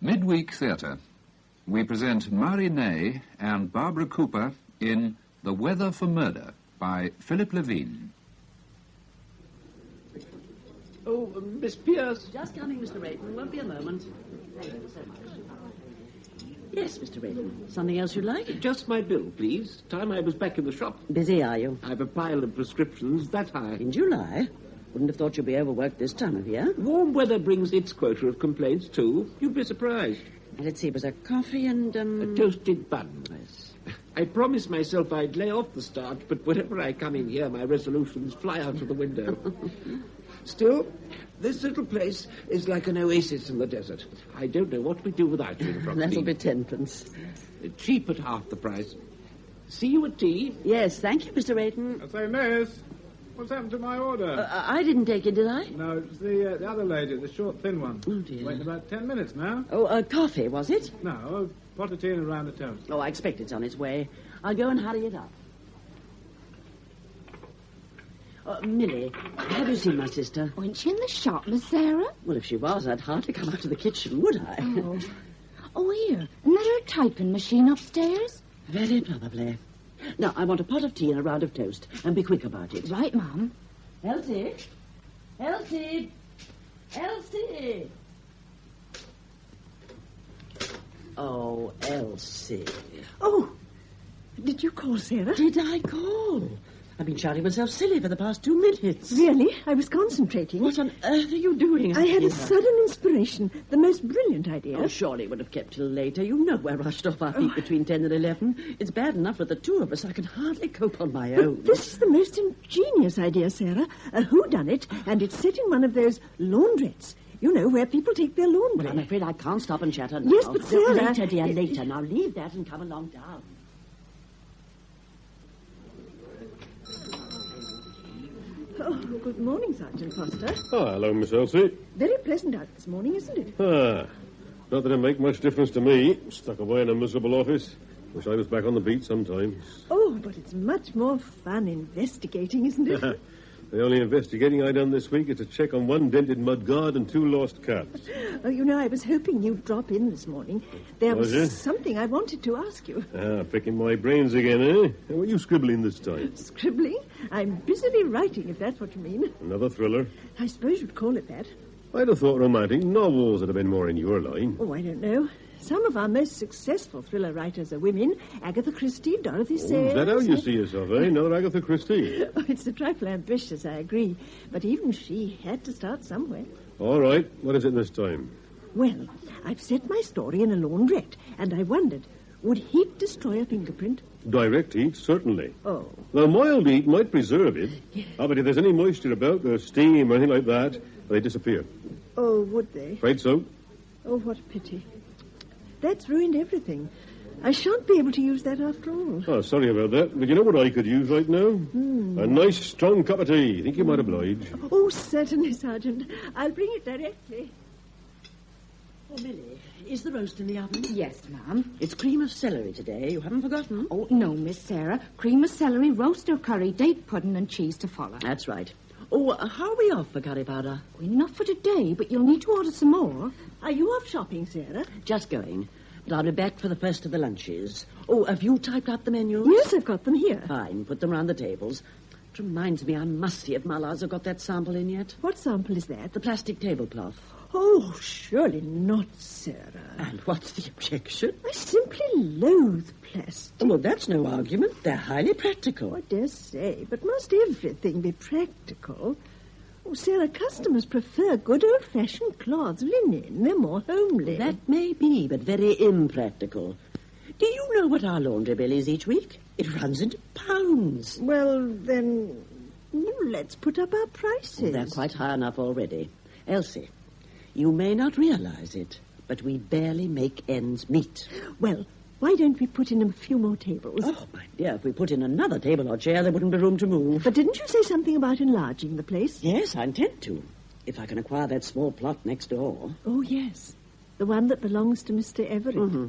Midweek Theatre. We present Mary Ney and Barbara Cooper in The Weather for Murder by Philip Levine. Oh, Miss Pierce. Just coming, Mr. Rayton. Won't be a moment. Thank you so much. Yes, Mr. Rayton. Something else you'd like? Just my bill, please. Time I was back in the shop. Busy, are you? I've a pile of prescriptions that high. In July? Wouldn't have thought you'd be overworked this time of year. Warm weather brings its quota of complaints, too. You'd be surprised. Let's see, it was a coffee and, A toasted bun. Yes. I promised myself I'd lay off the starch, but whenever I come in here, my resolutions fly out of the window. Still, this little place is like an oasis in the desert. I don't know what we'd do without you, Frosty. That'll be 10p. Cheap at half the price. See you at tea. Yes, thank you, Mr. Rayton. I say, miss, what's happened to my order? I didn't take it, did I? No, it's the other lady, the short, thin one. Oh, dear. Waiting about 10 minutes now. Oh, coffee, was it? No, a pot of tea and a round of toast. Oh, I expect it's on its way. I'll go and hurry it up. Millie, have you seen my sister? Wasn't she in the shop, Miss Sarah? Well, if she was, I'd hardly come out of the kitchen, would I? Oh. Oh, here. Another typing machine upstairs? Very probably. Now, I want a pot of tea and a round of toast, and be quick about it. Right, Mum. Elsie? Elsie? Elsie? Oh, Elsie. Oh, did you call, Sarah? Did I call? I've been shouting myself silly for the past 2 minutes. Really? I was concentrating. What on earth are you doing? I had a sudden inspiration. The most brilliant idea. Oh, surely it would have kept till later. You know we're rushed off our feet between 10 and 11. It's bad enough with the two of us. I can hardly cope on my own. But this is the most ingenious idea, Sarah. A whodunit, and it's set in one of those laundrettes. You know, where people take their laundry. Well, I'm afraid I can't stop and chatter now. Yes, but Sarah... Later, dear, later. Now leave that and come along down. Oh, good morning, Sergeant Foster. Ah, hello, Miss Elsie. Very pleasant out this morning, isn't it? Ah, not that it make much difference to me. Stuck away in a miserable office. Wish I was back on the beat sometimes. Oh, but it's much more fun investigating, isn't it? The only investigating I done this week is to check on one dented mudguard and 2 lost cats. Oh, you know, I was hoping you'd drop in this morning. There Was you? something I wanted to ask you. Ah, picking my brains again, eh? What are you scribbling this time? Scribbling? I'm busily writing, if that's what you mean. Another thriller? I suppose you'd call it that. I'd have thought romantic novels would have been more in your line. Oh, I don't know. Some of our most successful thriller writers are women. Agatha Christie, Dorothy Sayers... Is that how you see yourself, eh? Another Agatha Christie? Oh, it's a trifle ambitious, I agree. But even she had to start somewhere. All right. What is it this time? Well, I've set my story in a laundrette, and I wondered, would heat destroy a fingerprint? Direct heat, certainly. Oh. Now, mild heat might preserve it. Yes. Ah, but if there's any moisture about, or steam or anything like that, they disappear. Oh, would they? Afraid so. Oh, what a pity. That's ruined everything. I shan't be able to use that after all. Oh, sorry about that. But you know what I could use right now? A nice, strong cup of tea. Think you might oblige? Oh, certainly, Sergeant. I'll bring it directly. Oh, Millie, is the roast in the oven? Yes, Mum. It's cream of celery today. You haven't forgotten? Oh, no, Miss Sarah. Cream of celery, roast or curry, date pudding and cheese to follow. That's right. Oh, how are we off for curry powder? Enough for today, but you'll need to order some more. Are you off shopping, Sarah? Just going. But I'll be back for the first of the lunches. Oh, have you typed up the menus? Yes, I've got them here. Fine. Put them round the tables. It reminds me, I must see if Malaz have got that sample in yet. What sample is that? The plastic tablecloth. Oh, surely not, Sarah. And what's the objection? I simply loathe plastic. Oh, well, that's no argument. They're highly practical. I dare say, but must everything be practical? Oh, Sarah, customers prefer good old-fashioned cloths, linen. They're more homely. That may be, but very impractical. Do you know what our laundry bill is each week? It runs into pounds. Well, then, let's put up our prices. Oh, they're quite high enough already. Elsie, you may not realize it, but we barely make ends meet. Well, why don't we put in a few more tables? Oh, my dear, if we put in another table or chair, there wouldn't be room to move. But didn't you say something about enlarging the place? Yes, I intend to, if I can acquire that small plot next door. Oh, yes. The one that belongs to Mr. Everett. Mm-hmm.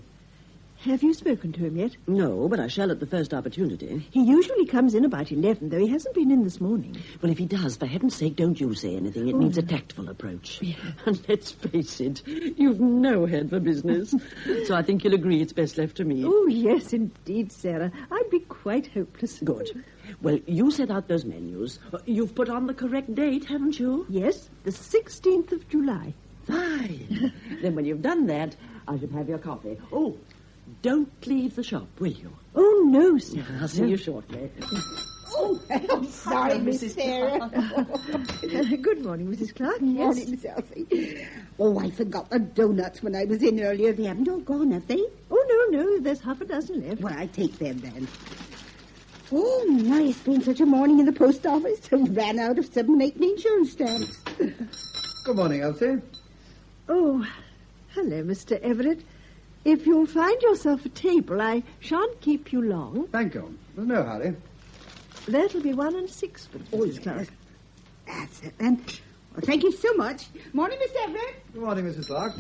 Have you spoken to him yet? No, but I shall at the first opportunity. He usually comes in about 11, though he hasn't been in this morning. Well, if he does, for heaven's sake, don't you say anything. It needs a tactful approach. Yeah. And let's face it, you've no head for business. So I think you'll agree it's best left to me. Oh, yes, indeed, Sarah. I'd be quite hopeless. Good. Well, you set out those menus. You've put on the correct date, haven't you? Yes, the 16th of July. Fine. Then when you've done that, I should have your coffee. Oh, don't leave the shop, will you? Oh, no, Sarah. I'll see you shortly. Oh, I'm sorry, Miss Sarah. Good morning, Mrs. Clark. Morning, Miss Elsie. Oh, I forgot the doughnuts when I was in earlier. They haven't all gone, have they? Oh, no, there's half a dozen left. Well, I take them then. Oh, my, it's been such a morning in the post office. I ran out of 7 8 insurance stamps. Good morning, Elsie. Oh, hello, Mr. Everett. If you'll find yourself a table, I shan't keep you long. Thank you. There's no hurry. That'll be 1 and 6 for Mrs. Clark. That's it, then. Well, thank you so much. Morning, Miss Everett. Good morning, Mrs. Clark.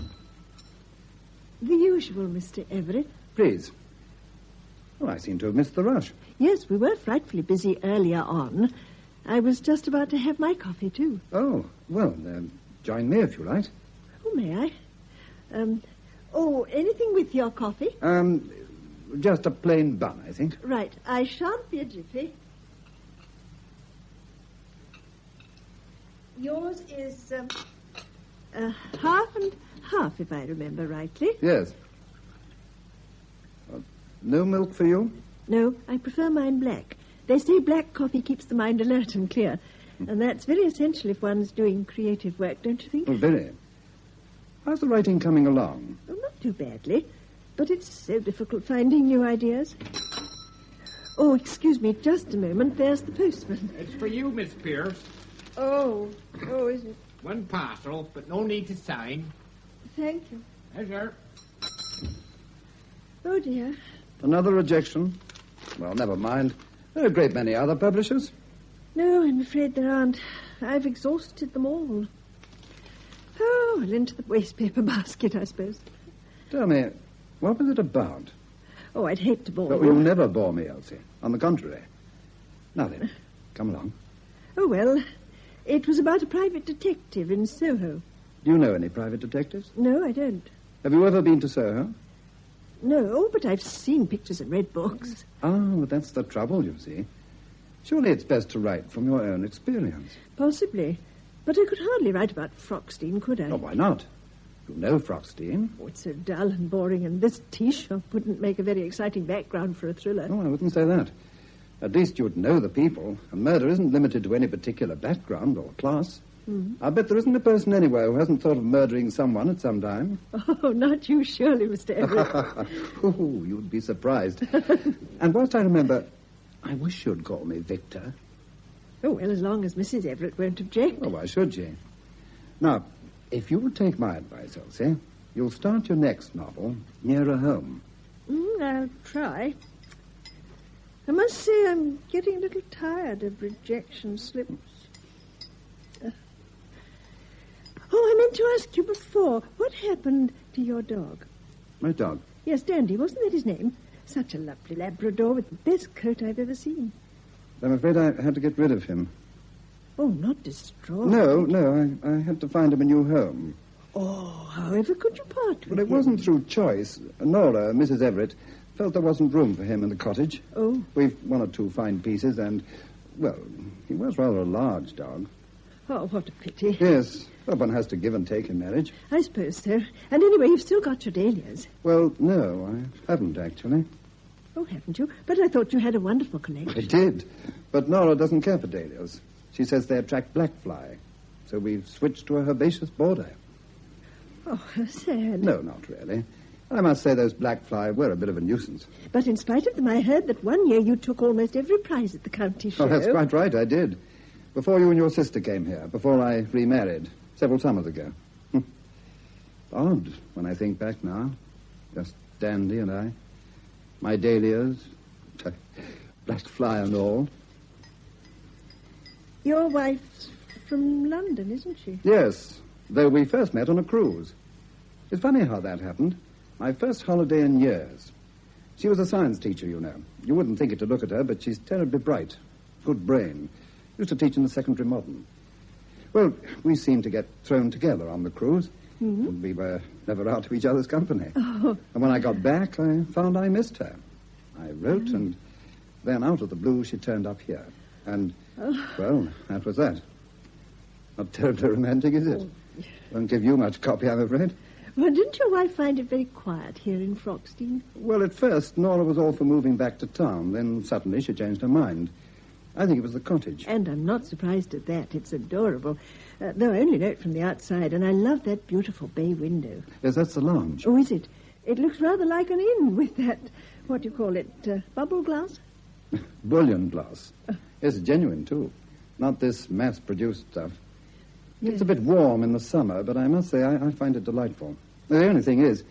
The usual, Mr. Everett. Please. Oh, I seem to have missed the rush. Yes, we were frightfully busy earlier on. I was just about to have my coffee, too. Oh, well, join me if you like. Oh, may I? Anything with your coffee? Just a plain bun, I think. Right, I shan't be a jiffy. Yours is half and half, if I remember rightly. Yes. No milk for you? No, I prefer mine black. They say black coffee keeps the mind alert and clear. And that's very essential if one's doing creative work, don't you think? Oh, very. How's the writing coming along? Oh, not too badly. But it's so difficult finding new ideas. Oh, excuse me, just a moment. There's the postman. It's for you, Miss Pierce. Oh, is it? One parcel, but no need to sign. Thank you. Pleasure. Oh, dear. Another rejection? Well, never mind. There are a great many other publishers. No, I'm afraid there aren't. I've exhausted them all. Oh, well, into the wastepaper basket, I suppose. Tell me, what was it about? Oh, I'd hate to bore Oh, you. you never bore me, Elsie. On the contrary. Now then, come along. Oh, well, it was about a private detective in Soho. Do you know any private detectives? No, I don't. Have you ever been to Soho? No, but I've seen pictures and read books. Ah, but that's the trouble, you see. Surely it's best to write from your own experience. Possibly. But I could hardly write about Frockstein, could I? Oh, why not? You know Frockstein. Oh, it's so dull and boring, and this tea shop wouldn't make a very exciting background for a thriller. Oh, I wouldn't say that. At least you'd know the people. A murder isn't limited to any particular background or class. I bet there isn't a person anywhere who hasn't thought of murdering someone at some time. Oh, not you, surely, Mr. Everett. Oh, you'd be surprised. And whilst I remember, I wish you'd call me Victor. Oh, well, as long as Mrs. Everett won't object. Oh, why should she? Now, if you'll take my advice, Elsie, you'll start your next novel nearer home. I'll try. I must say I'm getting a little tired of rejection slips. I meant to ask you before, what happened to your dog? My dog? Yes, Dandy, wasn't that his name? Such a lovely Labrador with the best coat I've ever seen. I'm afraid I had to get rid of him. Oh, not destroy. No, I had to find him a new home. Oh, however could you part with But it him? wasn't through choice. Nora, Mrs. Everett, felt there wasn't room for him in the cottage. Oh. We've 1 or 2 fine pieces and, well, he was rather a large dog. Oh, what a pity. Yes, well, one has to give and take in marriage. I suppose so. And anyway, you've still got your dahlias. Well, no, I haven't, actually. Oh, haven't you? But I thought you had a wonderful collection. I did, but Nora doesn't care for dahlias. She says they attract blackfly, so we've switched to a herbaceous border. Oh, sad. No, not really. I must say those blackfly were a bit of a nuisance. But in spite of them, I heard that one year you took almost every prize at the county show. Oh, that's quite right, I did. Before you and your sister came here, before I remarried, several summers ago. Odd, when I think back now. Just Dandy and I. My dahlias, blackfly and all. Your wife's from London, isn't she? Yes, though we first met on a cruise. It's funny how that happened. My first holiday in years. She was a science teacher, you know. You wouldn't think it to look at her, but she's terribly bright. Good brain. Used to teach in the secondary modern. Well, we seemed to get thrown together on the cruise. Mm-hmm. We were never out of each other's company. Oh. And when I got back, I found I missed her. I wrote, and then out of the blue, she turned up here. And, well, that was that. Not terribly romantic, is it? Won't give you much copy, I'm afraid. Well, didn't your wife find it very quiet here in Froxteen? Well, at first, Nora was all for moving back to town. Then suddenly she changed her mind. I think it was the cottage. And I'm not surprised at that. It's adorable. Though I only know it from the outside, and I love that beautiful bay window. Yes, that's the lounge. Oh, is it? It looks rather like an inn with that, what do you call it, bubble glass? Bullion glass. Yes, genuine, too. Not this mass-produced stuff. Yes. It's a bit warm in the summer, but I must say I find it delightful. The only thing is,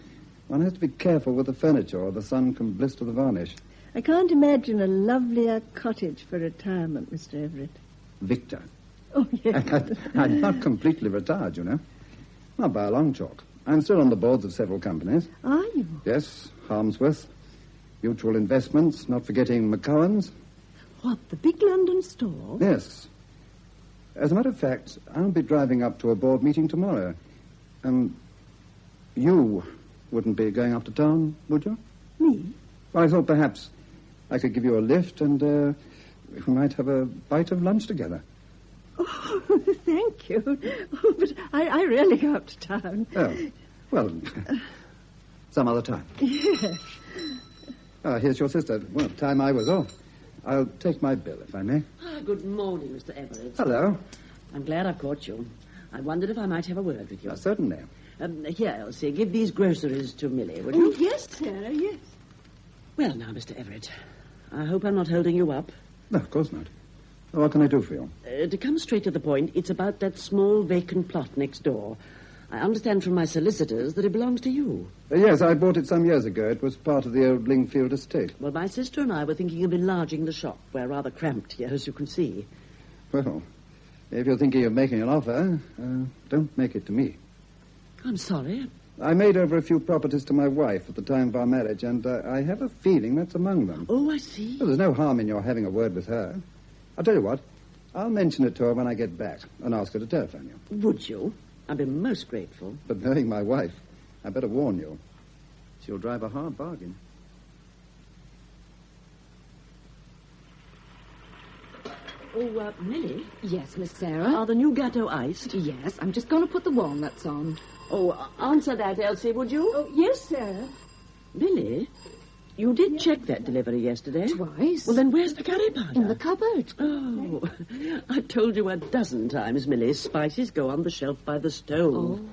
one has to be careful with the furniture or the sun can blister the varnish. I can't imagine a lovelier cottage for retirement, Mr. Everett. Victor. Oh, yes. I'm not completely retired, you know. Not by a long chalk. I'm still on the boards of several companies. Are you? Yes, Harmsworth, Mutual Investments, not forgetting McCowan's. What, the big London store? Yes. As a matter of fact, I'll be driving up to a board meeting tomorrow. You wouldn't be going up to town, would you? Me? Well, I thought perhaps I could give you a lift and we might have a bite of lunch together. Oh, thank you. Oh, but I rarely go up to town. Oh, well, some other time. Yes. Here's your sister. Well, time I was off. I'll take my bill, if I may. Good morning, Mr. Everett. Hello. I'm glad I've caught you. I wondered if I might have a word with you. Certainly. Here, Elsie, give these groceries to Millie, would you? Oh, yes, Sarah, yes. Well, now, Mr. Everett, I hope I'm not holding you up. No, of course not. What can I do for you? To come straight to the point, it's about that small vacant plot next door. I understand from my solicitors that it belongs to you. Yes, I bought it some years ago. It was part of the old Lingfield estate. Well, my sister and I were thinking of enlarging the shop. We're rather cramped here, as you can see. Well, if you're thinking of making an offer, don't make it to me. I'm sorry. I made over a few properties to my wife at the time of our marriage, and I have a feeling that's among them. Oh, I see. Well, there's no harm in your having a word with her. I'll tell you what. I'll mention it to her when I get back and ask her to telephone you. Would you? I'd be most grateful. But knowing my wife, I better warn you. She'll drive a hard bargain. Oh, Millie? Yes, Miss Sarah? Are the new gatto iced? Yes, I'm just going to put the walnuts on. Oh, answer that, Elsie, would you? Oh, yes, Sarah. Millie, you did check that delivery yesterday? Twice. Well, then where's the curry powder? In the cupboard. Oh, I've told you a dozen times, Millie. Spices go on the shelf by the stove. Oh.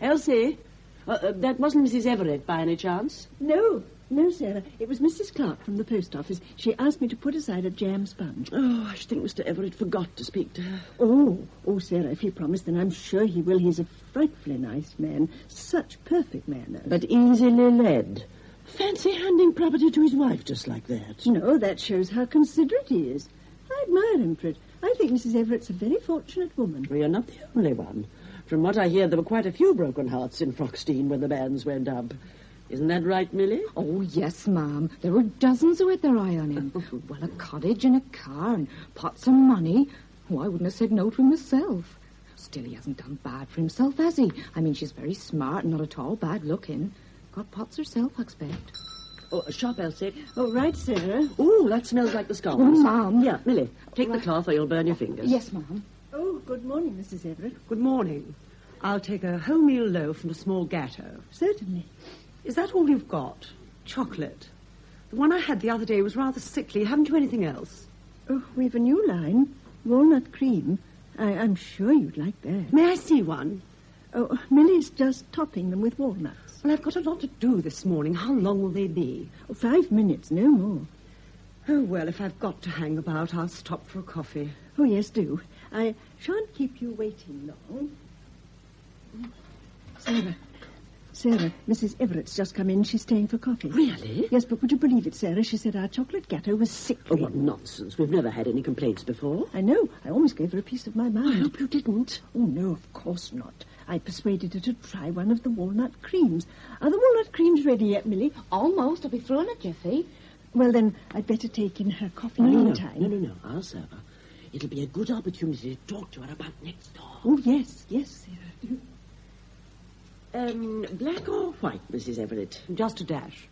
Elsie, that wasn't Mrs. Everett by any chance? No, Sarah. It was Mrs. Clark from the post office. She asked me to put aside a jam sponge. Oh, I should think Mr. Everett forgot to speak to her. Oh, Sarah, if he promised, then I'm sure he will. He's a frightfully nice man. Such perfect manners. But easily led. Fancy handing property to his wife just like that. No, that shows how considerate he is. I admire him for it. I think Mrs. Everett's a very fortunate woman. Well, you're not the only one. From what I hear, there were quite a few broken hearts in Froxteen when the banns went up. Isn't that right, Millie? Oh, yes, ma'am. There were dozens who had their eye on him. Well, a cottage and a car and pots of money. Oh, I wouldn't have said no to him myself. Still, he hasn't done bad for himself, has he? I mean, she's very smart and not at all bad looking. Got pots herself, I expect. Oh, a shop, Elsie. Oh, right, Sarah. Oh, that smells like the scones. Oh, ma'am. Yeah, Millie, take the cloth or you'll burn your fingers. Yes, ma'am. Oh, good morning, Mrs. Everett. Good morning. I'll take a wholemeal loaf and a small gatto. Certainly. Is that all you've got? Chocolate? The one I had the other day was rather sickly. Haven't you anything else? Oh, we've a new line. Walnut cream. I'm sure you'd like that. May I see one? Oh, Millie's just topping them with walnuts. Well, I've got a lot to do this morning. How long will they be? Oh, 5 minutes, no more. Oh, well, if I've got to hang about, I'll stop for a coffee. Oh, yes, do. I shan't keep you waiting long. Sarah, Mrs. Everett's just come in. She's staying for coffee. Really? Yes, but would you believe it, Sarah? She said our chocolate gatto was sickly. Oh, what nonsense. We've never had any complaints before. I know. I almost gave her a piece of my mind. I hope you didn't. Oh, no, of course not. I persuaded her to try one of the walnut creams. Are the walnut creams ready yet, Millie? Almost. I'll be through in a jiffy. Well, then, I'd better take in her coffee No, meantime. no. I'll serve her. It'll be a good opportunity to talk to her about next door. Oh, yes, Sarah. Black or white, Mrs. Everett? Just a dash.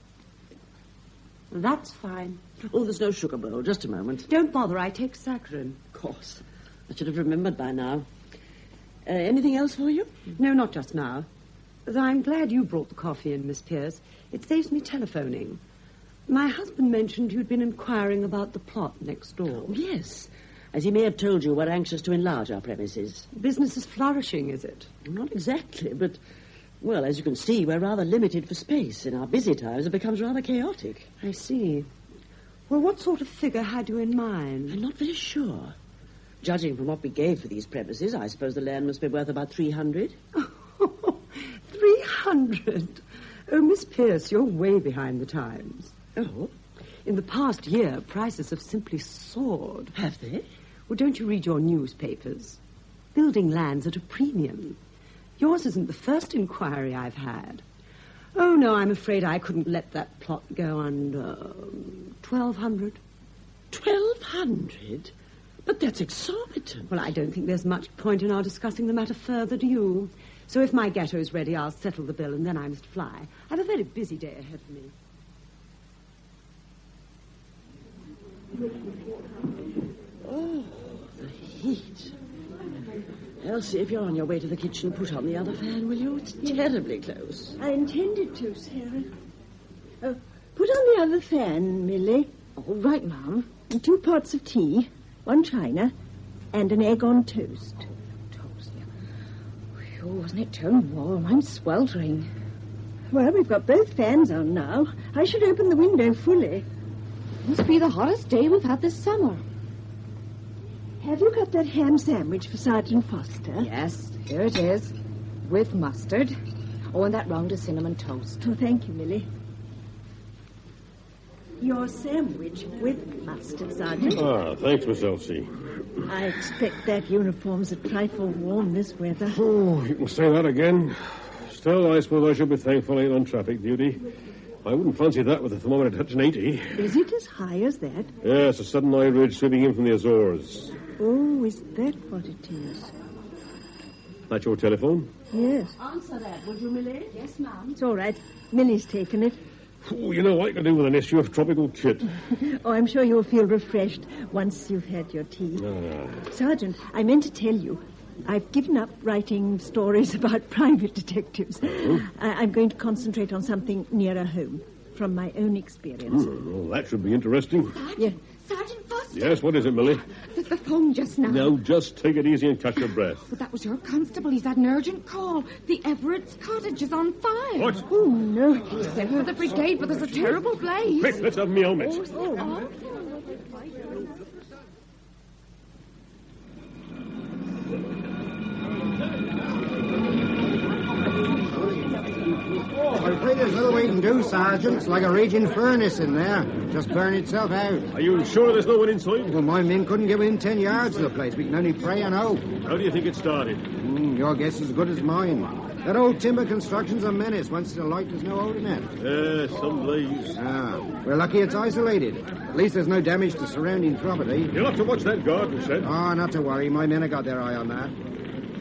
That's fine. Oh, there's no sugar bowl. Just a moment. Don't bother, I take saccharin. Of course. I should have remembered by now. Anything else for you? No, not just now. Though I'm glad you brought the coffee in, Miss Pierce. It saves me telephoning. My husband mentioned you'd been inquiring about the plot next door. Oh, yes. As he may have told you, we're anxious to enlarge our premises. Business is flourishing, is it? Not exactly, but, well, as you can see, we're rather limited for space. In our busy times, it becomes rather chaotic. I see. Well, what sort of figure had you in mind? I'm not very sure. Judging from what we gave for these premises, I suppose the land must be worth about 300. 300? Oh, Miss Pierce, you're way behind the times. Oh? In the past year, prices have simply soared. Have they? Well, don't you read your newspapers? Building land's at a premium. Yours isn't the first inquiry I've had. Oh, no, I'm afraid I couldn't let that plot go under 1,200. 1,200? But that's exorbitant. Well, I don't think there's much point in our discussing the matter further, do you? So if my ghetto's ready, I'll settle the bill, and then I must fly. I have a very busy day ahead of me. Oh, the heat. Elsie, if you're on your way to the kitchen, put on the other fan, will you? It's terribly close. I intended to, Sarah. Put on the other fan, Millie. All right, Ma'am. 2 pots of tea, 1 china, and an egg on toast. Toast, yeah. Phew, wasn't it turned warm? I'm sweltering. Well, we've got both fans on now. I should open the window fully. Must be the hottest day we've had this summer. Have you got that ham sandwich for Sergeant Foster? Yes, here it is. With mustard. Oh, and that round of cinnamon toast. Oh, thank you, Millie. Your sandwich with mustard, Sergeant. Ah, thanks, Miss Elsie. I expect that uniform's a trifle warm this weather. Oh, you can say that again. Still, I suppose I should be thankful I ain't on traffic duty. I wouldn't fancy that with the thermometer touching 80. Is it as high as that? Yes, a sudden high ridge sweeping in from the Azores. Oh, is that what it is? That your telephone? Yes. Answer that, would you, Millie? Yes, Ma'am. It's all right. Millie's taken it. Oh, you know what you can do with an issue of tropical kit. Oh, I'm sure you'll feel refreshed once you've had your tea. Sergeant, I meant to tell you, I've given up writing stories about private detectives. I'm going to concentrate on something nearer home, from my own experience. Well, that should be interesting. Yeah. Sergeant Foster. Yes, what is it, Millie? The phone just now. No, just take it easy and catch your breath. But that was your constable. He's had an urgent call. The Everett's cottage is on fire. What? Oh, no. He sent for the brigade, but there's a terrible blaze. Quick, let's have me helmet. I'm afraid there's little we can do, Sergeant. It's like a raging furnace in there. Just burn itself out. Are you sure there's no one inside? Well, my men couldn't get within 10 yards of the place. We can only pray and hope. How do you think it started? Your guess is as good as mine. That old timber construction's a menace. Once it's alight, there's no holding it. Some blaze. We're lucky it's isolated. At least there's no damage to surrounding property. You'll have to watch that garden shed. Oh, not to worry. My men have got their eye on that.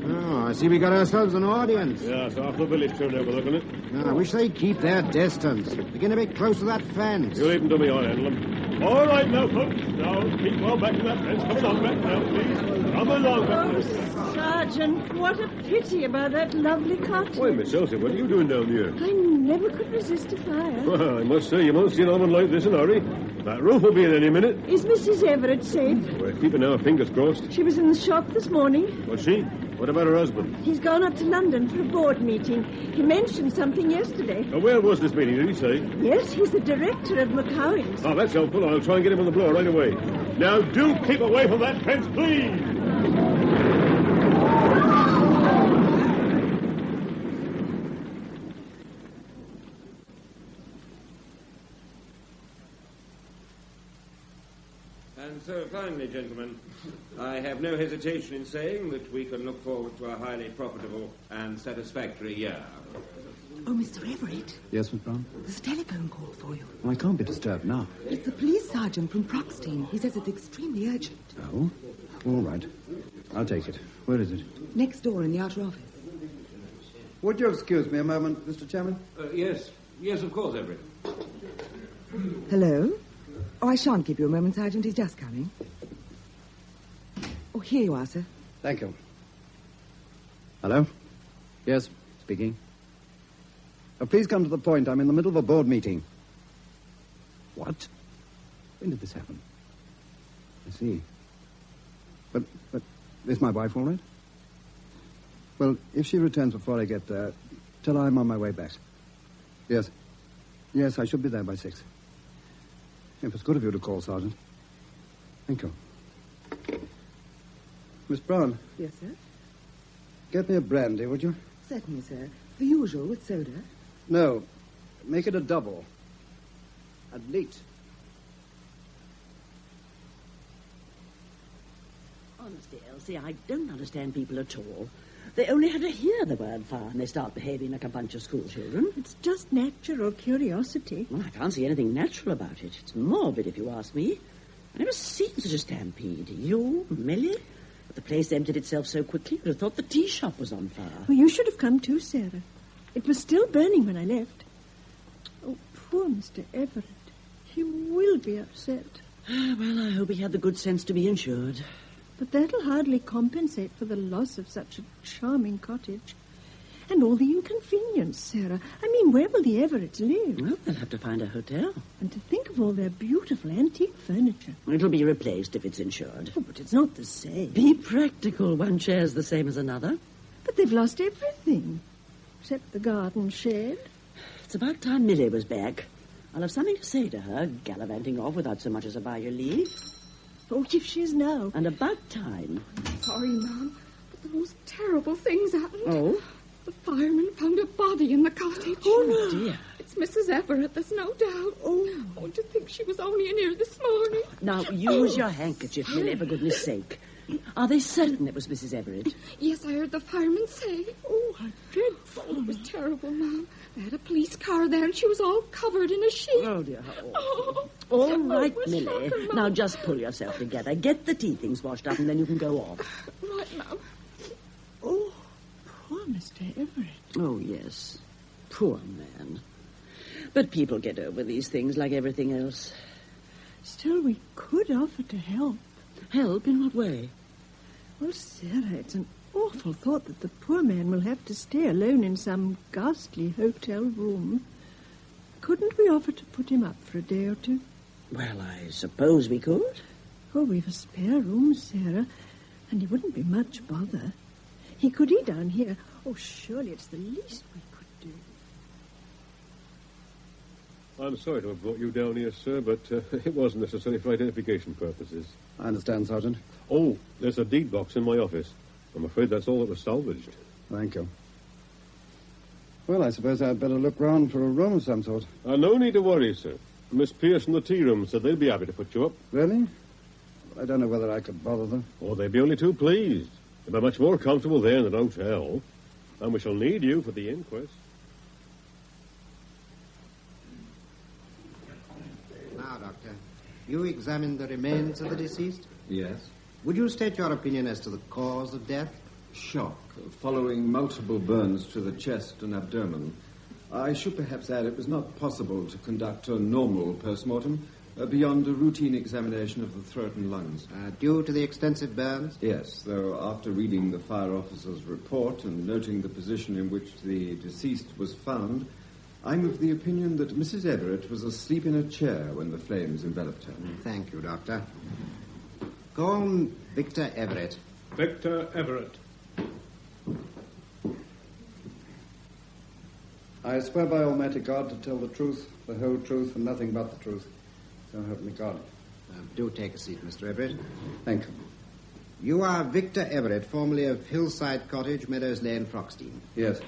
Oh, I see we got ourselves an audience. Yeah, so half the village turned out looking at it. I wish they'd keep their distance. They're getting a bit close to that fence. You leave them to me, I'll handle them. All right now, folks. Now, keep well back to that fence. Come along back now, please. Come along back now. Sergeant, what a pity about that lovely cottage. Why, Miss Elsie, what are you doing down here? I never could resist a fire. Well, I must say, you won't see an oven like this in a hurry. That roof will be in any minute. Is Mrs. Everett safe? We're keeping our fingers crossed. She was in the shop this morning. Was she? What about her husband? He's gone up to London for a board meeting. He mentioned something yesterday. Where was this meeting, did he say? Yes, he's the director of McCowan's. Oh, that's helpful. I'll try and get him on the blower right away. Now, do keep away from that fence, please! And so, finally, gentlemen, I have no hesitation in saying that we can look forward to a highly profitable and satisfactory year. Oh, Mr. Everett. Yes, Miss Brown? There's a telephone call for you. Well, I can't be disturbed now. It's the police sergeant from Proxtine. He says it's extremely urgent. Oh? All right. I'll take it. Where is it? Next door in the outer office. Would you excuse me a moment, Mr. Chairman? Yes. Yes, of course, Everett. Hello? Oh, I shan't keep you a moment, Sergeant. He's just coming. Oh, here you are, sir. Thank you. Hello? Yes, speaking. Please come to the point. I'm in the middle of a board meeting. What? When did this happen? I see. But is my wife all right? Well, if she returns before I get there, tell her I'm on my way back. Yes. Yes, I should be there by 6. It was good of you to call, Sergeant. Thank you. Miss Brown. Yes, sir? Get me a brandy, would you? Certainly, sir. The usual with soda. No. Make it a double. And neat. Honestly, Elsie, I don't understand people at all. They only have to hear the word fire and they start behaving like a bunch of schoolchildren. It's just natural curiosity. Well, I can't see anything natural about it. It's morbid, if you ask me. I've never seen such a stampede. You, Millie? But the place emptied itself so quickly, you'd have thought the tea shop was on fire. Well, you should have come too, Sarah. It was still burning when I left. Oh, poor Mr. Everett. He will be upset. Well, I hope he had the good sense to be insured. But that'll hardly compensate for the loss of such a charming cottage. And all the inconvenience, Sarah. I mean, where will the Everetts live? Well, they'll have to find a hotel. And to think of all their beautiful antique furniture. It'll be replaced if it's insured. Oh, but it's not the same. Be practical. One chair's the same as another. But they've lost everything. Except the garden shed. It's about time Millie was back. I'll have something to say to her, gallivanting off without so much as a by your leave. Oh, if she is now. And about time. Sorry, Ma'am, but the most terrible things happened. Oh? The fireman found a body in the cottage. Oh, no. Dear. It's Mrs. Everett, there's no doubt. Oh, to think she was only in here this morning. Now, use your handkerchief, Millie, for goodness sake. Are they certain it was Mrs. Everett? Yes, I heard the fireman say. Oh, how dreadful. Oh, it was terrible, Ma'am. They had a police car there, and she was all covered in a sheet. Oh, dear. All right, Millie. Now, just pull yourself together. Get the tea things washed up, and then you can go off. Right, Ma'am. Oh, poor Mr. Everett. Oh, yes. Poor man. But people get over these things like everything else. Still, we could offer to help. Help? In what way? Well, Sarah, it's an awful thought that the poor man will have to stay alone in some ghastly hotel room. Couldn't we offer to put him up for a day or two? Well, I suppose we could. Oh, we've a spare room, Sarah, and he wouldn't be much bother. He could eat down here. Oh, surely it's the least we could do. I'm sorry to have brought you down here, sir, but it wasn't necessary for identification purposes. I understand, Sergeant. Oh, there's a deed box in my office. I'm afraid that's all that was salvaged. Thank you. Well, I suppose I'd better look round for a room of some sort. No need to worry, sir. Miss Pierce and the tea room said they'd be happy to put you up. Really? I don't know whether I could bother them. Oh, they'd be only too pleased. They'll be much more comfortable there than an hotel. And we shall need you for the inquest. Now, Doctor, you examined the remains of the deceased? Yes. Would you state your opinion as to the cause of death? Shock, following multiple burns to the chest and abdomen. I should perhaps add it was not possible to conduct a normal post-mortem beyond a routine examination of the throat and lungs. Due to the extensive burns? Yes, though after reading the fire officer's report and noting the position in which the deceased was found, I'm of the opinion that Mrs. Everett was asleep in a chair when the flames enveloped her. Thank you, Doctor. Go on, Victor Everett. Victor Everett. I swear by Almighty God to tell the truth, the whole truth, and nothing but the truth. So help me God. Do take a seat, Mr. Everett. Thank you. You are Victor Everett, formerly of Hillside Cottage, Meadows Lane, Froxtine. Yes.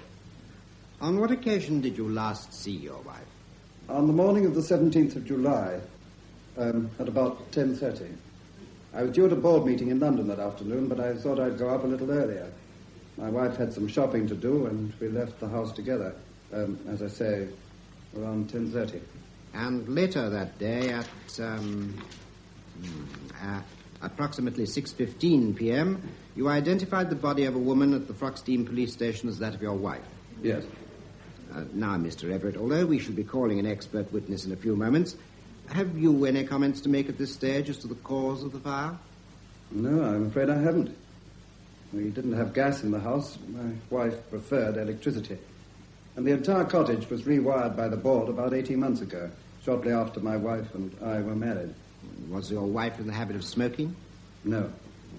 On what occasion did you last see your wife? On the morning of the 17th of July, at about 10:30. I was due at a board meeting in London that afternoon, but I thought I'd go up a little earlier. My wife had some shopping to do, and we left the house together. As I say, around 10:30. And later that day at approximately 6:15 p.m., you identified the body of a woman at the Froxtein police station as that of your wife. Yes. Now, Mr. Everett, although we shall be calling an expert witness in a few moments, have you any comments to make at this stage as to the cause of the fire? No, I'm afraid I haven't. We didn't have gas in the house. My wife preferred electricity. And the entire cottage was rewired by the board about 18 months ago, shortly after my wife and I were married. Was your wife in the habit of smoking? No.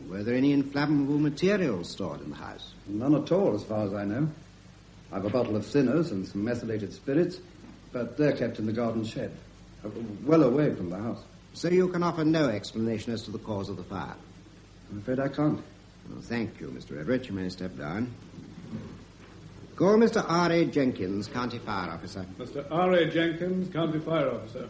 Were there any inflammable materials stored in the house? None at all, as far as I know. I've a bottle of thinners and some methylated spirits, but they're kept in the garden shed, well away from the house. So you can offer no explanation as to the cause of the fire? I'm afraid I can't. Well, thank you, Mr. Everett. You may step down. Call Mr. R.A. Jenkins, County Fire Officer. Mr. R.A. Jenkins, County Fire Officer.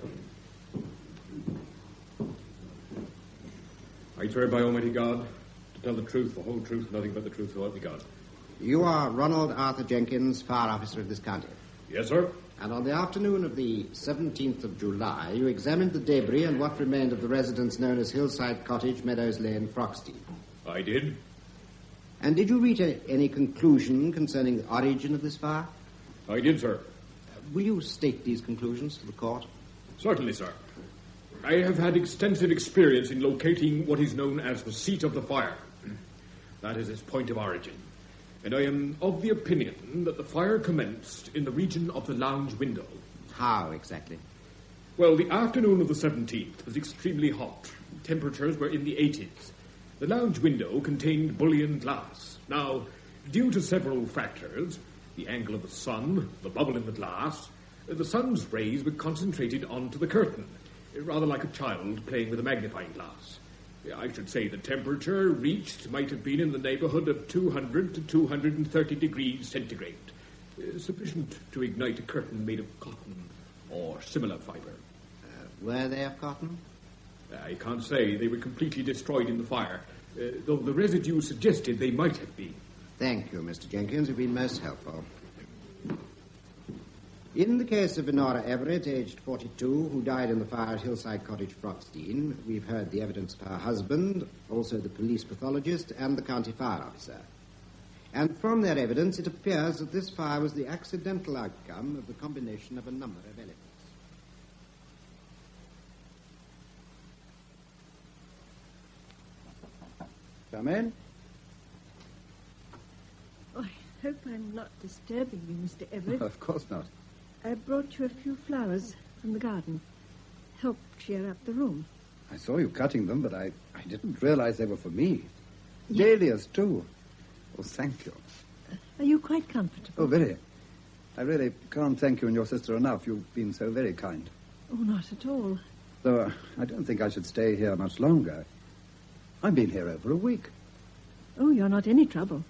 I swear by Almighty God to tell the truth, the whole truth, nothing but the truth, so help me God. You are Ronald Arthur Jenkins, Fire Officer of this county. Yes, sir. And on the afternoon of the 17th of July, you examined the debris and what remained of the residence known as Hillside Cottage, Meadows Lane, Froxtein. I did. And did you reach any conclusion concerning the origin of this fire? I did, sir. Will you state these conclusions to the court? Certainly, sir. I have had extensive experience in locating what is known as the seat of the fire. That is its point of origin. And I am of the opinion that the fire commenced in the region of the lounge window. How exactly? Well, the afternoon of the 17th was extremely hot. Temperatures were in the 80s. The lounge window contained bullion glass. Now, due to several factors, the angle of the sun, the bubble in the glass, the sun's rays were concentrated onto the curtain, rather like a child playing with a magnifying glass. I should say the temperature reached might have been in the neighborhood of 200 to 230 degrees centigrade, sufficient to ignite a curtain made of cotton or similar fiber. Were they of cotton? I can't say. They were completely destroyed in the fire, though the residue suggested they might have been. Thank you, Mr. Jenkins. You've been most helpful. In the case of Honora Everett, aged 42, who died in the fire at Hillside Cottage, Froxtein, we've heard the evidence of her husband, also the police pathologist, and the county fire officer. And from their evidence, it appears that this fire was the accidental outcome of the combination of a number of elements. Come in. Oh, I hope I'm not disturbing you, Mr. Everett. Of course not. I brought you a few flowers from the garden. Help cheer up the room. I saw you cutting them, but I didn't realize they were for me. Dahlias, too. Oh, thank you. Are you quite comfortable? Oh, very. I really can't thank you and your sister enough. You've been so very kind. Oh, not at all. Though I don't think I should stay here much longer. I've been here over a week. Oh, you're not any trouble.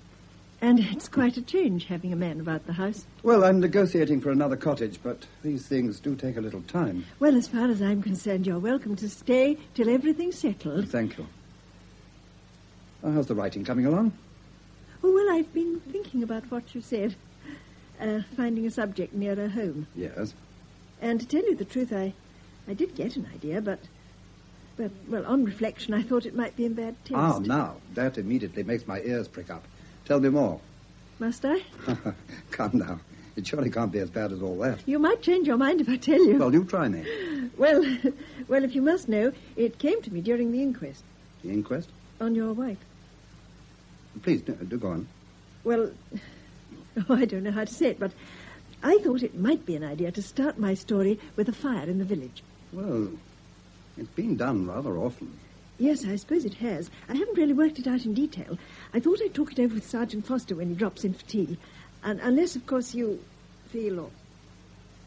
And it's quite a change having a man about the house. Well, I'm negotiating for another cottage, but these things do take a little time. Well, as far as I'm concerned, you're welcome to stay till everything's settled. Thank you. How's the writing coming along? Oh, well, I've been thinking about what you said. Finding a subject nearer home. Yes. And to tell you the truth, I did get an idea, but, well, on reflection, I thought it might be in bad taste. Ah, now, that immediately makes my ears prick up. Tell me more. Must I? Come now. It surely can't be as bad as all that. You might change your mind if I tell you. Well, you try me. Well, if you must know, it came to me during the inquest. The inquest? On your wife. Please, do go on. Well, I don't know how to say it, but I thought it might be an idea to start my story with a fire in the village. Well, it's been done rather often. Yes, I suppose it has. I haven't really worked it out in detail. I thought I'd talk it over with Sergeant Foster when he drops in for tea. And unless, of course, you feel or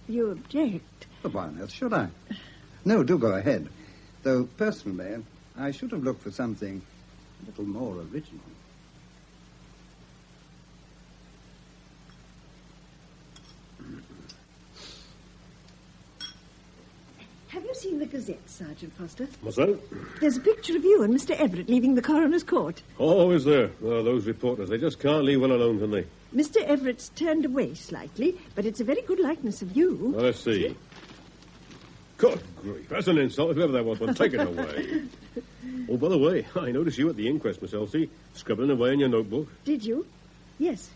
you object. But why on earth should I? No, do go ahead. Though, personally, I should have looked for something a little more original. Have you seen the Gazette, Sergeant Foster? What's that? There's a picture of you and Mr. Everett leaving the coroner's court. Oh, is there? Oh, those reporters, they just can't leave well alone, can they? Mr. Everett's turned away slightly, but it's a very good likeness of you. Well, let's see. Good grief, that's an insult if ever there was one. Take it away. Oh, by the way, I noticed you at the inquest, Miss Elsie, scribbling away in your notebook. Did you? Yes.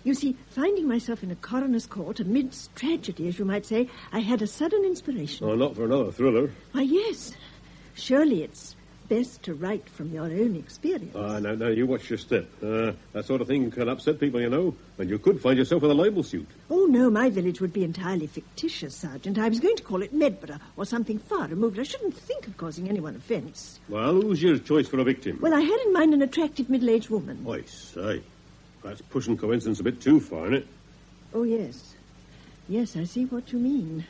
You see, finding myself in a coroner's court amidst tragedy, as you might say, I had a sudden inspiration. Oh, not for another thriller. Why, yes. Surely it's best to write from your own experience. Now, you watch your step. That sort of thing can upset people, you know, and you could find yourself with a libel suit. Oh, no, my village would be entirely fictitious, Sergeant. I was going to call it Medborough or something far removed. I shouldn't think of causing anyone offence. Well, who's your choice for a victim? Well, I had in mind an attractive middle-aged woman. I say. That's pushing coincidence a bit too far, isn't it? Oh, yes. Yes, I see what you mean.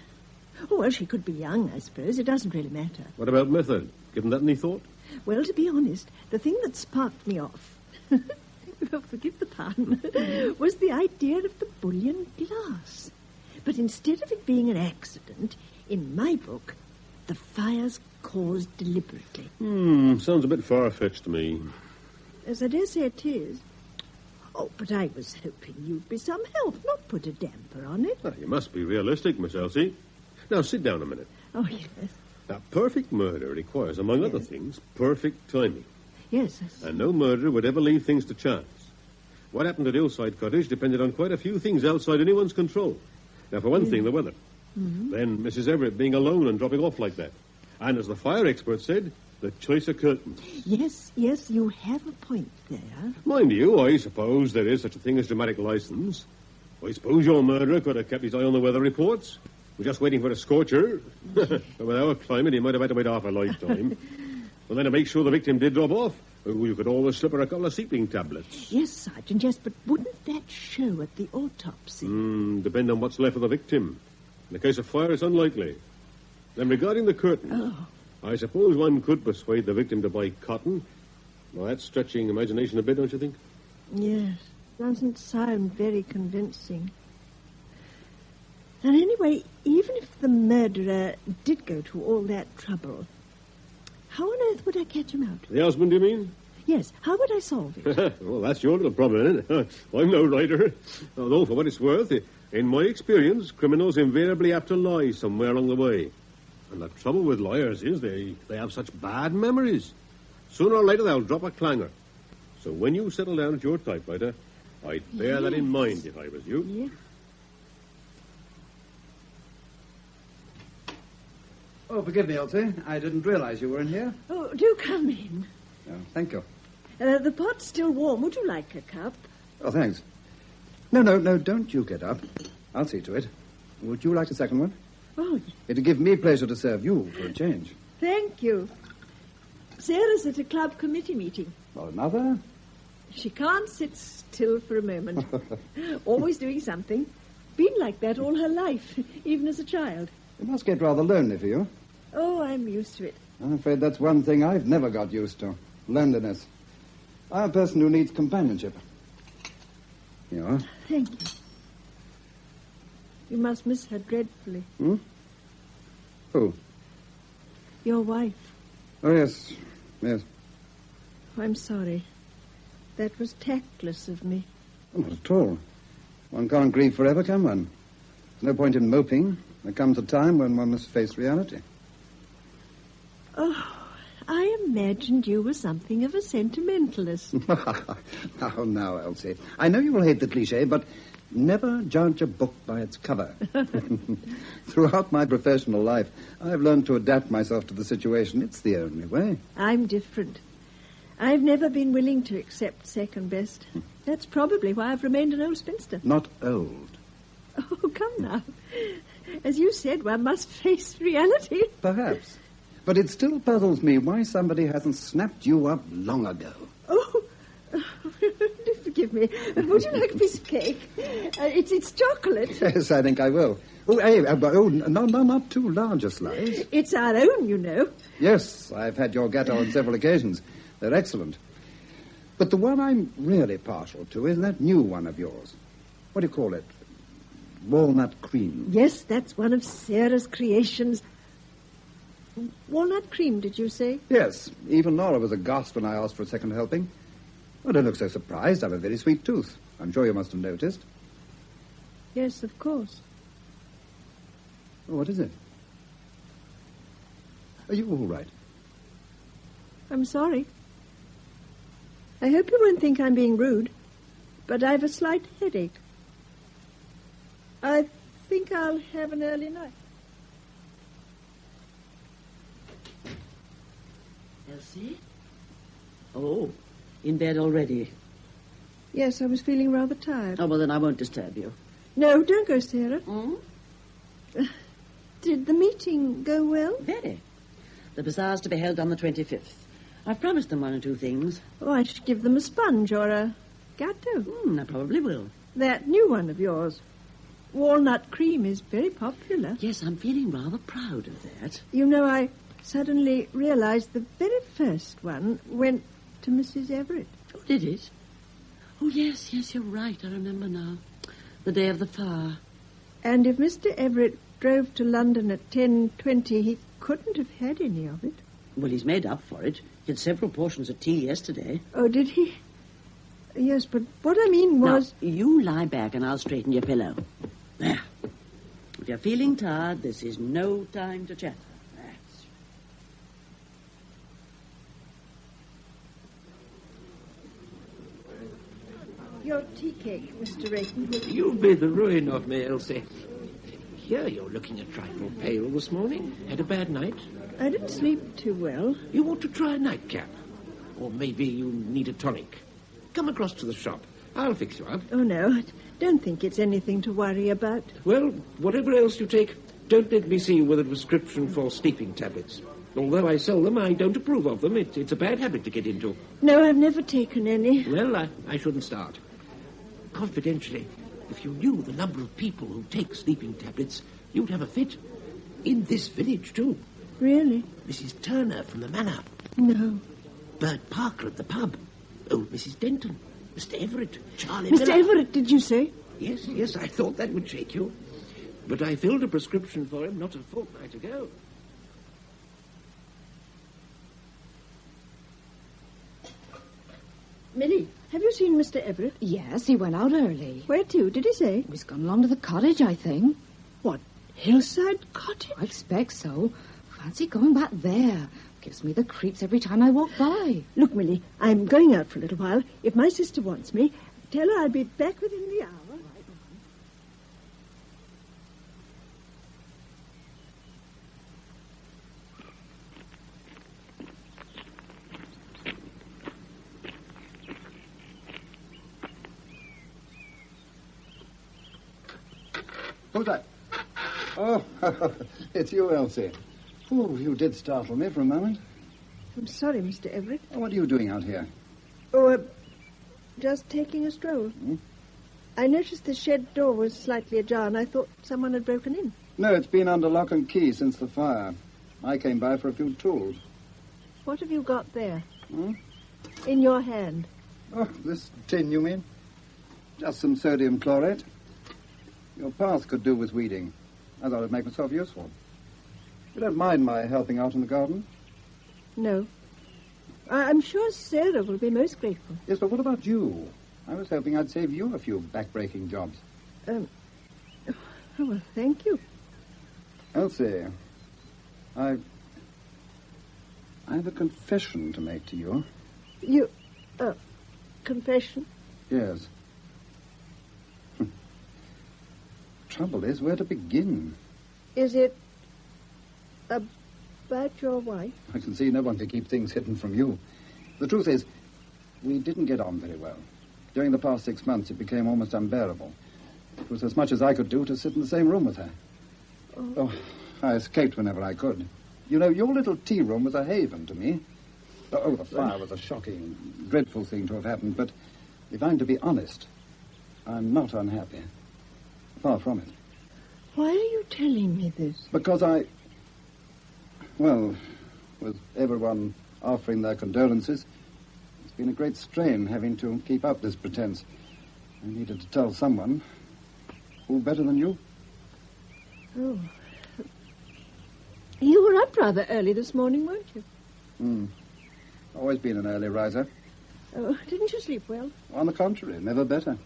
Oh, well, she could be young, I suppose. It doesn't really matter. What about method? Given that any thought? Well, to be honest, the thing that sparked me off, forgive the pun, was the idea of the bullion glass. But instead of it being an accident, in my book, the fire's caused deliberately. Sounds a bit far-fetched to me. As I dare say it is. Oh, but I was hoping you'd be some help, not put a damper on it. Well, you must be realistic, Miss Elsie. Now, sit down a minute. Oh, yes. Now, perfect murder requires, among other things, perfect timing. Yes. And no murderer would ever leave things to chance. What happened at Hillside Cottage depended on quite a few things outside anyone's control. Now, for one thing, the weather. Mm-hmm. Then Mrs. Everett being alone and dropping off like that. And as the fire expert said, the choice of curtains. Yes, you have a point there. Mind you, I suppose there is such a thing as dramatic license. I suppose your murderer could have kept his eye on the weather reports. We're just waiting for a scorcher. But with our climate, he might have had to wait half a lifetime. Well, then to make sure the victim did drop off, you could always slip her a couple of sleeping tablets. Yes, Sergeant, yes, but wouldn't that show at the autopsy? Depend on what's left of the victim. In the case of fire, it's unlikely. Then regarding the curtains, I suppose one could persuade the victim to buy cotton. Well, that's stretching imagination a bit, don't you think? Yes, doesn't sound very convincing. And anyway, even if the murderer did go to all that trouble, how on earth would I catch him out? The husband, you mean? Yes, how would I solve it? Well, that's your little problem, isn't it? I'm no writer. Although, for what it's worth, in my experience, criminals invariably have to lie somewhere along the way. And the trouble with liars is they have such bad memories. Sooner or later, they'll drop a clanger. So when you settle down at your typewriter, I'd bear that in mind if I was you. Yeah. Oh, forgive me, Elsie. I didn't realize you were in here. Oh, do come in. Oh, thank you. The pot's still warm. Would you like a cup? Oh, thanks. No, don't you get up. I'll see to it. Would you like a second one? Oh, It'd give me pleasure to serve you for a change. thank you. Sarah's at a club committee meeting. Well, another? She can't sit still for a moment. Always doing something. Been like that all her life, even as a child. It must get rather lonely for you. Oh, I'm used to it. I'm afraid that's one thing I've never got used to. Loneliness. I'm a person who needs companionship. You are? Thank you. You must miss her dreadfully. Who? Your wife. Oh, yes. Yes. I'm sorry. That was tactless of me. Oh, not at all. One can't grieve forever, can one? There's no point in moping. There comes a time when one must face reality. Oh, I imagined you were something of a sentimentalist. Oh, now, Elsie. I know you will hate the cliché, but never judge a book by its cover. Throughout my professional life, I've learned to adapt myself to the situation. It's the only way. I'm different. I've never been willing to accept second best. That's probably why I've remained an old spinster. Not old. Oh, come now. As you said, one must face reality. Perhaps. But it still puzzles me why somebody hasn't snapped you up long ago. Oh, forgive me. Would you like a piece of cake? It's chocolate. Yes, I think I will. Oh, hey, no, not too large a slice. It's our own, you know. Yes, I've had your gâteau on several occasions. They're excellent. But the one I'm really partial to is that new one of yours. What do you call it? Walnut cream. Yes, that's one of Sarah's creations. Walnut cream, did you say? Yes. Even Nora was aghast when I asked for a second helping. Oh, don't look so surprised. I have a very sweet tooth. I'm sure you must have noticed. Yes, of course. Oh, what is it? Are you all right? I'm sorry. I hope you won't think I'm being rude, but I've a slight headache. I think I'll have an early night. Elsie? Oh, in bed already? Yes, I was feeling rather tired. Oh, well, then I won't disturb you. No, don't go, Sarah. Hmm? Did the meeting go well? Very. The bazaar's to be held on the 25th. I've promised them one or two things. Oh, I should give them a sponge or a gâteau. I probably will. That new one of yours. Walnut cream is very popular. Yes, I'm feeling rather proud of that. You know, I suddenly realized the very first one went to Mrs. Everett. Oh, did it? Oh, yes, you're right. I remember now. The day of the fire. And if Mr. Everett drove to London at 10:20, he couldn't have had any of it. Well, he's made up for it. He had several portions of tea yesterday. Oh, did he? Yes, but what I mean was... Now, you lie back and I'll straighten your pillow. There. If you're feeling tired, this is no time to chatter. That's... Your tea cake, Mr. Rayton. You'll be the ruin of me, Elsie. Here you're looking a trifle pale this morning. Had a bad night? I didn't sleep too well. You ought to try a nightcap. Or maybe you need a tonic. Come across to the shop. I'll fix you up. Oh, no, I don't think it's anything to worry about. Well, whatever else you take, don't let me see you with a prescription for sleeping tablets. Although I sell them, I don't approve of them. It's a bad habit to get into. No, I've never taken any. Well, I shouldn't start. Confidentially, if you knew the number of people who take sleeping tablets, you'd have a fit. In this village, too. Really? Mrs. Turner from the Manor. No. Bert Parker at the pub. Old Mrs. Denton. Mr. Everett. Charlie Mr. Miller. Everett, did you say? Yes, I thought that would shake you. But I filled a prescription for him not a fortnight ago. Millie, have you seen Mr. Everett? Yes, he went out early. Where to, did he say? He's gone along to the cottage, I think. What, Hillside Cottage? I expect so. Fancy going back there. Gives me the creeps every time I walk by. Look, Millie, I'm going out for a little while. If my sister wants me, tell her I'll be back within the hour. Who's that? Oh, it's you, Elsie. Oh, you did startle me for a moment. I'm sorry, Mr. Everett. Oh, what are you doing out here? Oh, just taking a stroll. Hmm? I noticed the shed door was slightly ajar, and I thought someone had broken in. No, it's been under lock and key since the fire. I came by for a few tools. What have you got there? Hmm? In your hand? Oh, this tin, you mean? Just some sodium chlorate. Your path could do with weeding. I thought I'd make myself useful. You don't mind my helping out in the garden? No. I'm sure Sarah will be most grateful. Yes, but what about you? I was hoping I'd save you a few back-breaking jobs. Oh, well, thank you. Elsie, I have a confession to make to you. You... confession? Yes. Trouble is, where to begin? Is it about your wife? I can see no one can keep things hidden from you. The truth is, we didn't get on very well. During the past 6 months, it became almost unbearable. It was as much as I could do to sit in the same room with her. Oh, I escaped whenever I could. You know, your little tea room was a haven to me. Oh, the fire was a shocking, dreadful thing to have happened, but if I'm to be honest, I'm not unhappy. Far from it. Why are you telling me this? Because well, with everyone offering their condolences, it's been a great strain having to keep up this pretense. I needed to tell someone. Who better than you? Oh. You were up rather early this morning, weren't you? Always been an early riser. Oh, didn't you sleep well? On the contrary, never better.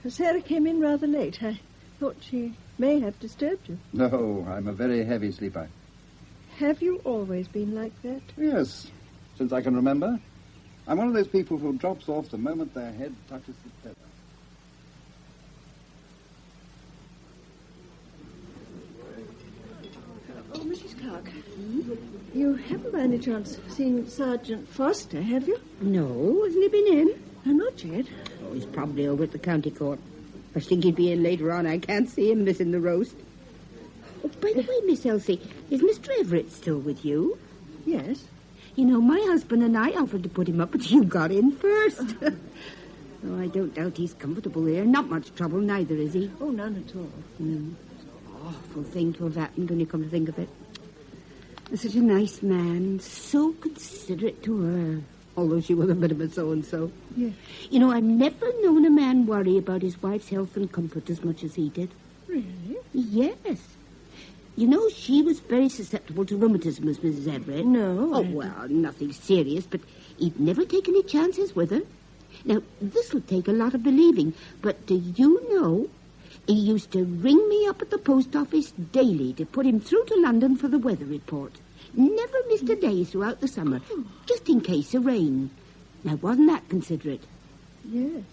Sarah came in rather late. I thought she may have disturbed you. No, I'm a very heavy sleeper. Have you always been like that? Yes, since I can remember. I'm one of those people who drops off the moment their head touches the feather. Oh, Mrs. Clark, you haven't by any chance seen Sergeant Foster, have you? No, hasn't he been in? Not yet. Oh, he's probably over at the county court. I think he'd be in later on. I can't see him missing the roast. Oh, by the way, Miss Elsie, is Mr. Everett still with you? Yes. You know, my husband and I offered to put him up, but you got in first. Oh, I don't doubt he's comfortable here. Not much trouble, neither, is he? Oh, none at all. No. Awful thing to have happened when you come to think of it. He's such a nice man, so considerate to her, although she was a bit of a so-and-so. Yeah. You know, I've never known a man worry about his wife's health and comfort as much as he did. Really? Yes. You know, she was very susceptible to rheumatism, was Mrs. Everett. No. Oh, well, nothing serious, but he'd never take any chances with her. Now, this would take a lot of believing, but do you know, he used to ring me up at the post office daily to put him through to London for the weather report. Never missed a day throughout the summer, just in case of rain. Now, wasn't that considerate? Yes.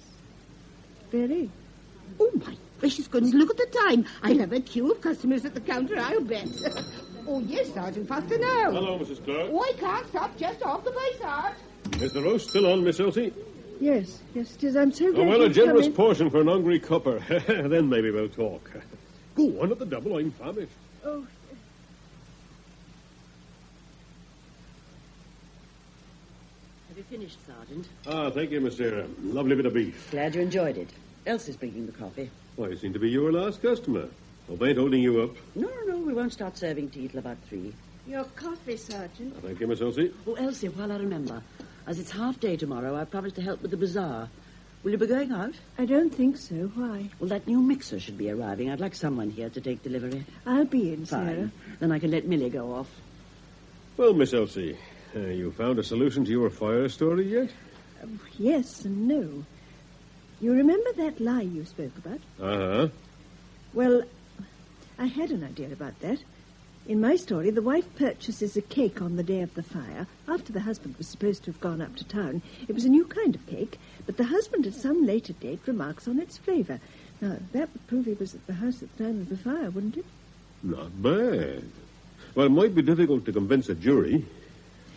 Very. Oh, my gracious goodness, look at the time. I'll have a queue of customers at the counter, I'll bet. Oh, yes, Sergeant Foster, now. Hello, Mrs. Clark. Oh, I can't stop just off the way, Sarge. Is the roast still on, Miss Elsie? Yes, yes, it is. I'm so glad Oh, well, a you've come generous in. portion for an hungry cupper. Then maybe we'll talk. Go on at the double, I'm famished. Oh, Have you finished, Sergeant? Ah, thank you, Miss Sarah. Lovely bit of beef. Glad you enjoyed it. Elsie's bringing the coffee. Why, you seem to be your last customer. Hope I ain't holding you up. No, we won't start serving tea till about 3. your coffee, Sergeant. Thank you, Miss Elsie. Oh, Elsie, while I remember, as it's half day tomorrow, I promised to help with the bazaar. Will you be going out? I don't think so. Why? Well, that new mixer should be arriving. I'd like someone here to take delivery. I'll be in, Fine. Sarah. Then I can let Millie go off. Well, Miss Elsie, you found a solution to your fire story yet? Yes and no. You remember that lie you spoke about? Uh-huh. Well, I had an idea about that. In my story, the wife purchases a cake on the day of the fire, after the husband was supposed to have gone up to town. It was a new kind of cake, but the husband at some later date remarks on its flavour. Now, that would prove he was at the house at the time of the fire, wouldn't it? Not bad. Well, it might be difficult to convince a jury.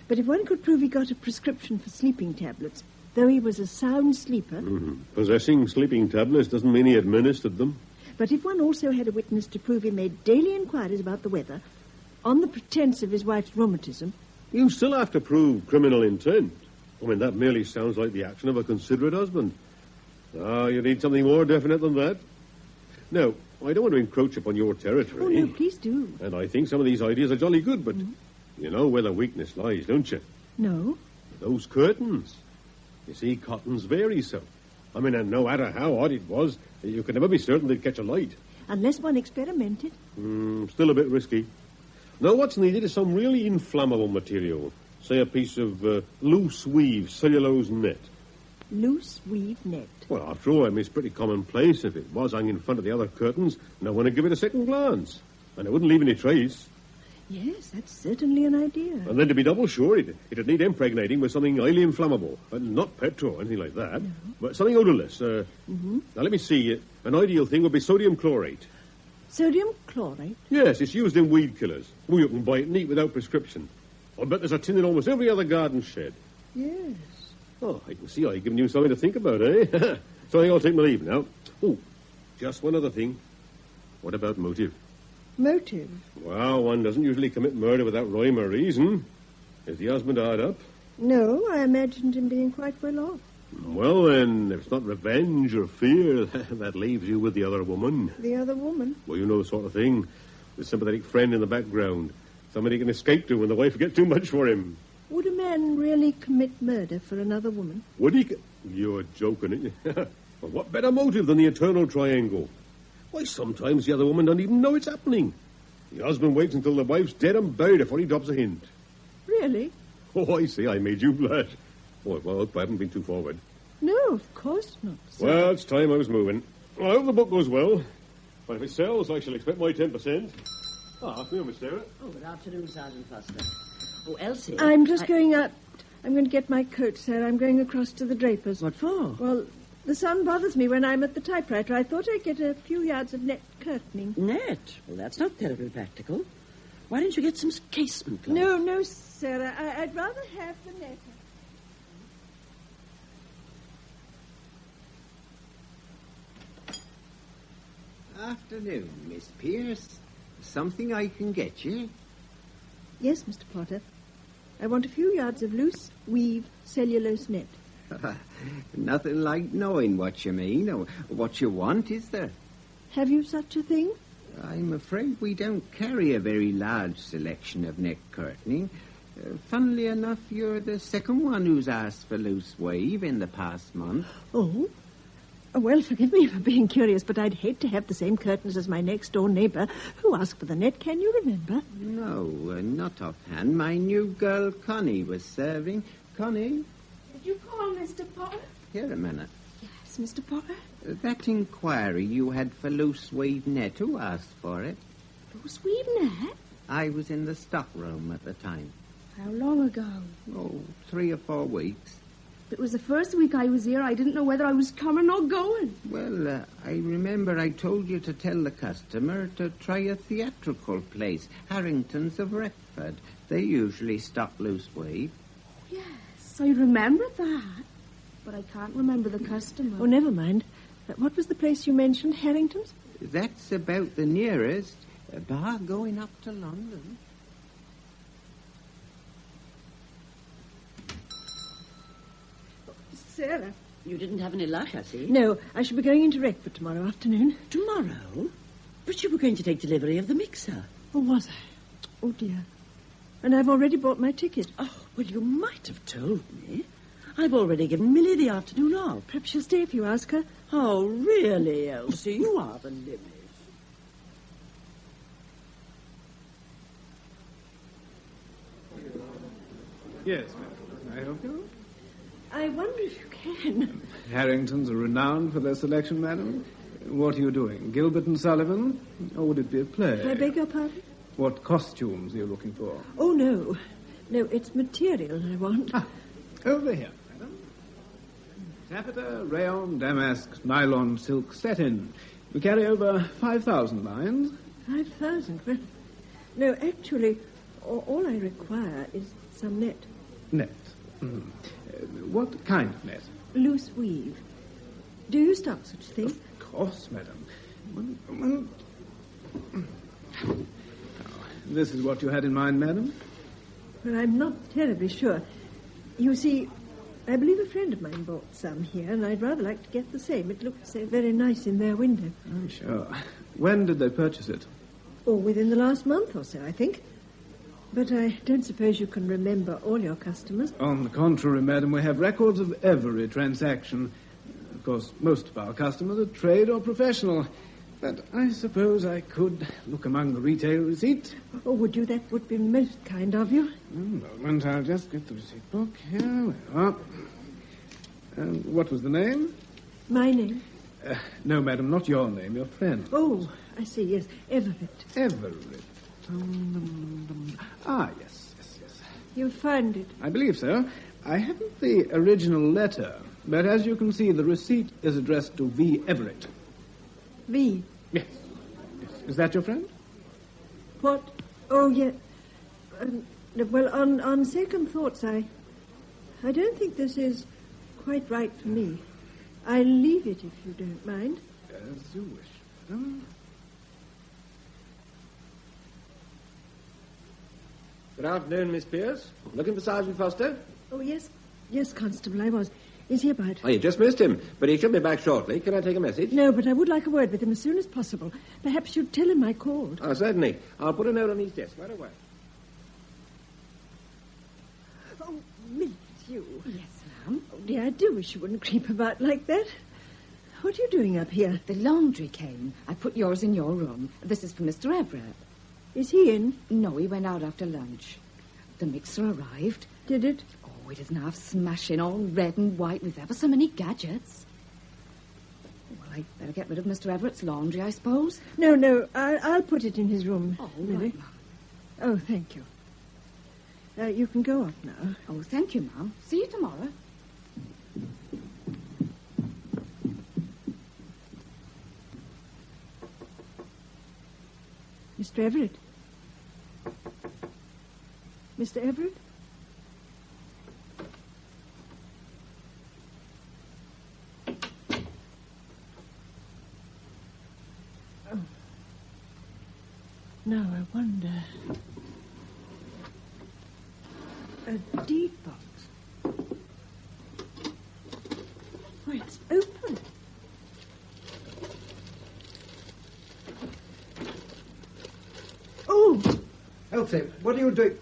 But if one could prove he got a prescription for sleeping tablets, though he was a sound sleeper... Mm-hmm. Possessing sleeping tablets doesn't mean he administered them. But if one also had a witness to prove he made daily inquiries about the weather, on the pretense of his wife's rheumatism... You still have to prove criminal intent. I mean, that merely sounds like the action of a considerate husband. Ah, you need something more definite than that. Now, I don't want to encroach upon your territory. Oh, no, please do. And I think some of these ideas are jolly good, but you know where the weakness lies, don't you? No. Those curtains. You see, cottons vary so. I mean, and no matter how odd it was, you could never be certain they'd catch a light. Unless one experimented. Still a bit risky. Now, what's needed is some really inflammable material. Say a piece of loose weave cellulose net. Loose weave net. Well, after all, I mean, it's pretty commonplace. If it was hung in front of the other curtains, no one would give it a second glance. And it wouldn't leave any trace. Yes, that's certainly an idea. And then to be double sure, it'd need impregnating with something highly inflammable. Not petrol or anything like that, but something odorless. Now, let me see. An ideal thing would be sodium chlorate. Sodium chlorate? Yes, it's used in weed killers. Well, you can buy it neat without prescription. I bet there's a tin in almost every other garden shed. Yes. Oh, I can see I've given you something to think about, eh? So I think I'll take my leave now. Oh, just one other thing. What about motive? Motive? Well, one doesn't usually commit murder without rhyme or reason. Is the husband hard up? No, I imagined him being quite well off. Well, then, if it's not revenge or fear, that leaves you with the other woman. The other woman? Well, you know the sort of thing. The sympathetic friend in the background. Somebody he can escape to when the wife gets too much for him. Would a man really commit murder for another woman? Would he? You're joking, aren't you? Well, what better motive than the eternal triangle? Why, sometimes the other woman doesn't even know it's happening. The husband waits until the wife's dead and buried before he drops a hint. Really? Oh, I see. I made you blush. Oh, well, I hope I haven't been too forward. No, of course not, sir. Well, it's time I was moving. I hope the book goes well. But if it sells, I shall expect my 10%. Afternoon, Miss Sarah. Oh, good afternoon, Sergeant Foster. Oh, Elsie. I'm just going out. I'm going to get my coat, sir. I'm going across to the draper's. What for? Well, the sun bothers me when I'm at the typewriter. I thought I'd get a few yards of net curtaining. Net? Well, that's not terribly practical. Why don't you get some casement cloth? No, Sarah. I'd rather have the net. Afternoon, Miss Pierce. Something I can get you? Yes, Mr. Potter. I want a few yards of loose weave cellulose net. Nothing like knowing what you mean or what you want, is there? Have you such a thing? I'm afraid we don't carry a very large selection of net curtaining. Funnily enough, you're the second one who's asked for loose wave in the past month. Oh? Well, forgive me for being curious, but I'd hate to have the same curtains as my next-door neighbour who asked for the net. Can you remember? No, not offhand. My new girl, Connie, was serving. Connie? Did you call, Mr. Potter? Here a minute. Yes, Mr. Potter. That inquiry you had for loose weave net, who asked for it? Loose weave net? I was in the stock room at the time. How long ago? Oh, 3 or 4 weeks. It was the first week I was here. I didn't know whether I was coming or going. Well, I remember I told you to tell the customer to try a theatrical place, Harrington's of Retford. They usually stock loose weave. Yes, I remember that. But I can't remember the customer. Oh, never mind. What was the place you mentioned, Harrington's? That's about the nearest, bar going up to London. Sarah. You didn't have any luck, I see. No, I shall be going into Retford tomorrow afternoon. Tomorrow? But you were going to take delivery of the mixer. Oh, was I? Oh, dear. And I've already bought my ticket. Oh, well, you might have told me. I've already given Millie the afternoon off. Perhaps she'll stay if you ask her. Oh, really, Elsie? You are the limit. Yes, ma'am. I help you? I wonder if you can. Harringtons are renowned for their selection, madam. What are you doing? Gilbert and Sullivan? Or would it be a play? I beg your pardon? What costumes are you looking for? Oh, no. No, it's material I want. Over here, madam. Taffeta, rayon, damask, nylon, silk, satin. We carry over 5,000 lines. 5,000? Well, no, actually, all I require is some net. Net? Mm. What kind of net? Loose weave. Do you stock such things? Of course, madam. This is what you had in mind, madam? Well, I'm not terribly sure. You see, I believe a friend of mine bought some here, and I'd rather like to get the same. It looks very nice in their window. I'm sure. When did they purchase it? Oh, within the last month or so, I think. But I don't suppose you can remember all your customers. On the contrary, madam, we have records of every transaction. Of course, most of our customers are trade or professional. But I suppose I could look among the retail receipts. Oh, would you? That would be most kind of you. A moment, I'll just get the receipt book. Here we are. And what was the name? My name? No, madam, not your name, your friend. Oh, I see, yes. Everett. Everett. Yes. You found it? I believe so. I haven't the original letter, but as you can see, the receipt is addressed to V. Everett. V? Yes. Is that your friend? What? Oh, yeah. Well, on second thoughts, I don't think this is quite right for me. I'll leave it if you don't mind. As you wish. Good afternoon, Miss Pierce. Looking for Sergeant Foster? Oh, yes. Yes, Constable, I was. Is he about? Oh, you just missed him, but he should be back shortly. Can I take a message? No, but I would like a word with him as soon as possible. Perhaps you'd tell him I called. Oh, certainly. I'll put a note on his desk right away. Oh, Millie, it's you. Yes, ma'am. Oh, dear, I do wish you wouldn't creep about like that. What are you doing up here? The laundry came. I put yours in your room. This is for Mr. Everett. Is he in? No, he went out after lunch. The mixer arrived. Did it? Oh, it isn't half smashing, all red and white with ever so many gadgets. Well, I'd better get rid of Mr. Everett's laundry, I suppose. No, I'll put it in his room. Oh, Lily. right, Mum. Oh, thank you. You can go off now. Oh, thank you, Mum. See you tomorrow. Mr. Everett? Mr. Everett? Oh. Now I wonder... A deed box. Why, it's open. Oh! Elsie, what are you doing?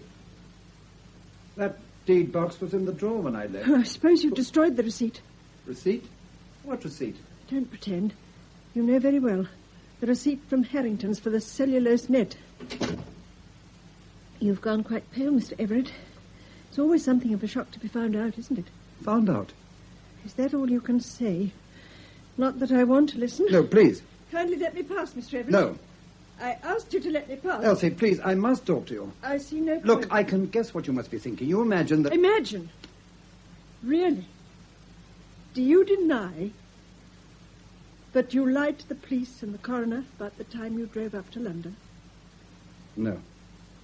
That deed box was in the drawer when I left. I suppose you've destroyed the receipt. Receipt? What receipt? Don't pretend. You know very well. The receipt from Harrington's for the cellulose net. You've gone quite pale, Mr. Everett. It's always something of a shock to be found out, isn't it? Found out? Is that all you can say? Not that I want to listen. No, please. Kindly let me pass, Mr. Everett. No. I asked you to let me pass. Elsie, please, I must talk to you. I see no point. Look, I can guess what you must be thinking. You imagine that... Imagine? Really? Do you deny that you lied to the police and the coroner about the time you drove up to London? No.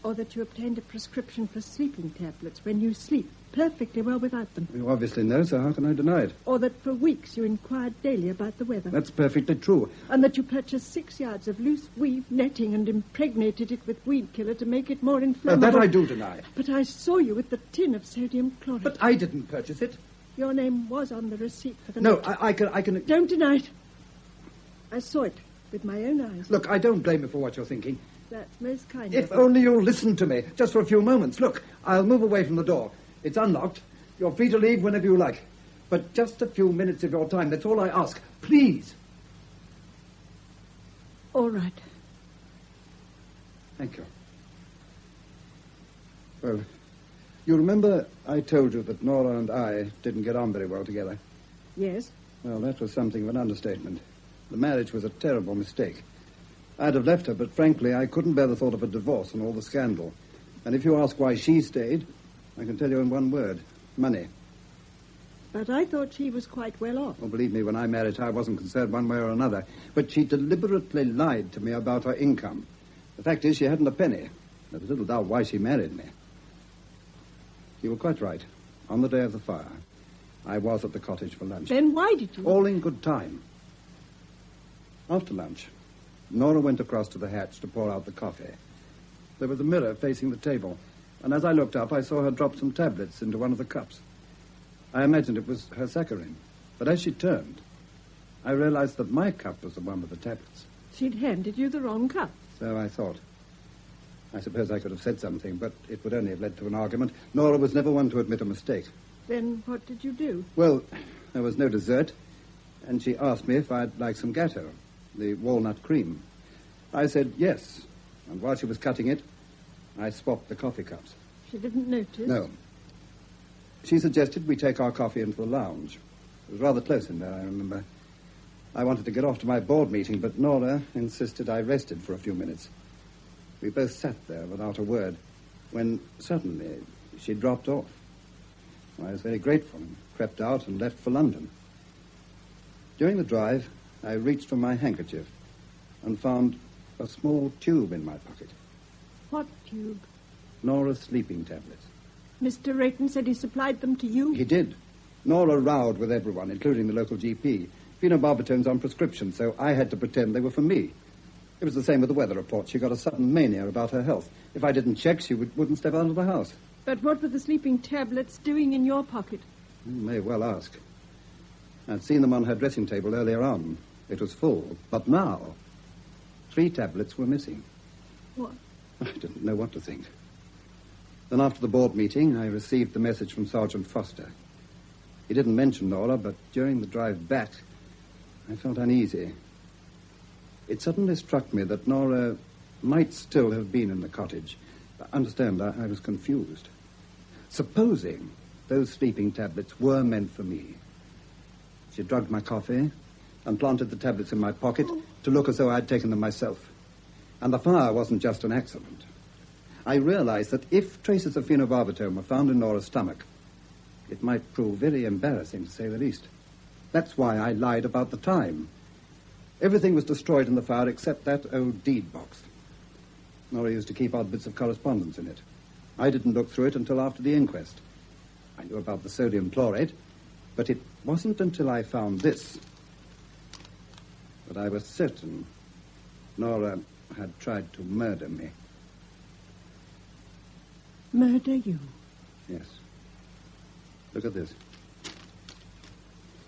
Or that you obtained a prescription for sleeping tablets when you sleep perfectly well without them? You obviously know, so how can I deny it? Or that for weeks you inquired daily about the weather? That's perfectly true. And that you purchased 6 yards of loose weave netting and impregnated it with weed killer to make it more inflammable? That I do deny. But I saw you with the tin of sodium chloride. But I didn't purchase it. Your name was on the receipt for the No, net. I can... Don't deny it. I saw it with my own eyes. Look, I don't blame you for what you're thinking. That's most kind If of you. only you'll listen to me, just for a few moments. Look, I'll move away from the door. It's unlocked. You're free to leave whenever you like. But just a few minutes of your time, that's all I ask. Please. All right. Thank you. Well, you remember I told you that Nora and I didn't get on very well together? Yes. Well, that was something of an understatement. The marriage was a terrible mistake. I'd have left her, but frankly, I couldn't bear the thought of a divorce and all the scandal. And if you ask why she stayed, I can tell you in one word. Money. But I thought she was quite well off. Oh, believe me, when I married her, I wasn't concerned one way or another. But she deliberately lied to me about her income. The fact is, she hadn't a penny. There was little doubt why she married me. You were quite right. On the day of the fire, I was at the cottage for lunch. Then why did you? All in good time. After lunch, Nora went across to the hatch to pour out the coffee. There was a mirror facing the table, and as I looked up, I saw her drop some tablets into one of the cups. I imagined it was her saccharin, but as she turned, I realized that my cup was the one with the tablets. She'd handed you the wrong cup. So I thought. I suppose I could have said something, but it would only have led to an argument. Nora was never one to admit a mistake. Then what did you do? Well, there was no dessert, and she asked me if I'd like some gatto, the walnut cream. I said yes, and while she was cutting it, I swapped the coffee cups. She didn't notice? No. She suggested we take our coffee into the lounge. It was rather close in there, I remember. I wanted to get off to my board meeting, but Nora insisted I rested for a few minutes. We both sat there without a word, when suddenly she dropped off. I was very grateful and crept out and left for London. During the drive, I reached for my handkerchief and found a small tube in my pocket. What tube? Nora's sleeping tablets. Mr. Rayton said he supplied them to you? He did. Nora rowed with everyone, including the local GP. Phenobarbital's on prescription, so I had to pretend they were for me. It was the same with the weather report. She got a sudden mania about her health. If I didn't check, she wouldn't step out of the house. But what were the sleeping tablets doing in your pocket? You may well ask. I'd seen them on her dressing table earlier on. It was full. But now, 3 tablets were missing. What? I didn't know what to think. Then after the board meeting, I received the message from Sergeant Foster. He didn't mention Nora, but during the drive back, I felt uneasy. It suddenly struck me that Nora might still have been in the cottage. Understand, I was confused. Supposing those sleeping tablets were meant for me. She drugged my coffee and planted the tablets in my pocket to look as though I'd taken them myself. And the fire wasn't just an accident. I realized that if traces of phenobarbital were found in Nora's stomach, it might prove very embarrassing, to say the least. That's why I lied about the time. Everything was destroyed in the fire except that old deed box. Nora used to keep odd bits of correspondence in it. I didn't look through it until after the inquest. I knew about the sodium chlorate, but it wasn't until I found this that I was certain Nora had tried to murder me. Murder you? Yes. Look at this.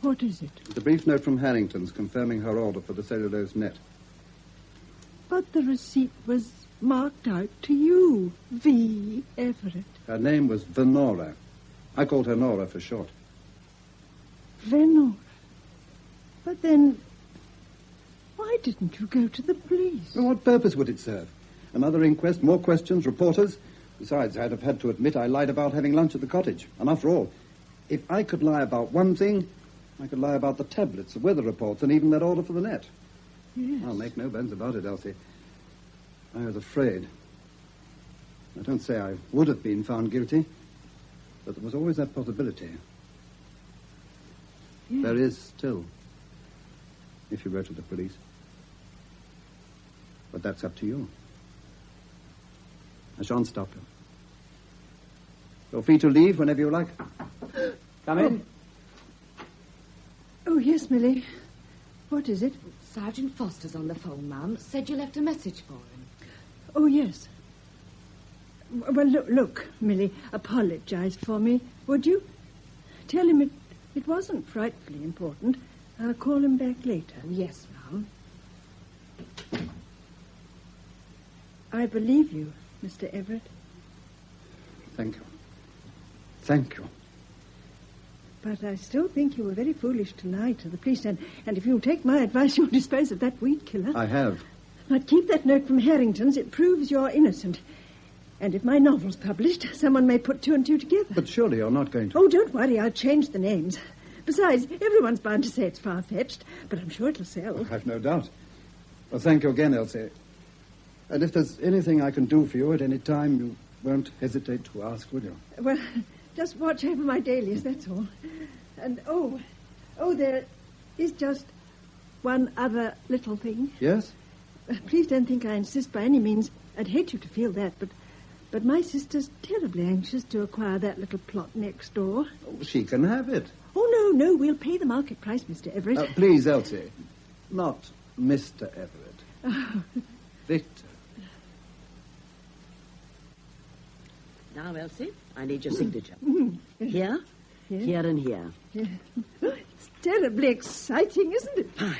What is it? It's a brief note from Harrington's confirming her order for the cellulose net. But the receipt was marked out to you, V. Everett. Her name was Venora. I called her Nora for short. Venora? But then, why didn't you go to the police? Well, what purpose would it serve? Another inquest, more questions, reporters? Besides, I'd have had to admit I lied about having lunch at the cottage. And after all, if I could lie about one thing, I could lie about the tablets, the weather reports, and even that order for the net. Yes. I'll make no bones about it, Elsie. I was afraid. I don't say I would have been found guilty, but there was always that possibility. Yes. There is still, if you go to the police. But that's up to you. I shan't stop you. You're free to leave whenever you like. Come in. Oh, yes, Millie. What is it? Sergeant Foster's on the phone, ma'am. Said you left a message for him. Oh, yes. Well, look, Millie, apologize for me, would you? Tell him it wasn't frightfully important. I'll call him back later. Oh, yes, ma'am. I believe you, Mr. Everett. Thank you. Thank you. But I still think you were very foolish to lie to the police, and if you'll take my advice, you'll dispose of that weed killer. I have. But keep that note from Harrington's. It proves you're innocent. And if my novel's published, someone may put two and two together. But surely you're not going to... Oh, don't worry. I'll change the names. Besides, everyone's bound to say it's far-fetched, but I'm sure it'll sell. I've no doubt. Well, thank you again, Elsie. And if there's anything I can do for you at any time, you won't hesitate to ask, will you? Well, just watch over my dailies, that's all. And, oh, there is just one other little thing. Yes? Please don't think I insist by any means. I'd hate you to feel that, but my sister's terribly anxious to acquire that little plot next door. Oh, she can have it. Oh, no, we'll pay the market price, Mr. Everett. Please, Elsie. Not Mr. Everett. Oh. Victor. Now, Elsie, I need your signature. Here, Yeah. here, and here. Yeah. It's terribly exciting, isn't it? Fine.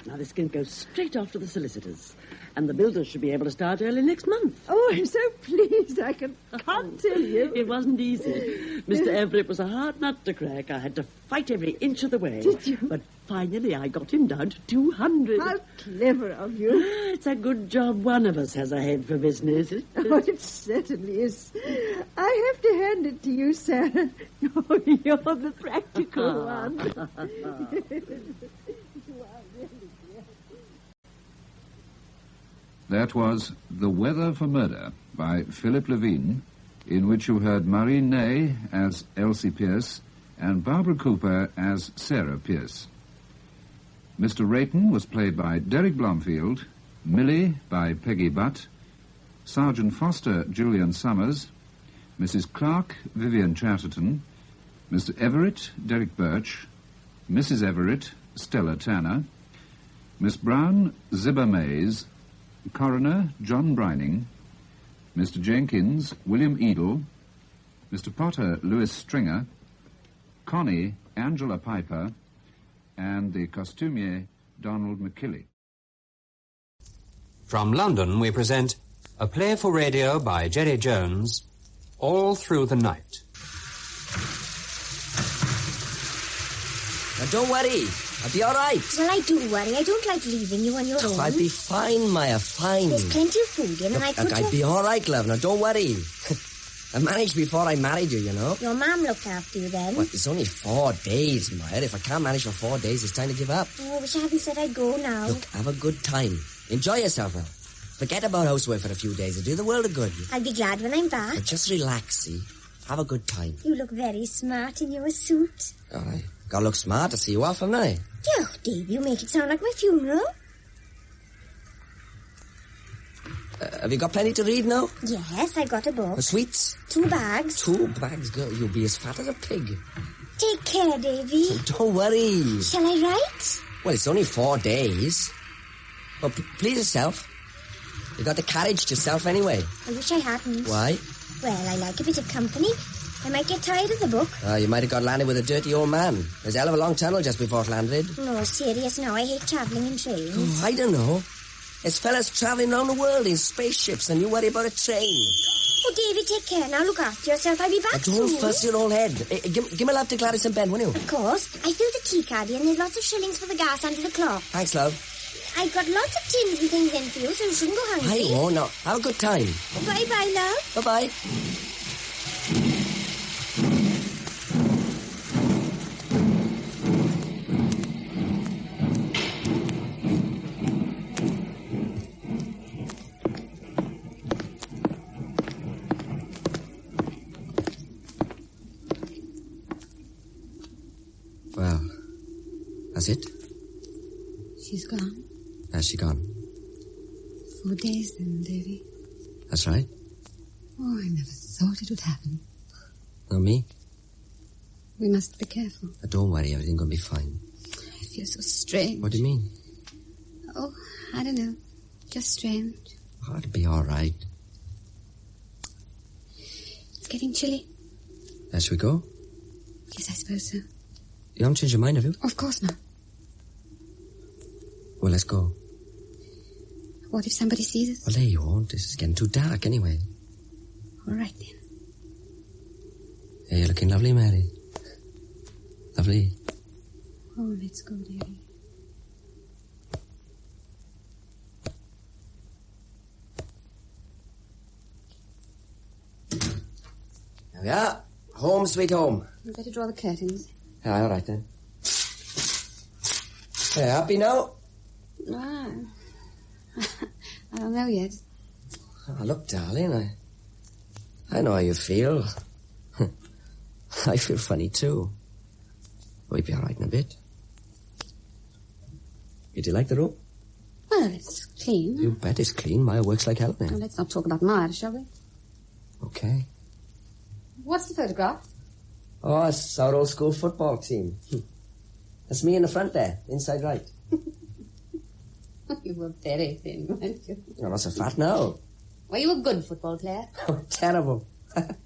Now, this can go straight off to the solicitors. And the builders should be able to start early next month. Oh, I'm so pleased. I can't tell you. It wasn't easy. Mr. Everett was a hard nut to crack. I had to fight every inch of the way. Did you? But finally I got him down to 200. How clever of you. It's a good job one of us has a head for business. Oh, it certainly is. I have to hand it to you, Sarah. Oh, you're the practical one. That was The Weather for Murder by Philip Levine, in which you heard Marie Ney as Elsie Pierce and Barbara Cooper as Sarah Pierce. Mr. Rayton was played by Derek Blomfield, Millie by Peggy Butt, Sergeant Foster Julian Summers, Mrs. Clark Vivian Chatterton, Mr. Everett Derek Birch, Mrs. Everett Stella Tanner, Miss Brown Zibber Mays, Coroner John Brining, Mr. Jenkins William Edel, Mr. Potter Louis Stringer, Connie Angela Piper, and the costumier Donald McKillie. From London we present a play for radio by Jerry Jones, All Through the Night. Now don't worry, I'll be all right. Well, I do worry. I don't like leaving you on your own. I'll be fine, Maya, fine. There's plenty of food in, and I could... I'll be all right, love. Now, don't worry. I managed before I married you, you know. Your mum looked after you then. What, it's only 4 days, Maya. If I can't manage for 4 days, it's time to give up. Oh, I wish I hadn't said I'd go now. Look, have a good time. Enjoy yourself now. Forget about housework for a few days. It'll do the world of good. I'll be glad when I'm back. But just relax, see? Have a good time. You look very smart in your suit. All right. Gotta look smart to see you off, haven't I? Yeah, Dave, you make it sound like my funeral. Have you got plenty to read now? Yes, I got a book. Sweets? 2 bags. 2 bags, girl. You'll be as fat as a pig. Take care, Davy. Don't worry. Shall I write? Well, it's only 4 days. Well, please yourself. You got the carriage to yourself anyway. I wish I hadn't. Why? Well, I like a bit of company. I might get tired of the book. You might have got landed with a dirty old man. There's a hell of a long tunnel just before it landed. No, serious now. I hate travelling in trains. Oh, I don't know. There's fellas travelling around the world in spaceships, and you worry about a train. Oh, Davy, take care now. Look after yourself. I'll be back Don't soon. fuss your old head. Give me love to Gladys and Ben, will you? Of course. I filled the tea caddy, and there's lots of shillings for the gas under the clock. Thanks, love. I've got lots of tins and things in for you, so you shouldn't go hungry. I won't. No. Have a good time. Bye-bye, love. Bye-bye. Well, that's it? She's gone. Has she gone? 4 days then, Davy. That's right. Oh, I never thought it would happen. No, me? We must be careful. Don't worry, everything's going to be fine. I feel so strange. What do you mean? Oh, I don't know. Just strange. Oh, it'll be all right. It's getting chilly. Shall we go? Yes, I suppose so. You haven't changed your mind, have you? Of course not. Well, let's go. What if somebody sees us? Well, there you won't. It's getting too dark anyway. All right, then. Hey, you're looking lovely, Mary. Lovely. Oh, let's go, Davy. There we are. Home, sweet home. You better draw the curtains. All right, then. Hey, happy now? Ah, I don't know yet. Oh, look, darling, I know how you feel. I feel funny, too. We'll be all right in a bit. Do you like the room? Well, it's clean. You bet it's clean. Maya works like hell, man. Now, let's not talk about Maya, shall we? Okay. What's the photograph? Oh, it's our old school football team. That's me in the front there, inside right. You were very thin, weren't you? I'm not so fat now. Were you a good football player? Oh, terrible. I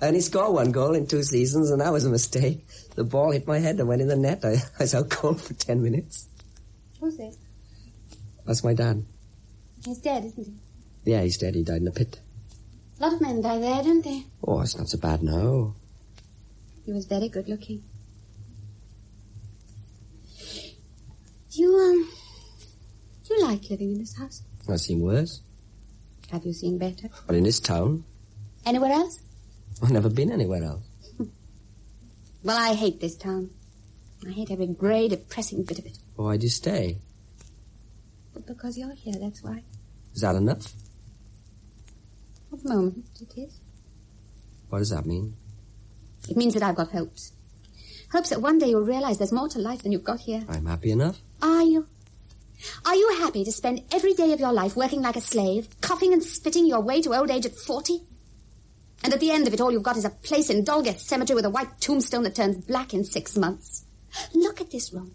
only scored 1 goal in 2 seasons, and that was a mistake. The ball hit my head and went in the net. I was out cold for 10 minutes. Who's this? That's my dad. He's dead, isn't he? Yeah, he's dead. He died in a pit. A lot of men die there, don't they? Oh, it's not so bad now. He was very good looking. Do you like living in this house? I've seen worse. Have you seen better? But in this town, Anywhere else? I've never been anywhere else. Well, I hate this town. I hate every grey, depressing bit of it. Why'd you stay? But because you're here, that's why. Is that enough? At the moment, it is. What does that mean? It means that I've got hopes. Hopes that one day you'll realize there's more to life than you've got here. I'm happy enough. Are you? Are you happy to spend every day of your life working like a slave, coughing and spitting your way to old age at 40? And at the end of it all, you've got is a place in Dolgeth Cemetery with a white tombstone that turns black in 6 months. Look at this room.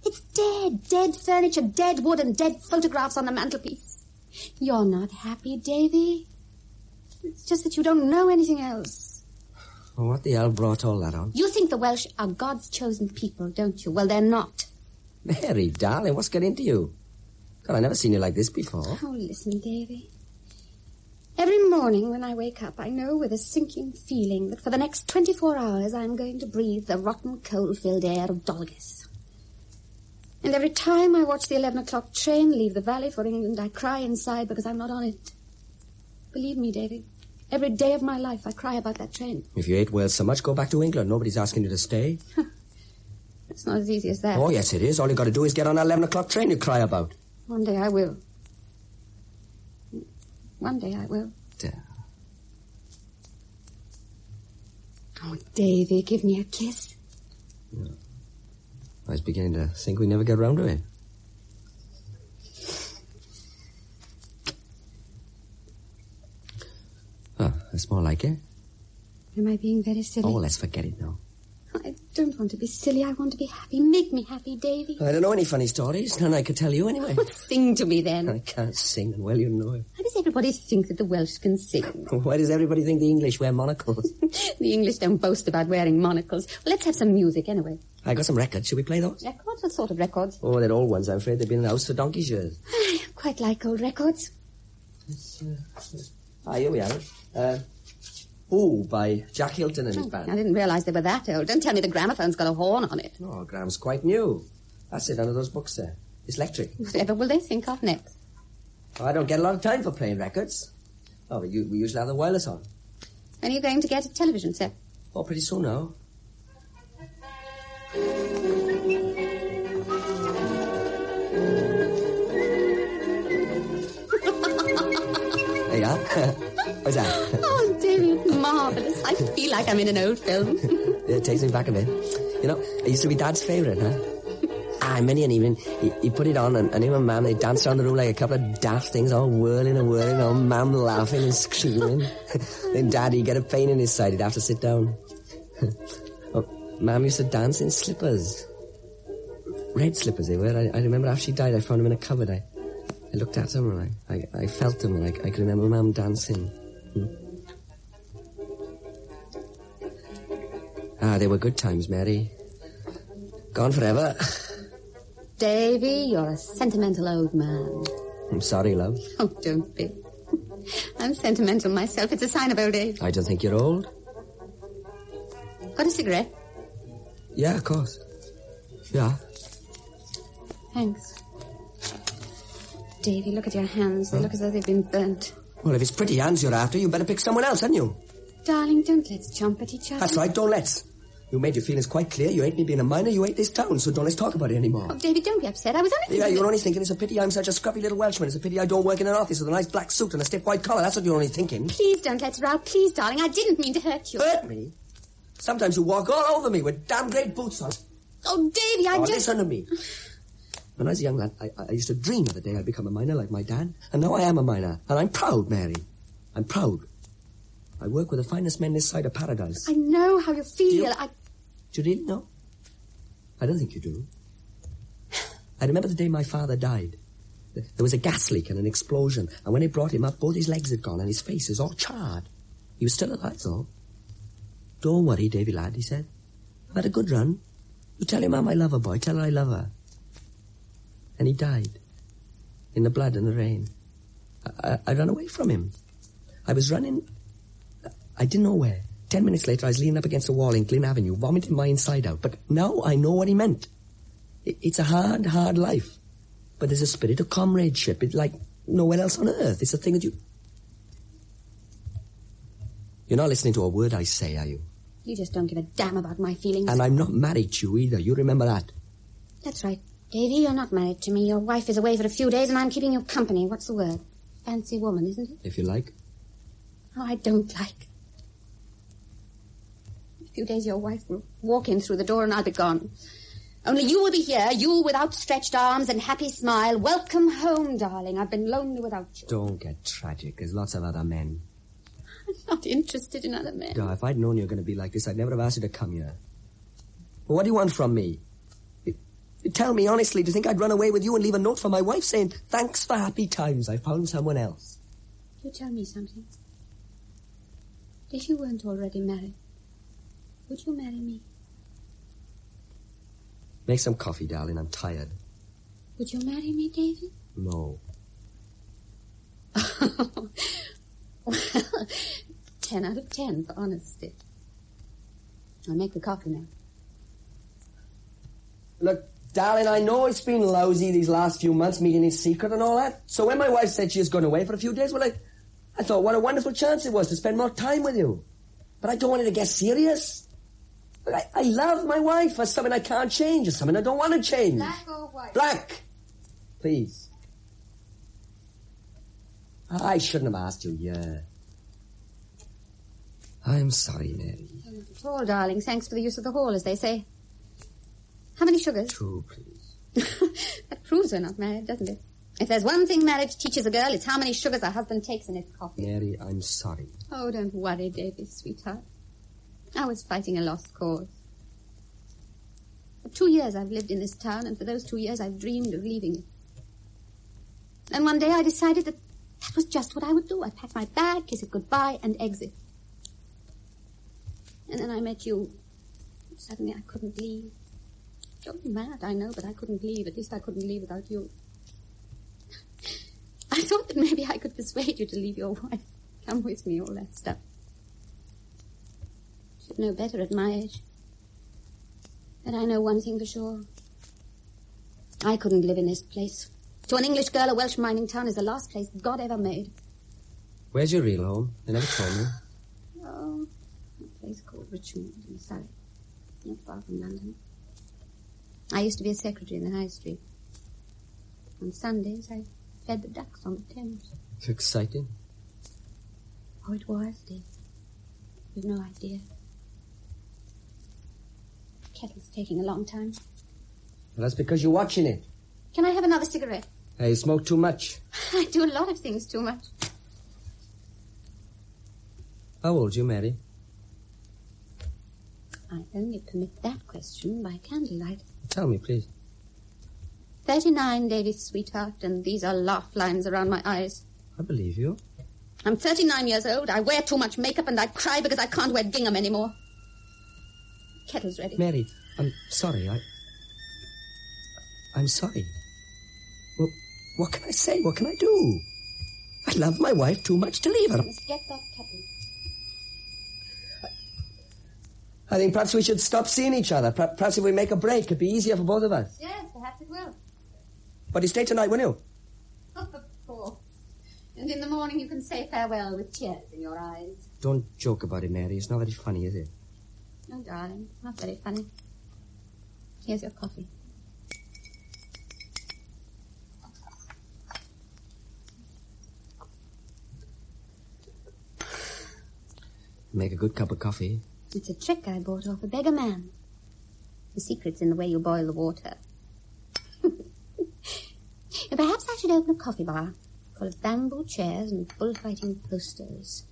It's dead. Dead furniture, dead wood, and dead photographs on the mantelpiece. You're not happy, Davy. It's just that you don't know anything else. Well, what the hell brought all that on? You think the Welsh are God's chosen people, don't you? Well, they're not. Mary, darling, what's got into you? God, I've never seen you like this before. Oh, listen, Davy. Every morning when I wake up, I know with a sinking feeling that for the next 24 hours I'm going to breathe the rotten, coal-filled air of Dolgeth. And every time I watch the 11 o'clock train leave the valley for England, I cry inside because I'm not on it. Believe me, Davy, every day of my life I cry about that train. If you hate Wales so much, go back to England. Nobody's asking you to stay. It's not as easy as that. Oh, yes, it is. All you got to do is get on that 11 o'clock train you cry about. One day I will. One day I will. Oh, Davy, give me a kiss. No. I was beginning to think we'd never get round to it. Oh, that's more like it. Am I being very silly? Oh, let's forget it now. I don't want to be silly. I want to be happy. Make me happy, Davy. I don't know any funny stories. None I could tell you anyway. Sing to me, then. I can't sing, and well, you know it. Why does everybody think that the Welsh can sing? Why does everybody think the English wear monocles? The English don't boast about wearing monocles. Well, let's have some music, anyway. I got some records. Should we play those? Records? What sort of records? Oh, they're old ones. I'm afraid they've been in the house for donkey's years. I quite like old records. Here we are. Ooh, by Jack Hilton and his band. I didn't realise they were that old. Don't tell me the gramophone's got a horn on it. Oh, Graham's quite new. That's it, under those books there. It's electric. Whatever will they think of next? Oh, I don't get a lot of time for playing records. Oh, we usually have the wireless on. When are you going to get a television set? Oh, pretty soon now. There you are. What's that? Oh, David, marvellous. I feel like I'm in an old film. It takes me back a bit. You know, it used to be Dad's favourite, huh? Many an evening, he put it on, and him and Mam, they danced around the room like a couple of daft things, all whirling and whirling, all Mam laughing and screaming. Then Dad, he'd get a pain in his side, he'd have to sit down. Oh, Mam used to dance in slippers. Red slippers they were. I remember after she died, I found them in a cupboard. I looked at them, and I felt them, and I could remember Mam dancing. They were good times, Mary. Gone forever. Davy, you're a sentimental old man. I'm sorry, love. Oh, don't be. I'm sentimental myself. It's a sign of old age. I don't think you're old. Got a cigarette? Yeah, of course. Yeah. Thanks. Davy, look at your hands. They look as though they've been burnt. Well, if it's pretty hands you're after, you better pick someone else, hadn't you? Darling, don't let's jump at each other. That's right, don't let's. You made your feelings quite clear. You hate me being a minor, you hate this town, so don't let's talk about it anymore. Oh, Davy, don't be upset. I was only thinking... Yeah, you're only thinking it's a pity I'm such a scruffy little Welshman. It's a pity I don't work in an office with a nice black suit and a stiff white collar. That's what you're only thinking. Please don't let's row. Please, darling. I didn't mean to hurt you. Hurt me? Sometimes you walk all over me with damn great boots on. Oh, Davy, I just... Listen to me. When I was a young lad, I used to dream of the day I'd become a miner like my dad. And now I am a miner. And I'm proud, Mary. I'm proud. I work with the finest men this side of paradise. I know how you feel. Do you really know? I don't think you do. I remember the day my father died. There was a gas leak and an explosion. And when they brought him up, both his legs had gone and his face was all charred. He was still alive, though. Don't worry, Davy lad, he said. I've had a good run. You tell your mum I love her, boy. Tell her I love her. And he died. In the blood and the rain. I ran away from him. I was running... I didn't know where. 10 minutes later, I was leaning up against a wall in Glyn Avenue, vomiting my inside out. But now I know what he meant. It's a hard, hard life. But there's a spirit of comradeship. It's like nowhere else on earth. It's a thing that you... You're not listening to a word I say, are you? You just don't give a damn about my feelings. And I'm not married to you either. You remember that? That's right. Davy, you're not married to me. Your wife is away for a few days and I'm keeping you company. What's the word? Fancy woman, isn't it? If you like. Oh, I don't like. In a few days your wife will walk in through the door and I'll be gone. Only you will be here, you with outstretched arms and happy smile. Welcome home, darling. I've been lonely without you. Don't get tragic. There's lots of other men. I'm not interested in other men. No, if I'd known you were going to be like this, I'd never have asked you to come here. Well, what do you want from me? Tell me honestly, do you think I'd run away with you and leave a note for my wife saying, thanks for happy times, I found someone else? You tell me something. If you weren't already married, would you marry me? Make some coffee, darling. I'm tired. Would you marry me, Davy? No. Well, 10 out of 10 for honesty. I'll make the coffee now. Look, Darling, I know it's been lousy these last few months, meeting in secret and all that. So when my wife said she was going away for a few days, well, I thought what a wonderful chance it was to spend more time with you. But I don't want it to get serious. But I love my wife. It's something I can't change. It's something I don't want to change. Black or white? Black. Please. I shouldn't have asked you, yeah. I'm sorry, Mary. Not at all, darling. Thanks for the use of the hall, as they say. How many sugars? 2, please. That proves we're not married, doesn't it? If there's one thing marriage teaches a girl, it's how many sugars her husband takes in his coffee. Mary, I'm sorry. Oh, don't worry, Davy, sweetheart. I was fighting a lost cause. For 2 years I've lived in this town, and for those 2 years I've dreamed of leaving it. And one day I decided that was just what I would do. I'd pack my bag, kiss it goodbye, and exit. And then I met you. Suddenly I couldn't leave. Drove me mad, I know, but I couldn't leave. At least I couldn't leave without you. I thought that maybe I could persuade you to leave your wife. Come with me, all that stuff. Should know better at my age. But I know one thing for sure. I couldn't live in this place. To an English girl, a Welsh mining town is the last place God ever made. Where's your real home? They never told me. Oh, a place called Richmond in Surrey. Not far from London. I used to be a secretary in the High Street. On Sundays, I fed the ducks on the Thames. It's exciting. Oh, it was, Dave. You've no idea. Kettle's taking a long time. Well, that's because you're watching it. Can I have another cigarette? Hey, you smoke too much. I do a lot of things too much. How old are you, Mary? I only permit that question by candlelight. Tell me, please. 39, Davy's sweetheart, and these are laugh lines around my eyes. I believe you. I'm 39 years old. I wear too much makeup, and I cry because I can't wear gingham anymore. Kettle's ready. Mary, I'm sorry. I'm sorry. Well, what can I say? What can I do? I love my wife too much to leave her. I must get that kettle. I think perhaps we should stop seeing each other. Perhaps if we make a break, it'd be easier for both of us. Yes, perhaps it will. But you stay tonight, won't you? Of course. And in the morning you can say farewell with tears in your eyes. Don't joke about it, Mary. It's not very funny, is it? No, darling, not very funny. Here's your coffee. Make a good cup of coffee. It's a trick I bought off a beggar man. The secret's in the way you boil the water. Perhaps I should open a coffee bar full of bamboo chairs and bullfighting posters.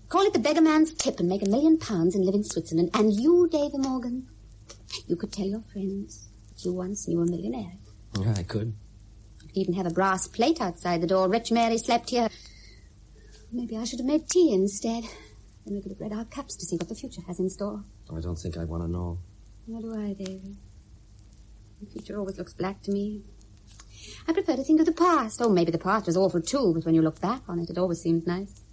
Call it the beggar man's tip and make £1 million and live in Switzerland. And you, Davy Morgan, you could tell your friends that you once knew a millionaire. Yeah, I could. You could even have a brass plate outside the door. Rich Mary slept here. Maybe I should have made tea instead. Then we could have read our cups to see what the future has in store. I don't think I want to know. Nor do I, Davy. The future always looks black to me. I prefer to think of the past. Oh, maybe the past was awful too, but when you look back on it, it always seems nice.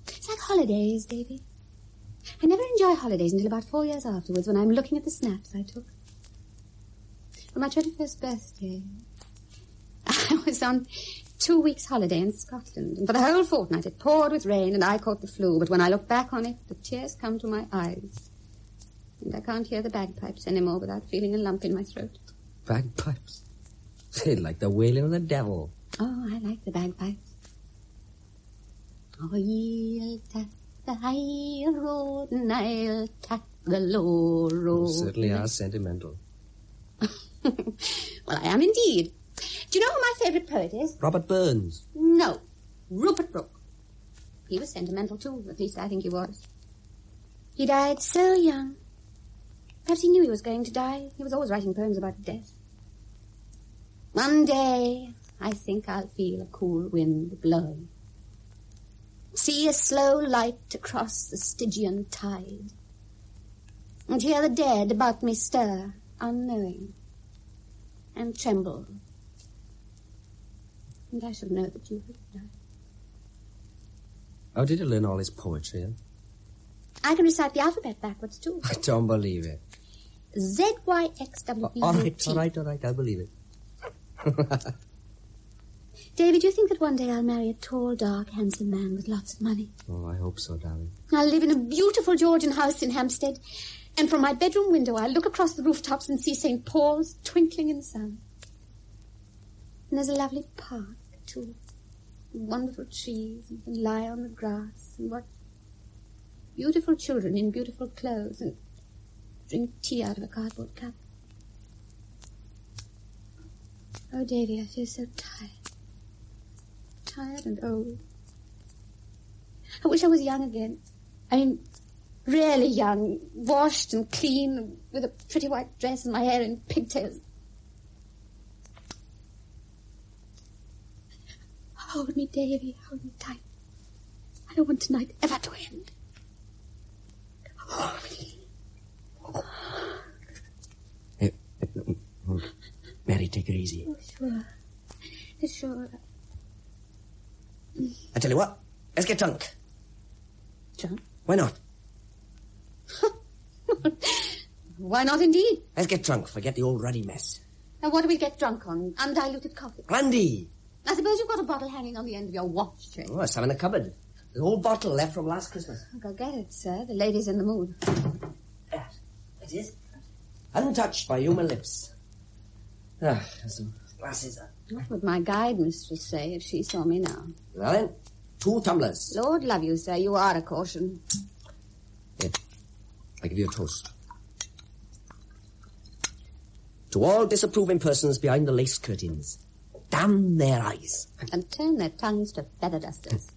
It's like holidays, Davy. I never enjoy holidays until about 4 years afterwards when I'm looking at the snaps I took. For my 21st birthday, I was on 2 weeks' holiday in Scotland, and for the whole fortnight it poured with rain and I caught the flu, but when I look back on it, the tears come to my eyes. And I can't hear the bagpipes anymore without feeling a lump in my throat. Bagpipes? They're like the wailing of the devil. Oh, I like the bagpipes. Oh, ye'll tap the high road and I'll tap the low road. You certainly are sentimental. Well, I am indeed. Do you know who my favourite poet is? Robert Burns. No, Rupert Brooke. He was sentimental too, at least I think he was. He died so young. Perhaps he knew he was going to die. He was always writing poems about death. One day, I think I'll feel a cool wind blowing. See a slow light across the Stygian tide. And hear the dead about me stir, unknowing. And tremble. And I should know that you have died. How did you learn all this poetry? I can recite the alphabet backwards, too. I don't believe it. ZYXWEUT. All right, I'll believe it. David, do you think that one day I'll marry a tall, dark, handsome man with lots of money? Oh, I hope so, darling. I'll live in a beautiful Georgian house in Hampstead, and from my bedroom window I'll look across the rooftops and see St. Paul's twinkling in the sun. And there's a lovely park, too. Wonderful trees, and you can lie on the grass and watch beautiful children in beautiful clothes and drink tea out of a cardboard cup. Oh, Davy, I feel so tired. Tired and old. I wish I was young again. I mean, really young, washed and clean, with a pretty white dress and my hair in pigtails. Hold me, Davy, hold me tight. I don't want tonight ever to end. Hold me. Mary, take it easy. Oh, sure. Sure. I tell you what, let's get drunk. Drunk? Why not? Why not, indeed? Let's get drunk, forget the old ruddy mess. Now, what do we get drunk on? Undiluted coffee? Brandy! I suppose you've got a bottle hanging on the end of your watch chain. Oh, it's in the cupboard. The old bottle left from last Christmas. Go get it, sir. The lady's in the mood. It is? Untouched by human lips. Ah, there's some glasses. What would my guide mistress say if she saw me now? Well then, 2 tumblers. Lord love you, sir. You are a caution. Here, I give you a toast. To all disapproving persons behind the lace curtains, damn their eyes. And turn their tongues to feather dusters.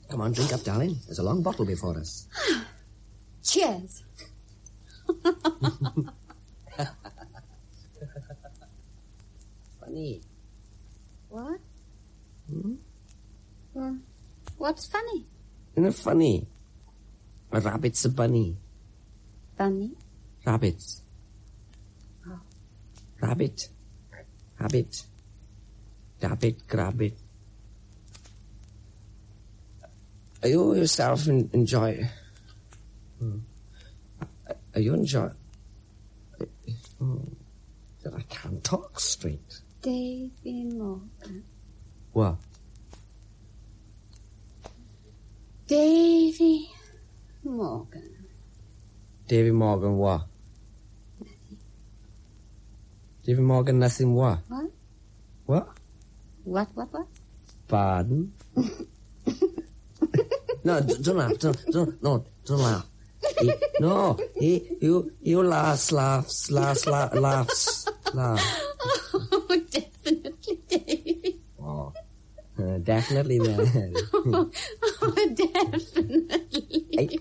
Come on, drink up, darling. There's a long bottle before us. Cheers. Funny. What? Hmm? Well, what's funny? Isn't it funny? A rabbit's a bunny. Bunny? Rabbits. Oh. Rabbit. Rabbit. Rabbit, grab it. You yourself enjoy... Are you enjoy... I can't talk straight. Davy Morgan. What? Davy Morgan. Davy Morgan what? Davy Morgan nothing what? What? What? What? Pardon? No, don't laugh. Don't laugh. You laugh. Oh, definitely, Davy. Oh, definitely, Mary. Oh, definitely.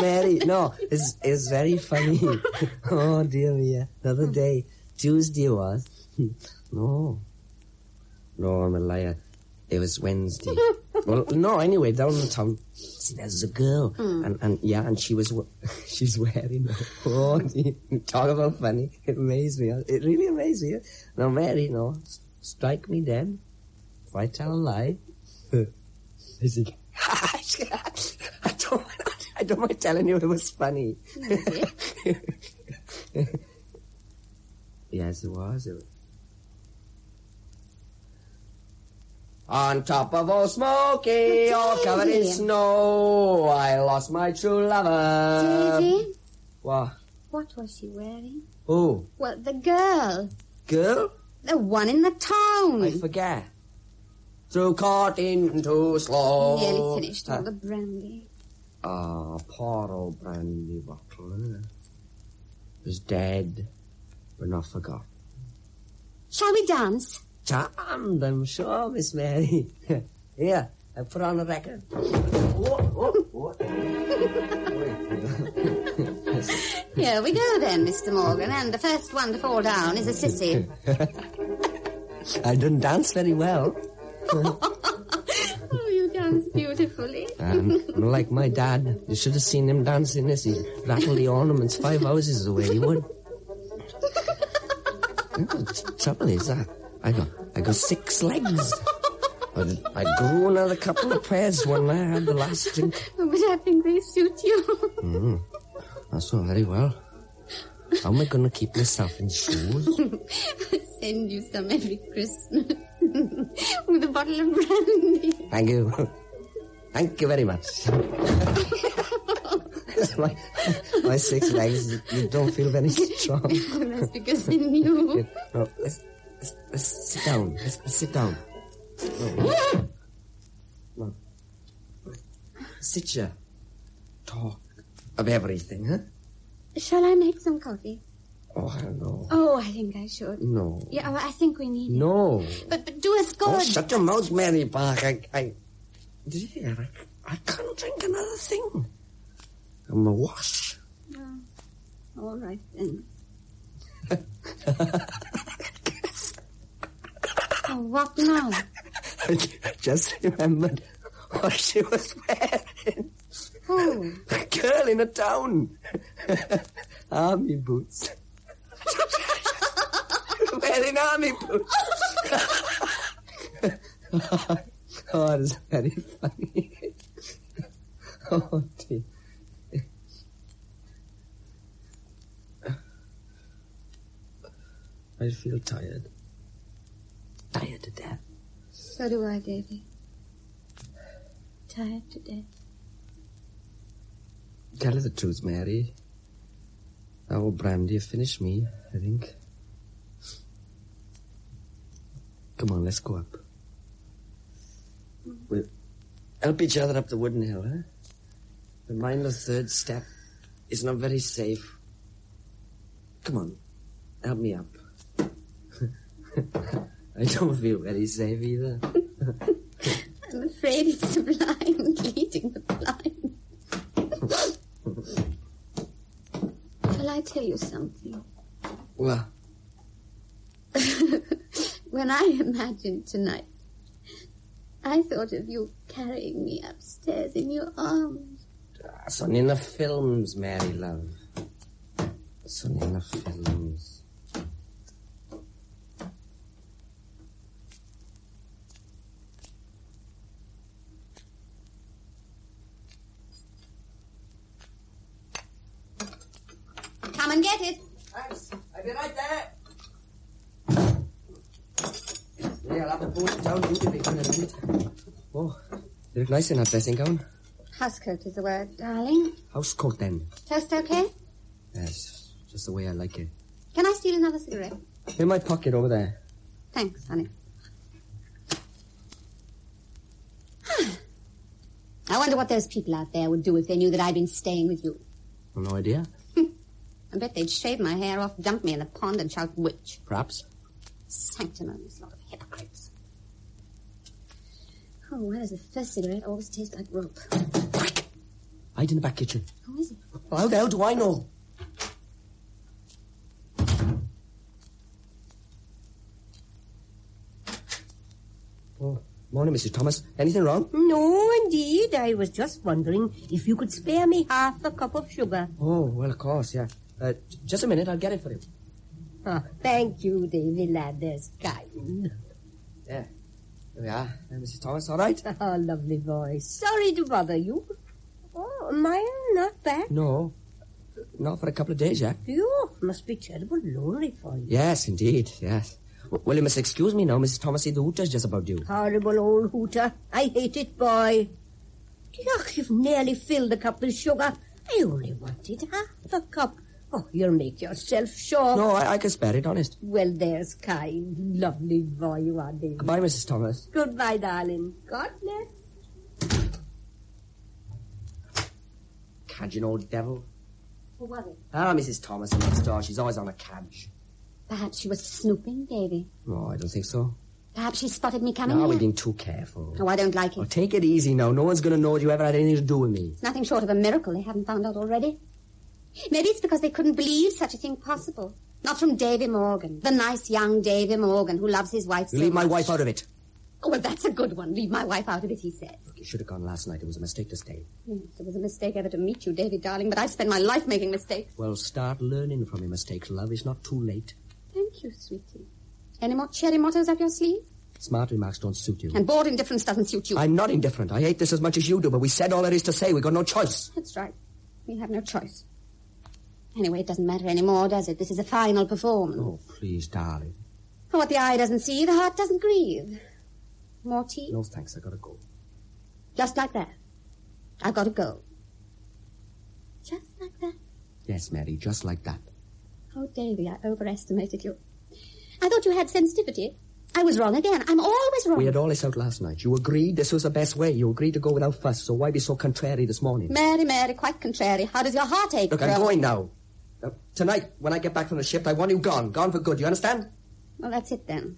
Mary, no, it's very funny. Oh, dear me, another day, Tuesday was. No, I'm a liar. It was Wednesday. Well, no, anyway, down in town, see, there's a girl, and she's wearing, talk about funny, it amazed me, it really amazed me. Now, Mary, strike me dead, if I tell a lie, I said, I don't mind telling you it was funny. Yes, it was. On top of old Smoky, all covered in snow, I lost my true lover. Davy? What? What was she wearing? Who? Well, the girl. Girl? The one in the town. I forget. Through courting too slow. Nearly finished all the brandy. Ah, poor old brandy bottle, isn't it? It was dead, but not forgotten. Shall we dance? Charmed, I'm sure, Miss Mary. Here, I put on a record. Here we go then, Mr. Morgan, and the first one to fall down is a sissy. I didn't dance very well. Oh, you dance beautifully. Like my dad, you should have seen him dancing this. He'd rattle the ornaments 5 houses away, he would. The trouble is that I got 6 legs. I grew another couple of pairs when I had the last drink. Oh, but I think they suit you. That's all very well. How am I going to keep myself in shoes? I send you some every Christmas. With a bottle of brandy. Thank you. Thank you very much. my 6 legs, you don't feel very strong. That's because I knew. No, let's sit down. Let's sit down. No. Sit here. Talk of everything, huh? Shall I make some coffee? Oh, I don't know. Oh, I think I should. No. Yeah, I think we need it. No. But do us good. Oh, shut your mouth, Mary Park. Dear, I can't drink another thing. I'm a wash. All right, then. Oh, what now? I just remembered what she was wearing. Who? A girl in a town. Army boots. Wearing army boots. Oh, it's very funny. Oh, dear. I feel tired. Tired to death. So do I, Davy. Tired to death. Tell her the truth, Mary. Our brandy finished me, I think. Come on, let's go up. We'll help each other up the wooden hill, huh? But mind the third step is not very safe. Come on, help me up. I don't feel very safe either. I'm afraid it's the blind leading the blind. Shall I tell you something? What? When I imagined tonight, I thought of you carrying me upstairs in your arms. That's only in the films, Mary, love. That's only in the films. Come and get it. Thanks. I'll be right there. Yeah, I'll have the boat down beautifully in a minute. Oh, you look nice in that dressing gown. Housecoat is the word, darling. Housecoat, then. Toast okay? Yes, just the way I like it. Can I steal another cigarette? In my pocket over there. Thanks, honey. I wonder what those people out there would do if they knew that I'd been staying with you. No idea. I bet they'd shave my hair off, dump me in the pond, and shout witch. Perhaps. Sanctimonious lot of hypocrites. Oh, why does the first cigarette always taste like rope? Quick! Hide in the back kitchen. Who is it? How the hell do I know? Oh, morning, Mrs. Thomas. Anything wrong? No, indeed. I was just wondering if you could spare me half a cup of sugar. Oh, well, of course, yeah. Just a minute, I'll get it for you. Oh, thank you, Davy lad. That's kind. Yeah. There we are. Mrs. Thomas, all right? Oh, lovely voice. Sorry to bother you. Oh, am I not back? No. Not for a couple of days yet. You must be terrible lonely for you. Yes, indeed, yes. Well, you must excuse me now, Mrs. Thomas. The hooter's just about due. Horrible old hooter. I hate it, boy. Look, you've nearly filled the cup with sugar. I only wanted half a cup. Oh, you'll make yourself sure. No, I can spare it, honest. Well, there's kind. Lovely boy you are, David. Goodbye, Mrs. Thomas. Goodbye, darling. God bless. Cadging old devil. Who was it? Ah, Mrs. Thomas next door. She's always on a cadge. Perhaps she was snooping, Davy. No, I don't think so. Perhaps she spotted me coming No, here. we're being too careful. Oh, I don't like it. Oh, take it easy now. No one's going to know that you ever had anything to do with me. It's nothing short of a miracle they haven't found out already. Maybe it's because they couldn't believe such a thing possible. Not from Davy Morgan, the nice young Davy Morgan who loves his wife so Leave my much. wife out of it. Oh, well, that's a good one. Leave my wife out of it, he said. Look, you should have gone last night. It was a mistake to stay. Yes, it was a mistake ever to meet you, Davy, darling, but I've spent my life making mistakes. Well, start learning from your mistakes, love. It's not too late. Thank you, sweetie. Any more cherry mottos up your sleeve? Smart remarks don't suit you. And bored indifference doesn't suit you. I'm not indifferent. I hate this as much as you do, but we said all there is to say. We've got no choice. That's right. We have no choice. Anyway, it doesn't matter anymore, does it? This is a final performance. Oh, please, darling. What the eye doesn't see, the heart doesn't grieve. More tea? No, thanks. I gotta go. Just like that. I've got to go. Just like that. Yes, Mary, just like that. Oh, Davy, I overestimated you. I thought you had sensitivity. I was wrong again. I'm always wrong. We had all this out last night. You agreed this was the best way. You agreed to go without fuss, so why be so contrary this morning? Mary, quite contrary. How does your heart ache? Look, I'm going now. Tonight, when I get back from the ship, I want you gone. Gone for good, you understand? Well, that's it then.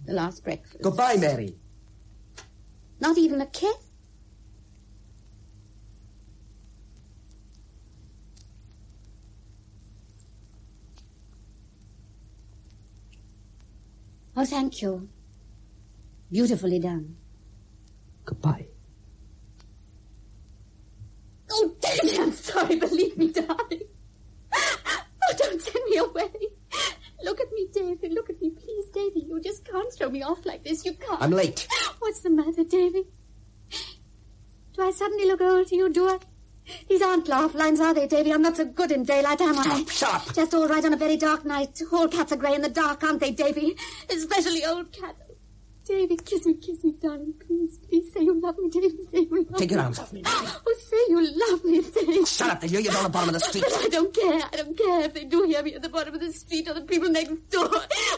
The last breakfast. Goodbye, Mary. Not even a kiss? Oh, thank you. Beautifully done. Goodbye. Oh, Davy, I'm sorry. Believe me, darling. Oh, don't send me away. Look at me, Davy. Look at me, please, Davy. You just can't throw me off like this. You can't. I'm late. What's the matter, Davy? Do I suddenly look old to you, do I? These aren't laugh lines, are they, Davy? I'm not so good in daylight, am I? Stop. Just all right on a very dark night. All cats are grey in the dark, aren't they, Davy? Especially old cats. Davy, kiss me, darling. Please, please say you love me, Davy. Say you love me. Take your arms off me, Mary. Oh, say you love me, say. Shut up. They hear you down the bottom of the street. But I don't care. I don't care if they do hear me at the bottom of the street or the people next door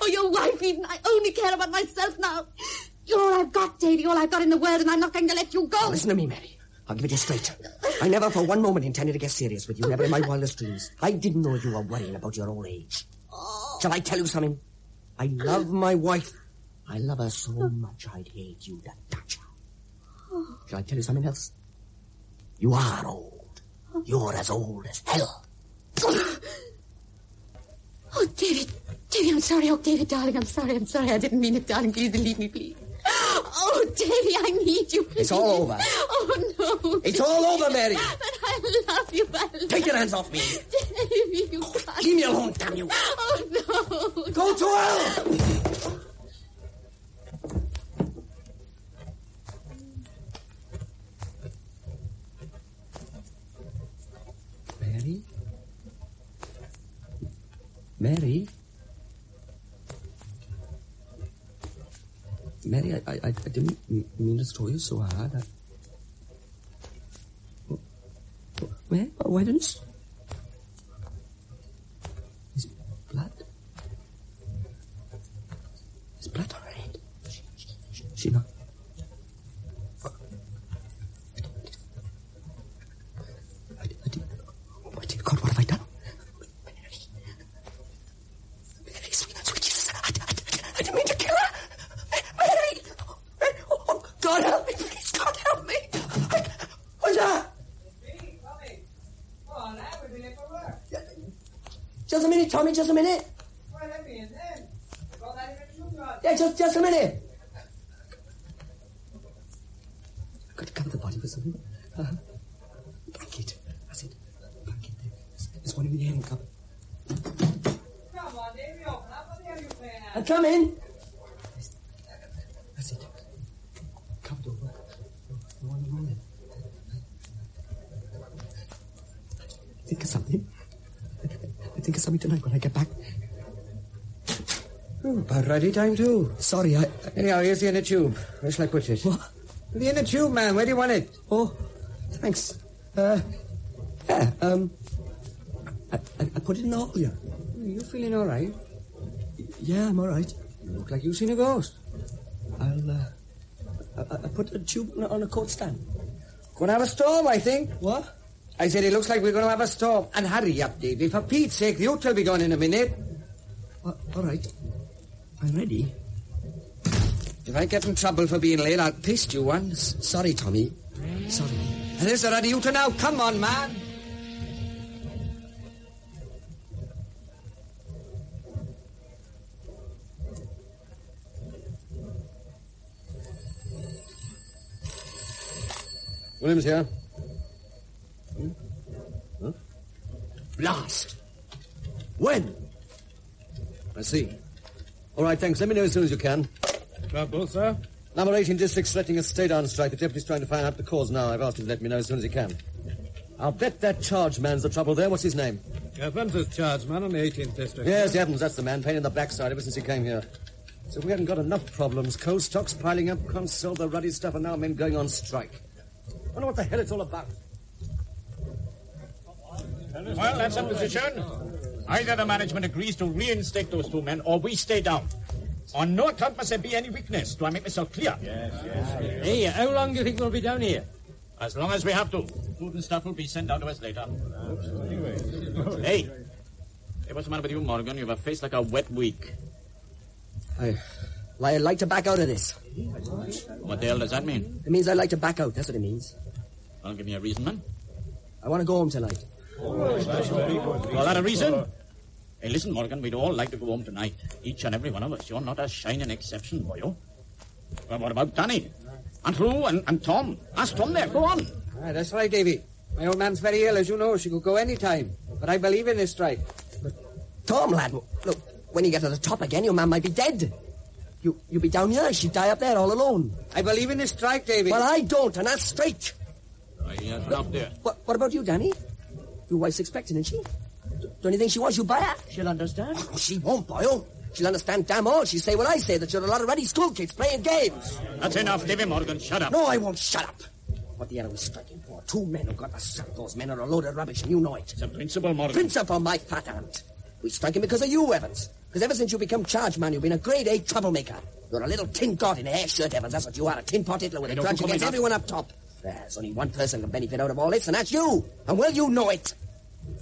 or your wife even. I only care about myself now. You're all I've got, Davy, all I've got in the world, and I'm not going to let you go. Now, listen to me, Mary. I'll give it to you straight. I never for one moment intended to get serious with you, never in my wildest dreams. I didn't know you were worrying about your old age. Shall I tell you something? I love my wife. I love her so much I'd hate you to touch her. Shall I tell you something else? You are old. You're as old as hell. Oh, David, I'm sorry. Oh, David, darling, I'm sorry. I didn't mean it, darling. Please believe me, please. Oh, Davy, I need you, please. It's all over. Oh, no. It's all over, Mary. But I love you. Take your hands off me. Davy, you can't. Leave me alone, damn you. Oh, no. Go to hell. Mary? Mary? Mary, I didn't mean to throw you so hard. Why didn't you... His blood? His blood on her head. She not... God, what have I done? Mary, sweet Jesus, I didn't mean to kill her. Mary! Oh, God help me, please, God help me. What's that? Me, Tommy. Come on, now, we've been here for work. Just a minute, Tommy, just a minute. Why, let me in then. We've got that in the truck. Yeah, just a minute. I've got to cover the body with something. Blanket. That's it. Blanket there. There's one in the hand cupboard. Come on, Davey, open up. What the hell are you playing at? I'm coming. That's it. Covered over. No one around it. Think of something. I think of something tonight when I get back. Oh, about ready time too. Sorry, Anyhow, here's the inner tube. Where shall I put it? What? The inner tube, man. Where do you want it? Oh, thanks. I put it in the hall, yeah. You feeling all right? Yeah, I'm all right. You look like you've seen a ghost. I put a tube on a coat stand. Gonna have a storm, I think. What? I said it looks like we're going to have a storm. And hurry up, Davy. For Pete's sake, the hotel will be gone in a minute. All right. I'm ready. If I get in trouble for being late, I'll paste you one. Sorry, Tommy. Sorry. And there's the ready hotel now. Come on, man. Williams here. Huh? Blast! When? I see. All right, thanks. Let me know as soon as you can. Both, sir? Number 18 district's threatening a stay-down strike. The deputy's trying to find out the cause now. I've asked him to let me know as soon as he can. I'll bet that charge man's the trouble there. What's his name? Evans is charge man on the 18th district. Yes, Evans, that's the man. Pain in the backside ever since he came here. So we haven't got enough problems. Coal stocks piling up, can't sell the ruddy stuff, and now men going on strike. Wonder what the hell it's all about. Well, that's a position. Either the management agrees to reinstate those two men, or we stay down. On no account must there be any weakness. Do I make myself clear? Yes. Hey, how long do you think we'll be down here? As long as we have to. Food and stuff will be sent down to us later. Hey, what's the matter with you, Morgan? You have a face like a wet week. I'd like to back out of this. What the hell does that mean? It means I'd like to back out. That's what it means. Well, give me a reason, man. I want to go home tonight. Call that a reason? Hey, listen, Morgan, we'd all like to go home tonight. Each and every one of us. You're not a shining exception, boyo. Well, what about Danny? And Lou and Tom? Ask Tom there. Go on. That's right, Davy. My old man's very ill, as you know. She could go any time. But I believe in this strike. But Tom, lad, look, when you get to the top again, your man might be dead. You'll be down here. She'd die up there all alone. I believe in this strike, Davy. Well, I don't, and that's straight. Yes, up there. What about you, Danny? Your wife's expecting, isn't she? Don't you think she wants you by her? She'll understand. Oh, she won't, boyo. She'll understand damn all. She'll say what I say, that you're a lot of ready school kids playing games. That's enough, Davy Morgan. Shut up. No, I won't shut up. What the hell are we striking for? 2 men who've got to suck. Those men are a load of rubbish, and you know it. It's a principle, Morgan. Principle, my fat aunt. We're striking because of you, Evans. Because ever since you become charge man, you've been a grade A troublemaker. You're a little tin pot in a hair shirt, Evans. That's what you are, a tin pot Hitler with a grudge against everyone up top. There's only one person can benefit out of all this, and that's you. And well, you know it.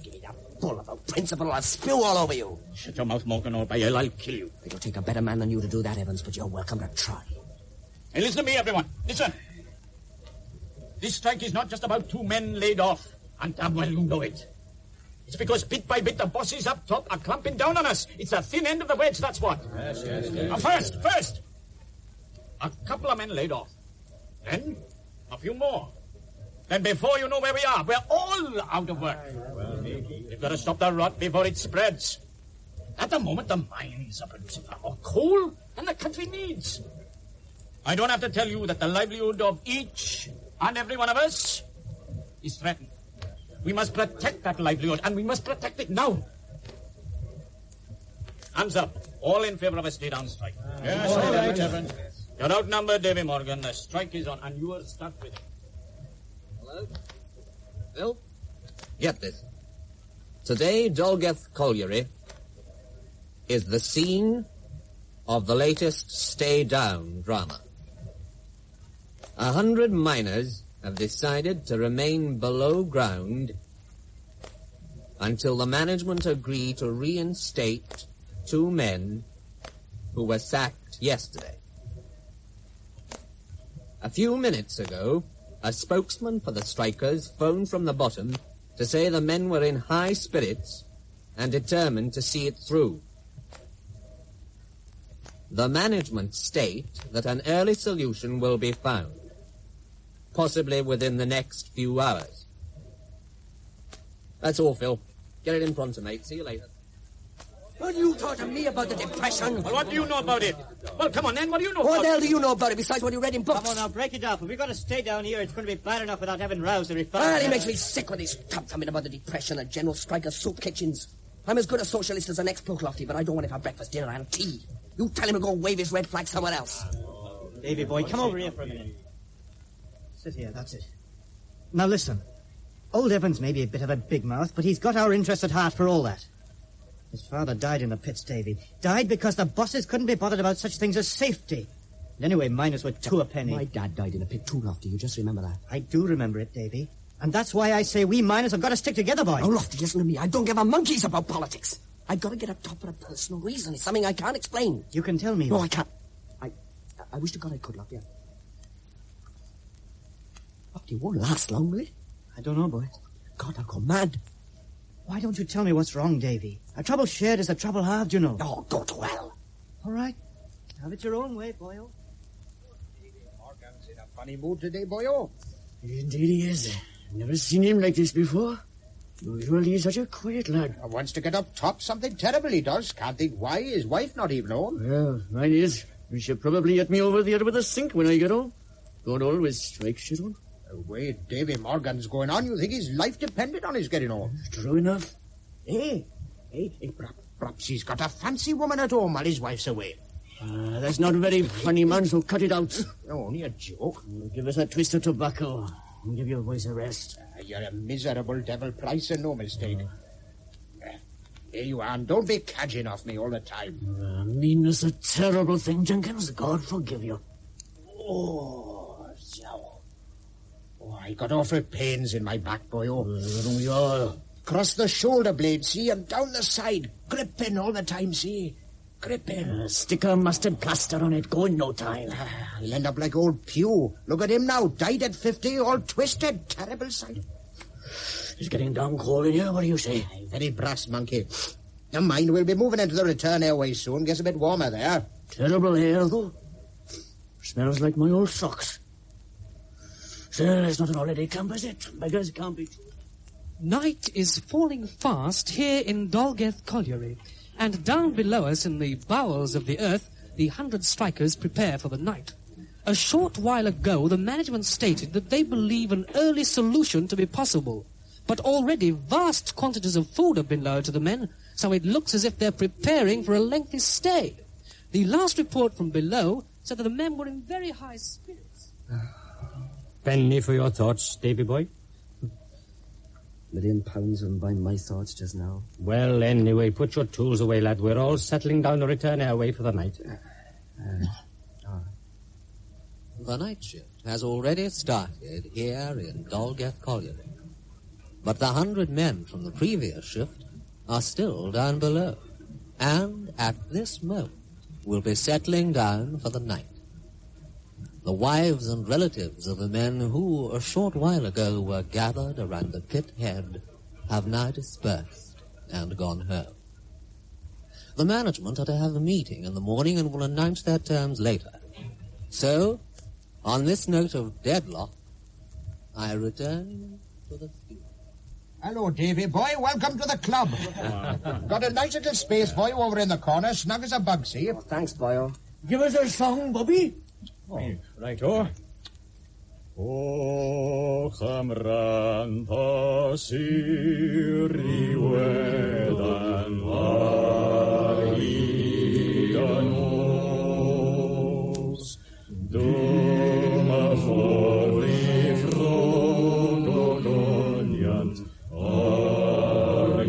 Give me that bull about principle, I'll spew all over you. Shut your mouth, Morgan, or by hell I'll kill you. It'll take a better man than you to do that, Evans, but you're welcome to try. Hey, listen to me, everyone. Listen. This strike is not just about 2 men laid off, and damn well you know it. It's because bit by bit the bosses up top are clamping down on us. It's the thin end of the wedge, that's what. Yes. First, a couple of men laid off. Then, a few more. Then before you know where we are, we're all out of work. We've got to stop the rot before it spreads. At the moment, the mines are producing far more coal than the country needs. I don't have to tell you that the livelihood of each and every one of us is threatened. We must protect that livelihood, and we must protect it now. Hands up. All in favor of a stay-down strike. Yes, all right, Evans. You're outnumbered, Davy Morgan. The strike is on, and you are stuck with it. Hello? Bill? Get this. Today, Dolgeth Colliery is the scene of the latest stay-down drama. 100 miners have decided to remain below ground until the management agree to reinstate 2 men who were sacked yesterday. A few minutes ago, a spokesman for the strikers phoned from the bottom to say the men were in high spirits and determined to see it through. The management state that an early solution will be found, possibly within the next few hours. That's all, Phil. Get it in pronto, mate. See you later. Well, you talk to me about the depression. Well, what do you know about it? Well, come on, then. What do you know What about the hell it? do you know about it besides what you read in books? Come on now, break it up. If we've got to stay down here, it's going to be bad enough without having rows to refine. Well, he makes me sick with his stuff coming about the depression and general strike of soup kitchens. I'm as good a socialist as an ex-Pooklofty, but I don't want it for breakfast, dinner, and tea. You tell him to go wave his red flag somewhere else. Davy boy, come over here for a minute. Sit here, that's it. Now listen. Old Evans may be a bit of a big mouth, but he's got our interests at heart for all that. His father died in the pits, Davy. Died because the bosses couldn't be bothered about such things as safety. And anyway, miners were 2 a penny. My dad died in a pit too, Lofty. You just remember that. I do remember it, Davy. And that's why I say we miners have got to stick together, boy. Oh, Lofty, listen to me. I don't give a monkeys about politics. I've got to get up top for a personal reason. It's something I can't explain. You can tell me. No, I can't. I wish to God I could, Lofty. Lofty, it won't last long, will it? I don't know, boy. God, I'll go mad. Why don't you tell me what's wrong, Davy? A trouble shared is a trouble halved, you know. Oh, go to hell. All right. Have it your own way, boyo. Morgan's in a funny mood today, boyo. Indeed he is. Never seen him like this before. Usually he's such a quiet lad. Wants to get up top something terrible, he does. Can't think why. His wife not even home. Well, mine is. She'll probably hit me over the head with a sink when I get home. God always strikes, she don't. The way Davy Morgan's going on, you think his life depended on his getting home. True enough. Hey, perhaps he's got a fancy woman at home while his wife's away. That's not very funny, man, so cut it out. Only a joke. Give us a twist of tobacco and give your voice a rest. You're a miserable devil, Price, and no mistake. Here you are, and don't be cadging off me all the time. Meanness a terrible thing, Jenkins. God forgive you. Oh, I got awful pains in my back, boyo. We all. Across the shoulder blade, see, and down the side. Gripping all the time, see. Gripping. Stick a mustard plaster on it. Go in no time. I'll end up like old Pew. Look at him now. Died at 50, all twisted. Terrible sight. It's getting down cold in here. What do you say? Very brass, monkey. Never mind, we'll be moving into the return airways soon. Gets a bit warmer there. Terrible air, though. Smells like my old socks. Still, it's not an holiday camp, is it? Beggars can't be true. Night is falling fast here in Dalgeth Colliery, and down below us in the bowels of the earth, the 100 strikers prepare for the night. A short while ago, the management stated that they believe an early solution to be possible, but already vast quantities of food have been lowered to the men, so it looks as if they're preparing for a lengthy stay. The last report from below said that the men were in very high spirits. Penny for your thoughts, Davy boy. £1,000,000 wouldn't buy my thoughts just now. Well, anyway, put your tools away, lad. We're all settling down the return airway for the night. The night shift has already started here in Dalgeth Colliery. But the 100 men from the previous shift are still down below, and at this moment will be settling down for the night. The wives and relatives of the men who a short while ago were gathered around the pit head have now dispersed and gone home. The management are to have a meeting in the morning and will announce their terms later. So, on this note of deadlock, I return to the field. Hello, Davy boy. Welcome to the club. Got a nice little space for you over in the corner, snug as a bug, see? Thanks, boyo. Give us a song, Bobby. Right-o. O chamran pasiri wedan variganos duma fori frogoniant ariganos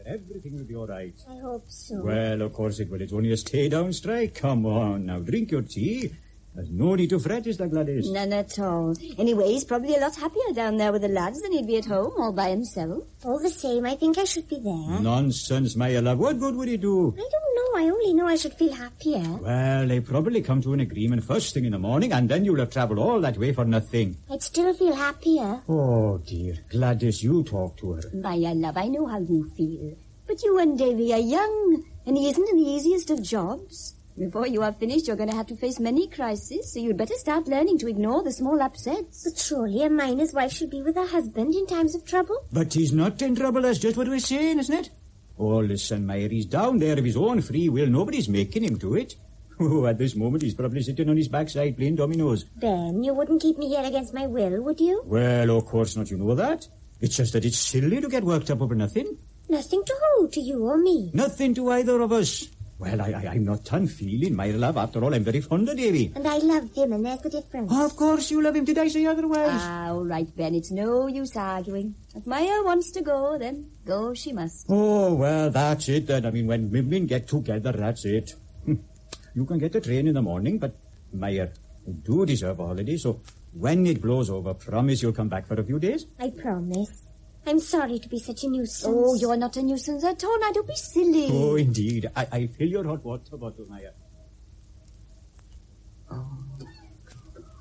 everything will be all right. I hope so. Well, of course it will. It's only a stay-down strike. Come on, now, drink your tea. There's no need to fret, is there, Gladys? None at all. Anyway, he's probably a lot happier down there with the lads than he'd be at home all by himself. All the same, I think I should be there. Nonsense, my love. What good would he do? I don't know. I only know I should feel happier. Well, they probably come to an agreement first thing in the morning, and then you'll have travelled all that way for nothing. I'd still feel happier. Oh, dear. Gladys, you talk to her. My love, I know how you feel. But you and Davy are young, and he isn't in the easiest of jobs. Before you are finished, you're going to have to face many crises, so you'd better start learning to ignore the small upsets. But surely a miner's wife should be with her husband in times of trouble. But he's not in trouble, that's just what we're saying, isn't it? Oh, listen, Meyer, he's down there of his own free will. Nobody's making him do it. Oh, at this moment, he's probably sitting on his backside playing dominoes. Ben, you wouldn't keep me here against my will, would you? Well, of course not, you know that. It's just that it's silly to get worked up over nothing. Nothing to who, to you or me? Nothing to either of us. Well, I'm not unfeeling, my love. After all, I'm very fond of Davy. And I love him, and there's the difference. Of course you love him. Did I say otherwise? All right, Ben, it's no use arguing. If Maya wants to go, then go she must. Oh, well, that's it then. I mean, when women get together, that's it. You can get the train in the morning, but, Meyer, you do deserve a holiday, so when it blows over, promise you'll come back for a few days. I promise. I'm sorry to be such a nuisance. Oh, you're not a nuisance at all. Now, don't be silly. Oh, indeed. I fill your hot water bottle, Maya.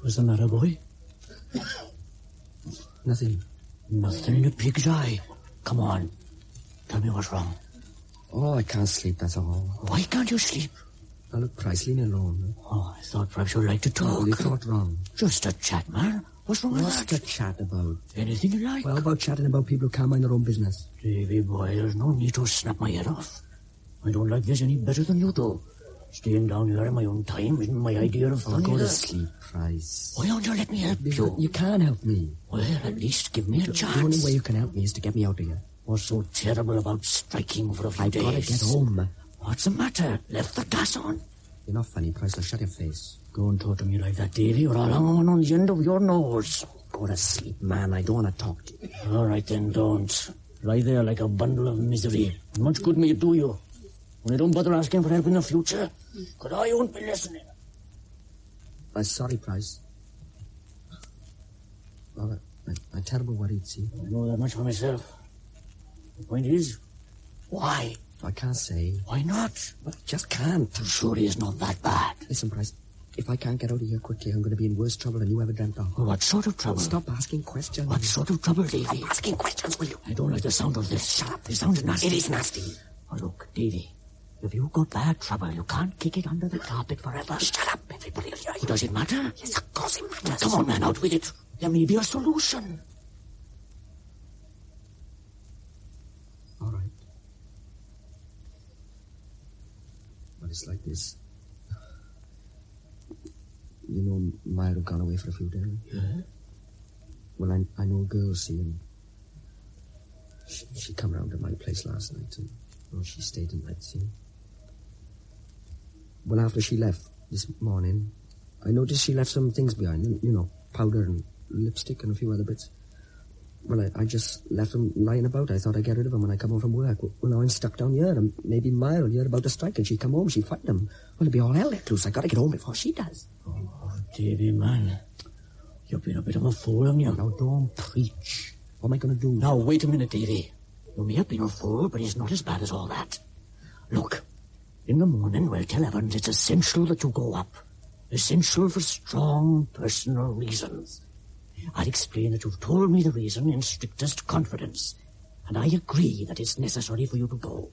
What's the matter, boy? Nothing. Nothing in a pig's eye. Come on. Tell me what's wrong. Oh, I can't sleep, that's all. Why can't you sleep? Now, look, Price, leave me alone. Oh, I thought perhaps you'd like to talk. Oh, you thought wrong. Just a chat, man. What's wrong with What's that? to chat about? Anything you like. Well, about chatting about people who can't mind their own business. Davy, boy, there's no need to snap my head off. I don't like this any better than you do. Staying down here in my own time isn't my idea of fun. Go either. to sleep, Price. Why don't you let me help you? You can't help me. Well, at least give me a chance. The only way you can help me is to get me out of here. What's so terrible about striking for a few days? I've got to get home. What's the matter? Left the gas on? You're not funny, Price. Now shut your face. Go and talk to me like that, Davy, or I'll hang on the end of your nose. Go to sleep, man. I don't want to talk to you. All right, then, don't. Lie there like a bundle of misery. Much good may it do you. Only don't bother asking for help in the future, because I won't be listening. I'm sorry, Price. Well, I'm terrible worried, see? I know that much for myself. The point is, why? I can't say. Why not? I just can't. Surely it's not that bad. Listen, Price, if I can't get out of here quickly, I'm going to be in worse trouble than you ever dreamt of. Oh, what sort of trouble? Stop asking questions. What sort of trouble, Davy? Stop asking questions, will you? I don't like the sound of this. Shut up. It sounds nasty. It is nasty. Oh, look, Davy, if you've got bad trouble, you can't kick it under the carpet forever. Shut up. Everybody will hear you. Does it matter? Yes, of course it matters. Come on, man, out with it. There may be a solution. All right. But it's like this. You know, Maya had gone away for a few days. Yeah? Well, I know a girl, see, and she come round to my place last night, and well, she stayed the night, see. Well, after she left this morning, I noticed she left some things behind, you know, powder and lipstick and a few other bits. Well, I just left them lying about. I thought I'd get rid of them when I come home from work. Well, now I'm stuck down here, and maybe Maya will hear about the strike, and she'll come home, she'll find them. Well, it'll be all hell let loose. I got to get home before she does. Oh, Davy, man. You've been a bit of a fool, haven't you? Now, don't preach. What am I going to do? Now, wait a minute, Davy. You may have been a fool, but it's not as bad as all that. Look, in the morning, we'll tell Evans it's essential that you go up. Essential for strong personal reasons. I'll explain that you've told me the reason in strictest confidence, and I agree that it's necessary for you to go.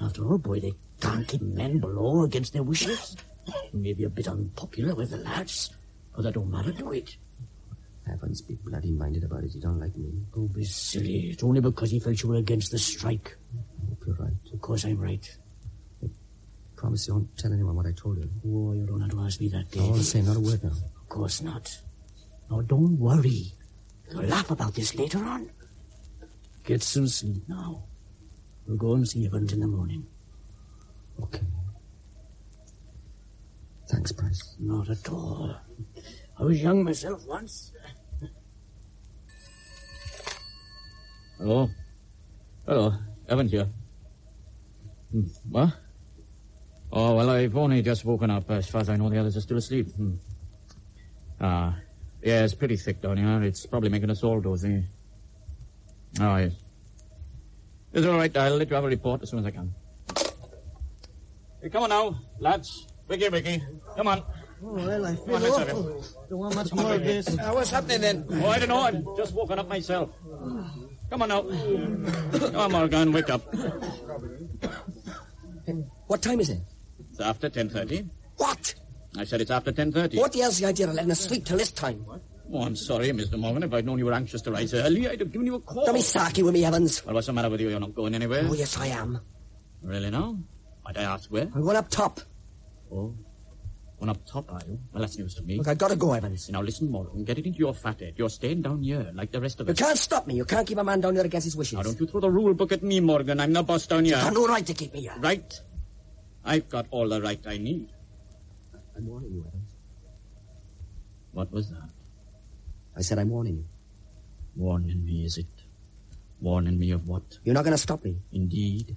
After all, boy, they can't keep men below against their wishes. You may be a bit unpopular with the lads, but that don't matter to it. Evans be bloody minded about it. He don't like me. Don't be silly. It's only because he felt you were against the strike. I hope you're right. Of course I'm right. Promise you won't tell anyone what I told you. Oh, you don't have to ask me that, Davy. I won't say not a word now. Of course not. Now, don't worry. You'll laugh about this later on. Get some sleep now. We'll go and see Evans in the morning. Okay. Thanks, Price. Not at all. I was young myself once. Hello. Hello. Evans here. What? Oh, well, I've only just woken up. As far as I know, the others are still asleep. Yeah, it's pretty thick down here. It's probably making us all dozy. Oh, yes. It's all right. I'll let you have a report as soon as I can. Hey, come on now, lads. Vicky. Come on. Oh, well, I feel Come on, let's have awful. Don't want much more of this. What's happening then? Oh, I don't know. I'm just woken up myself. Come on now. Come on, Morgan, wake up. What time is it? It's after 10:30. What? I said it's after 10:30. What the hell's the idea of letting us sleep till this time? Oh, I'm sorry, Mr. Morgan. If I'd known you were anxious to rise early, I'd have given you a call. Don't be sarky with me, Evans. Well, what's the matter with you? You're not going anywhere? Oh, yes, I am. Really now? Might I ask where? I'm going up top. Oh. Going up top, are you? Well, that's news to me. Look, I gotta go, Evans. Now, listen, Morgan. Get it into your fat head. You're staying down here, like the rest of You us. can't stop me. You can't keep a man down here against his wishes. Now, don't you throw the rule book at me, Morgan. I'm the boss down here. You got no right to keep me here. Right? I've got all the right I need. I'm warning you, Evans. What was that? I said I'm warning you. Warning me, is it? Warning me of what? You're not going to stop me. Indeed.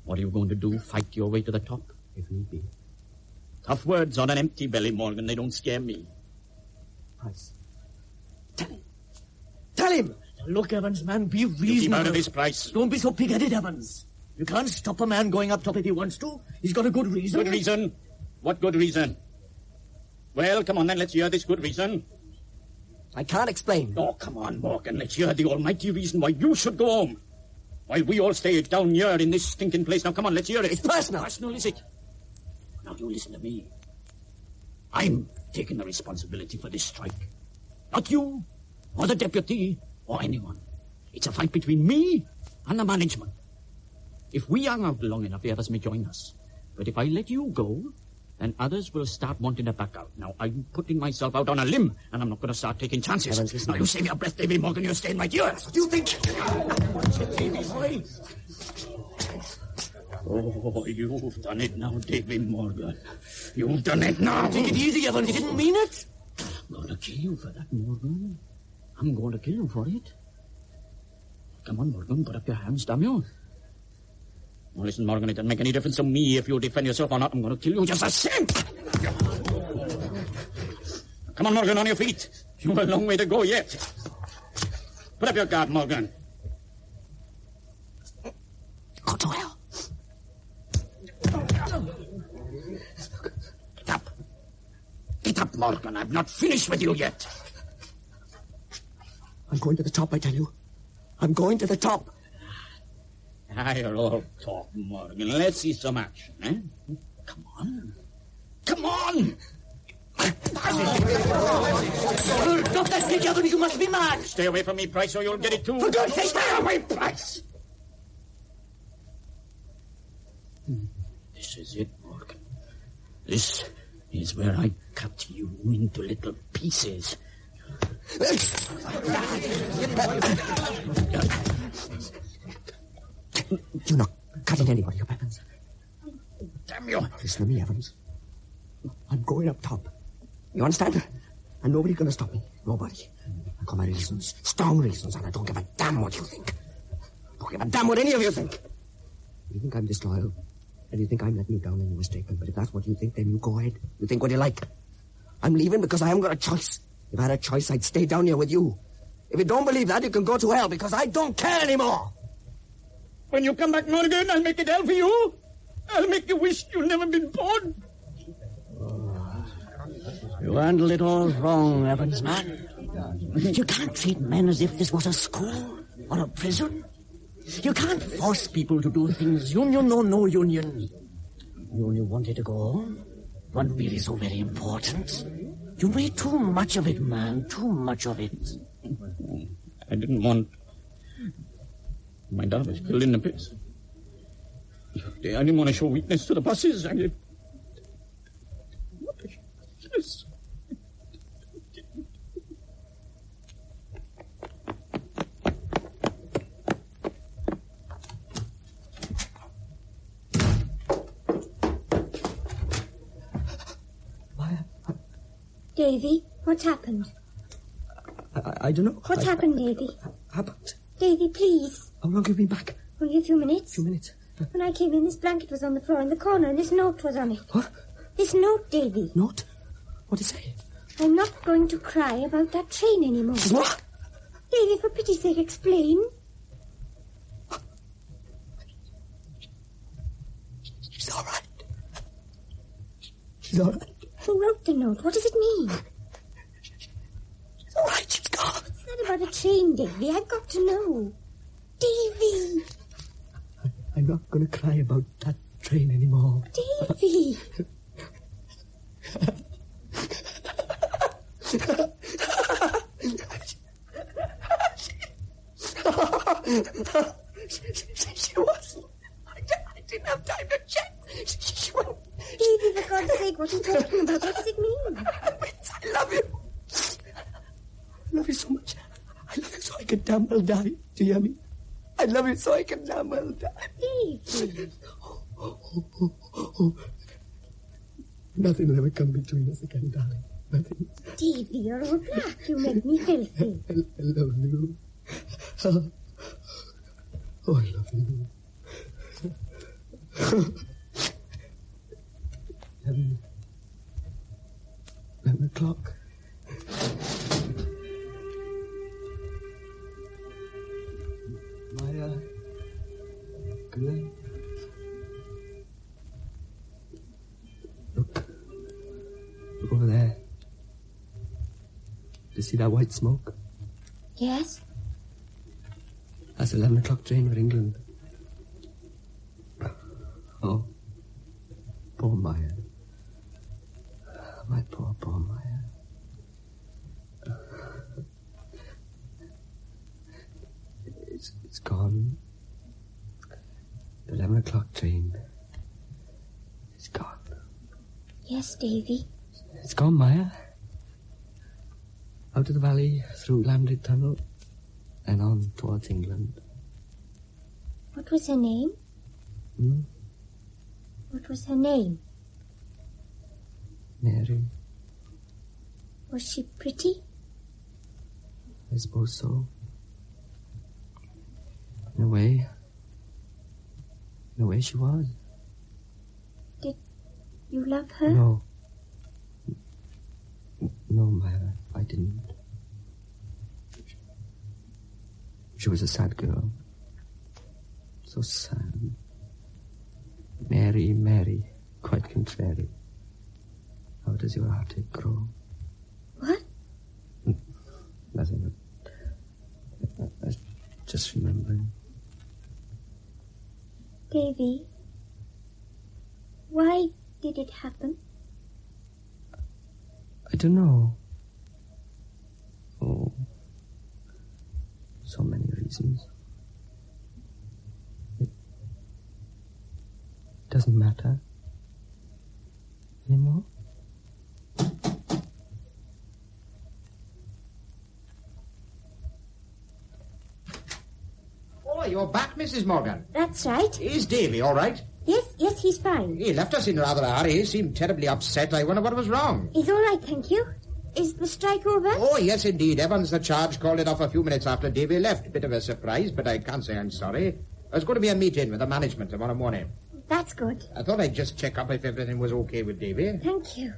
What are you going to do? Fight your way to the top? If need be. Tough words on an empty belly, Morgan. They don't scare me. Price. Tell him. Tell him! Look, Evans, man, be reasonable. You keep out of this, Price. Don't be so pig-headed, Evans. You can't stop a man going up top if he wants to. He's got a good reason. Good reason? What good reason? Well, come on then, let's hear this good reason. I can't explain. Oh, come on, Morgan, let's hear the almighty reason why you should go home. While we all stay down here in this stinking place. Now, come on, let's hear it. It's personal. Personal, is it? Now, you listen to me. I'm taking the responsibility for this strike. Not you, or the deputy, or anyone. It's a fight between me and the management. If we hang out long enough, the others may join us. But if I let you go, then others will start wanting to back out. Now, I'm putting myself out on a limb, and I'm not going to start taking chances. Evans, now, you save your breath, Davy Morgan. You're staying right here. That's what you think. Davy, boy. Oh, you've done it now, Davy Morgan. You've done it now. Take it easy, Evans. You didn't mean it. I'm going to kill you for that, Morgan. I'm going to kill you for it. Come on, Morgan, put up your hands, damn you. Now, listen, Morgan, it doesn't make any difference to me if you defend yourself or not. I'm going to kill you just the same. Come on, Morgan, on your feet. You've a long way to go yet. Put up your guard, Morgan. Go to hell. Get up. Get up, Morgan. I'm not finished with you yet. I'm going to the top, I tell you. I'm going to the top. You're all talk, Morgan. Let's see some action, eh? Come on. Come on! Stop that stick, Evans. You must be mad. Stay away from me, Price, or you'll get it too. For God's sake, stay away, Price! This is it, Morgan. This is where I cut you into little pieces. You're not cutting anybody up, Evans. Damn you. Listen to me, Evans. I'm going up top. You understand? And nobody's going to stop me. Nobody. I got my reasons. Strong reasons, and I don't give a damn what you think. Don't give a damn what any of you think. You think I'm disloyal? And you think I'm letting you down and you're mistaken. But if that's what you think, then you go ahead. You think what you like. I'm leaving because I haven't got a choice. If I had a choice, I'd stay down here with you. If you don't believe that, you can go to hell, because I don't care anymore. When you come back, Morgan, I'll make it hell for you. I'll make you wish you'd never been born. You handled it all wrong, Evans, man. You can't treat men as if this was a school or a prison. You can't force people to do things. Union or no union. You only wanted to go home. It wasn't really so very important. You made too much of it, man. Too much of it. I didn't want my dad was killed in the pits. I didn't want to show weakness to the bosses. What the yes. Davy, what's happened? I don't know. What's happened, Davy? Happened? Davy, please. How long have you been back? Only a few minutes. 2 minutes. When I came in, this blanket was on the floor in the corner, and this note was on it. What? This note, Davy. Note? What does it say? I'm not going to cry about that train anymore. What? Davy, for pity's sake, explain. She's all right. She's all right. Who wrote the note? What does it mean? She's all right. She's gone. It's not about a train, Davy. I've got to know. Davy! I'm not going to cry about that train anymore. Davy! She was. I didn't have time to check. She went. Davy, for God's sake, what are you talking about? What does it mean? I love you. I love you so much. I love you so I can damn well die. Do you hear me? I love you so I can damn well die. Davy. Nothing will ever come between us again, darling. Nothing. Davy, you're all black. You make me filthy. I love you. Oh, I love you. 11 o'clock. you see that white smoke? Yes? That's 11 o'clock train for England. Oh, poor Maya. My poor Maya. It's gone. The 11 o'clock train. It's gone. Yes, Davy. It's gone, Maya. Out of the valley, through Lambeth Tunnel, and on towards England. What was her name? Hmm? What was her name? Mary. Was she pretty? I suppose so. In a way she was. Did you love her? No. No, Maya, I didn't. She was a sad girl. So sad. Mary, quite contrary. How does your heartache grow? What? Nothing. I just remembering. Davy, why did it happen? I don't know. Oh, so many reasons. It doesn't matter anymore. Oh, you're back, Mrs. Morgan. That's right. Is Davy all right? Yes, he's fine. He left us in rather a hurry. He seemed terribly upset. I wonder what was wrong. He's all right, thank you. Is the strike over? Oh, yes, indeed. Evans, the charge, called it off a few minutes after Davy left. Bit of a surprise, but I can't say I'm sorry. There's going to be a meeting with the management tomorrow morning. That's good. I thought I'd just check up if everything was okay with Davy. Thank you.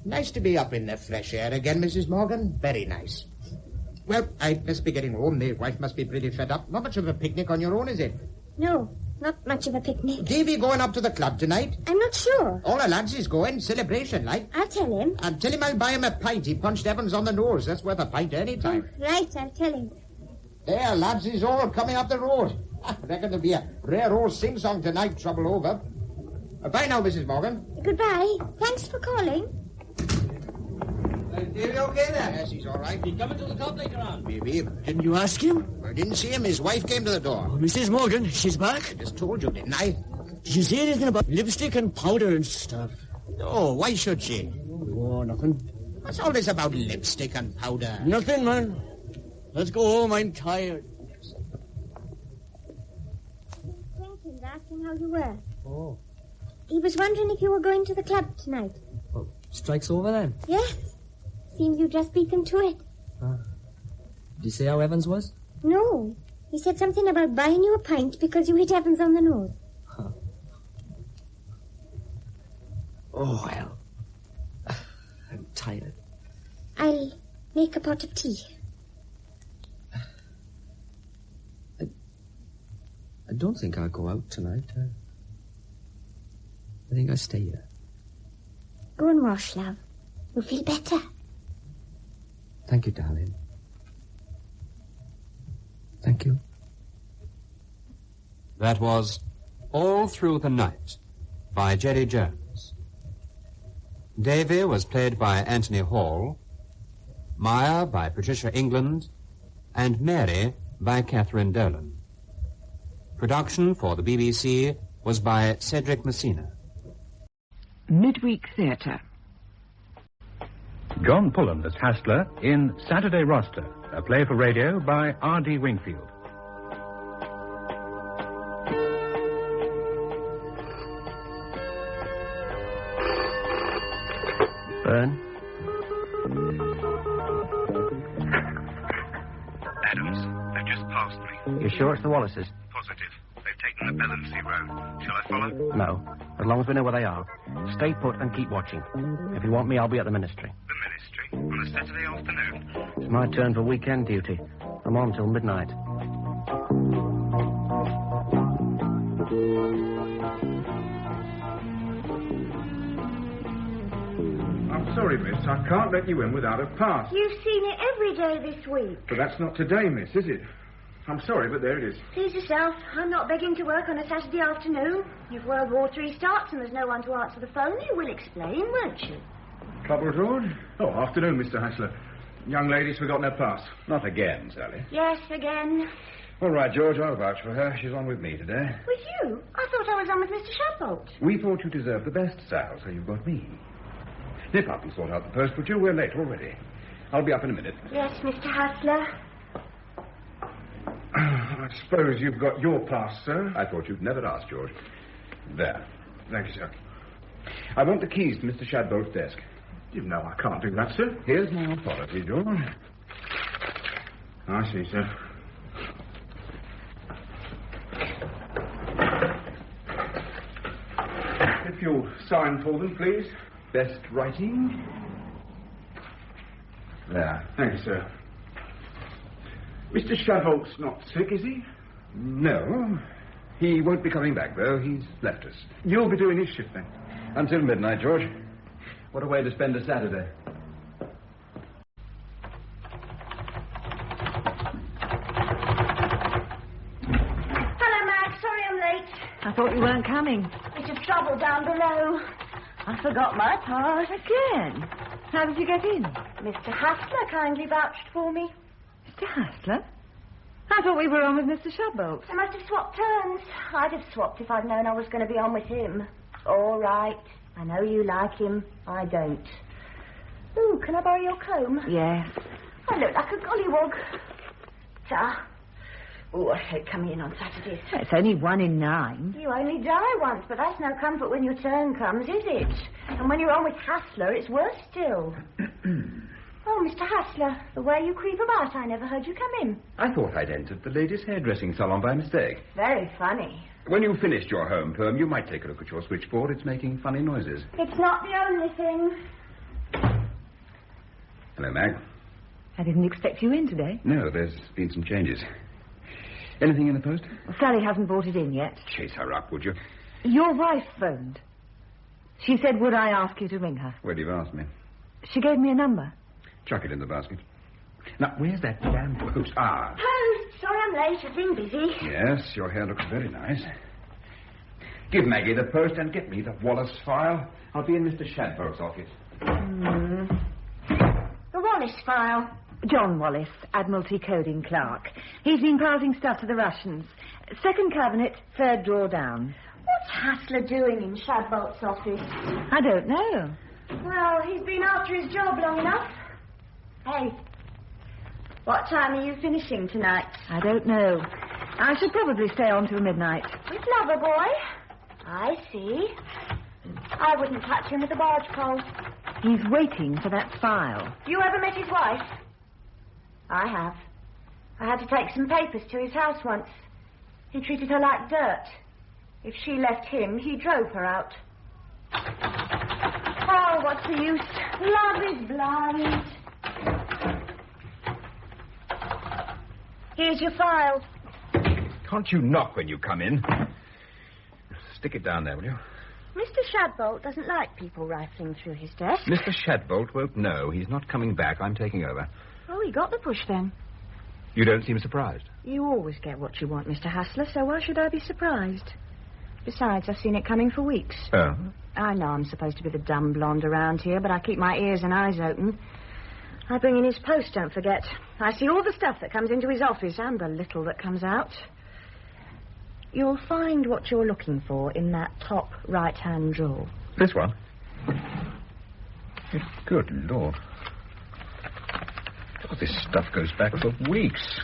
Nice to be up in the fresh air again, Mrs. Morgan. Very nice. Well, I must be getting home. The wife must be pretty fed up. Not much of a picnic on your own, is it? No, not much of a picnic. Davy going up to the club tonight? I'm not sure. All the lads is going. Celebration, like. I'll tell him. And tell him I'll buy him a pint. He punched Evans on the nose. That's worth a pint any time. Oh, right, I'll tell him. There, lads is all coming up the road. I reckon there'll be a rare old sing-song tonight, trouble over. Bye now, Mrs. Morgan. Goodbye. Thanks for calling. Davy okay there? Yes, he's all right. He coming to the club later on? Maybe. Didn't you ask him? I didn't see him. His wife came to the door. Oh, Mrs. Morgan, she's back? I just told you, didn't I? Did you say anything about lipstick and powder and stuff? No, why should she? Oh, nothing. What's all this about lipstick and powder? Nothing, man. Let's go home. I'm tired. Jenkins asking how you were. Oh. He was wondering if you were going to the club tonight. Well, strike's over then? Yes. Seems you just beat them to it. Did you say how Evans was? No. He said something about buying you a pint because you hit Evans on the nose. Huh. Oh, well. I'm tired. I'll make a pot of tea. I don't think I'll go out tonight. I think I'll stay here. Go and wash, love. You'll feel better. Thank you, darling. Thank you. That was All Through the Night by Jerry Jones. Davy was played by Anthony Hall, Maya by Patricia England, and Mary by Catherine Dolan. Production for the BBC was by Cedric Messina. Midweek Theatre. John Pullen as Hassler in Saturday Roster, a play for radio by R.D. Wingfield. Byrne? Adams, they've just passed me. You sure it's the Wallaces? Positive. They've taken the Bellensea Road. Shall I follow? No. As long as we know where they are. Stay put and keep watching. If you want me, I'll be at the ministry. The ministry? On a Saturday afternoon? It's my turn for weekend duty. I'm on till midnight. Sorry, miss, I can't let you in without a pass. You've seen it every day this week. But that's not today, miss, is it? I'm sorry, but there it is. Please yourself. I'm not begging to work on a Saturday afternoon. If World War III starts and there's no one to answer the phone, you will explain, won't you? Trouble, George? Oh, afternoon, Mr. Hassler. Young lady's forgotten her pass. Not again, Sally. Yes, again. All right, George, I'll vouch for her. She's on with me today. With you? I thought I was on with Mr. Shadbolt. We thought you deserved the best, Sal, so you've got me. Nip up and sort out the post, would you? We're late already. I'll be up in a minute. Yes, Mr. Hassler. I suppose you've got your pass, sir? I thought you'd never ask, George. There. Thank you, sir. I want the keys to Mr. Shadbolt's desk. You know I can't do that, sir. Here's my authority, George. I see, sir. If you'll sign for them, please. Best writing? There. Thank you, sir. Mr. Shadbolt's not sick, is he? No. He won't be coming back, though. He's left us. You'll be doing his shift, then? Until midnight, George. What a way to spend a Saturday. Hello, Max. Sorry I'm late. I thought you weren't coming. Bit of trouble down below. I forgot my pass. Again? How did you get in? Mr. Hassler kindly vouched for me. Mr. Hassler? I thought we were on with Mr. Shadbolt. I must have swapped turns. I'd have swapped if I'd known I was going to be on with him. All right. I know you like him. I don't. Ooh, can I borrow your comb? Yes. I look like a gollywog. Ta. Ooh, I hate coming in on Saturdays. It's only 1 in 9. You only die once, but that's no comfort when your turn comes, is it? And when you're on with Hassler, it's worse still. Oh, Mr. Hassler, the way you creep about, I never heard you come in. I thought I'd entered the ladies' hairdressing salon by mistake. Very funny. When you've finished your home perm, you might take a look at your switchboard. It's making funny noises. It's not the only thing. Hello, Mag. I didn't expect you in today. No, there's been some changes. Anything in the post? Sally hasn't brought it in yet. Chase her up, would you? Your wife phoned. She said, would I ask you to ring her? Well, you've asked me. She gave me a number. Chuck it in the basket. Now, where's that damn post? Ah. Post! Sorry I'm late. I've been busy. Yes, your hair looks very nice. Give Maggie the post and get me the Wallace file. I'll be in Mr. Shadbolt's office. The Wallace file. John Wallace, Admiralty Coding Clerk. He's been passing stuff to the Russians. Second cabinet, third drawer down. What's Hassler doing in Shadbolt's office? I don't know. Well, he's been after his job long enough. Hey, what time are you finishing tonight? I don't know. I should probably stay on till midnight. With Lover Boy? I see. I wouldn't touch him with a barge pole. He's waiting for that file. You ever met his wife? I have. I had to take some papers to his house once. He treated her like dirt. If she left him, he drove her out. Oh, what's the use? Love is blind. Here's your file. Can't you knock when you come in? Stick it down there, will you? Mr. Shadbolt doesn't like people rifling through his desk. Mr. Shadbolt won't know. He's not coming back. I'm taking over. Oh, he got the push then. You don't seem surprised. You always get what you want, Mr. Hassler, so why should I be surprised? Besides, I've seen it coming for weeks. Oh? I know I'm supposed to be the dumb blonde around here, but I keep my ears and eyes open. I bring in his post, don't forget. I see all the stuff that comes into his office and the little that comes out. You'll find what you're looking for in that top right-hand drawer. This one? Good Lord. Oh, this stuff goes back for weeks.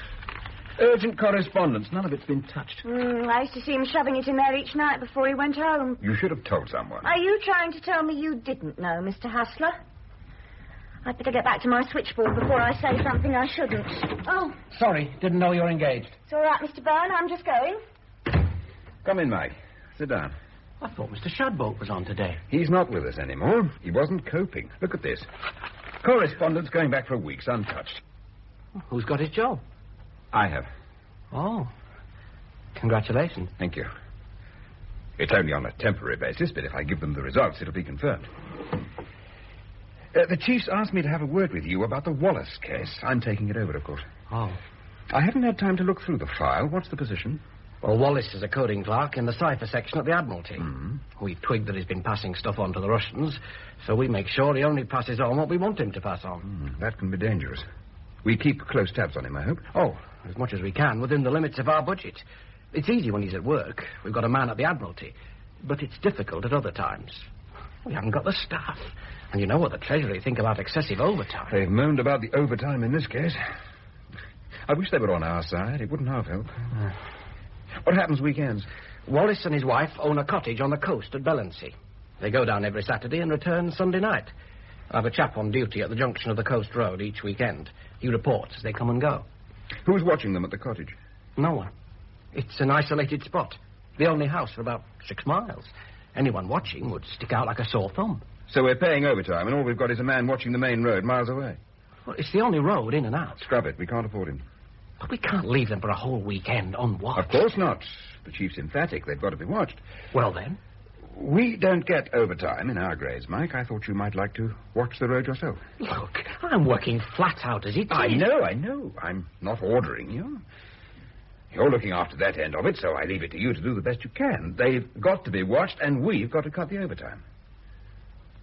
Urgent correspondence. None of it's been touched. I used to see him shoving it in there each night before he went home. You should have told someone. Are you trying to tell me you didn't know, Mr. Hassler? I'd better get back to my switchboard before I say something I shouldn't. Oh. Sorry, didn't know you were engaged. It's all right, Mr. Byrne. I'm just going. Come in, Mike. Sit down. I thought Mr. Shadbolt was on today. He's not with us anymore. He wasn't coping. Look at this. Correspondence going back for weeks, untouched. Who's got his job? I have. Oh. Congratulations. Thank you. It's only on a temporary basis, but if I give them the results, it'll be confirmed. The chief's asked me to have a word with you about the Wallace case. I'm taking it over, of course. Oh. I haven't had time to look through the file. What's the position? Well, Wallace is a coding clerk in the cipher section at the Admiralty. We've twigged that he's been passing stuff on to the Russians, so we make sure he only passes on what we want him to pass on. That can be dangerous. We keep close tabs on him, I hope. Oh, as much as we can, within the limits of our budget. It's easy when he's at work. We've got a man at the Admiralty. But it's difficult at other times. We haven't got the staff. And you know what the Treasury think about excessive overtime. They've moaned about the overtime in this case. I wish they were on our side. It wouldn't half help. What happens weekends? Wallace and his wife own a cottage on the coast at Bellency. They go down every Saturday and return Sunday night. I have a chap on duty at the junction of the coast road each weekend. He reports as they come and go. Who's watching them at the cottage? No one. It's an isolated spot. The only house for about 6 miles. Anyone watching would stick out like a sore thumb. So we're paying overtime, and all we've got is a man watching the main road miles away. Well, it's the only road in and out. Scrub it. We can't afford him. But we can't leave them for a whole weekend unwatched. Of course not. The chief's emphatic. They've got to be watched. Well, then? We don't get overtime in our grades, Mike. I thought you might like to watch the road yourself. Look, I'm working flat out as it is. I know. I'm not ordering you. You're looking after that end of it, so I leave it to you to do the best you can. They've got to be watched, and we've got to cut the overtime.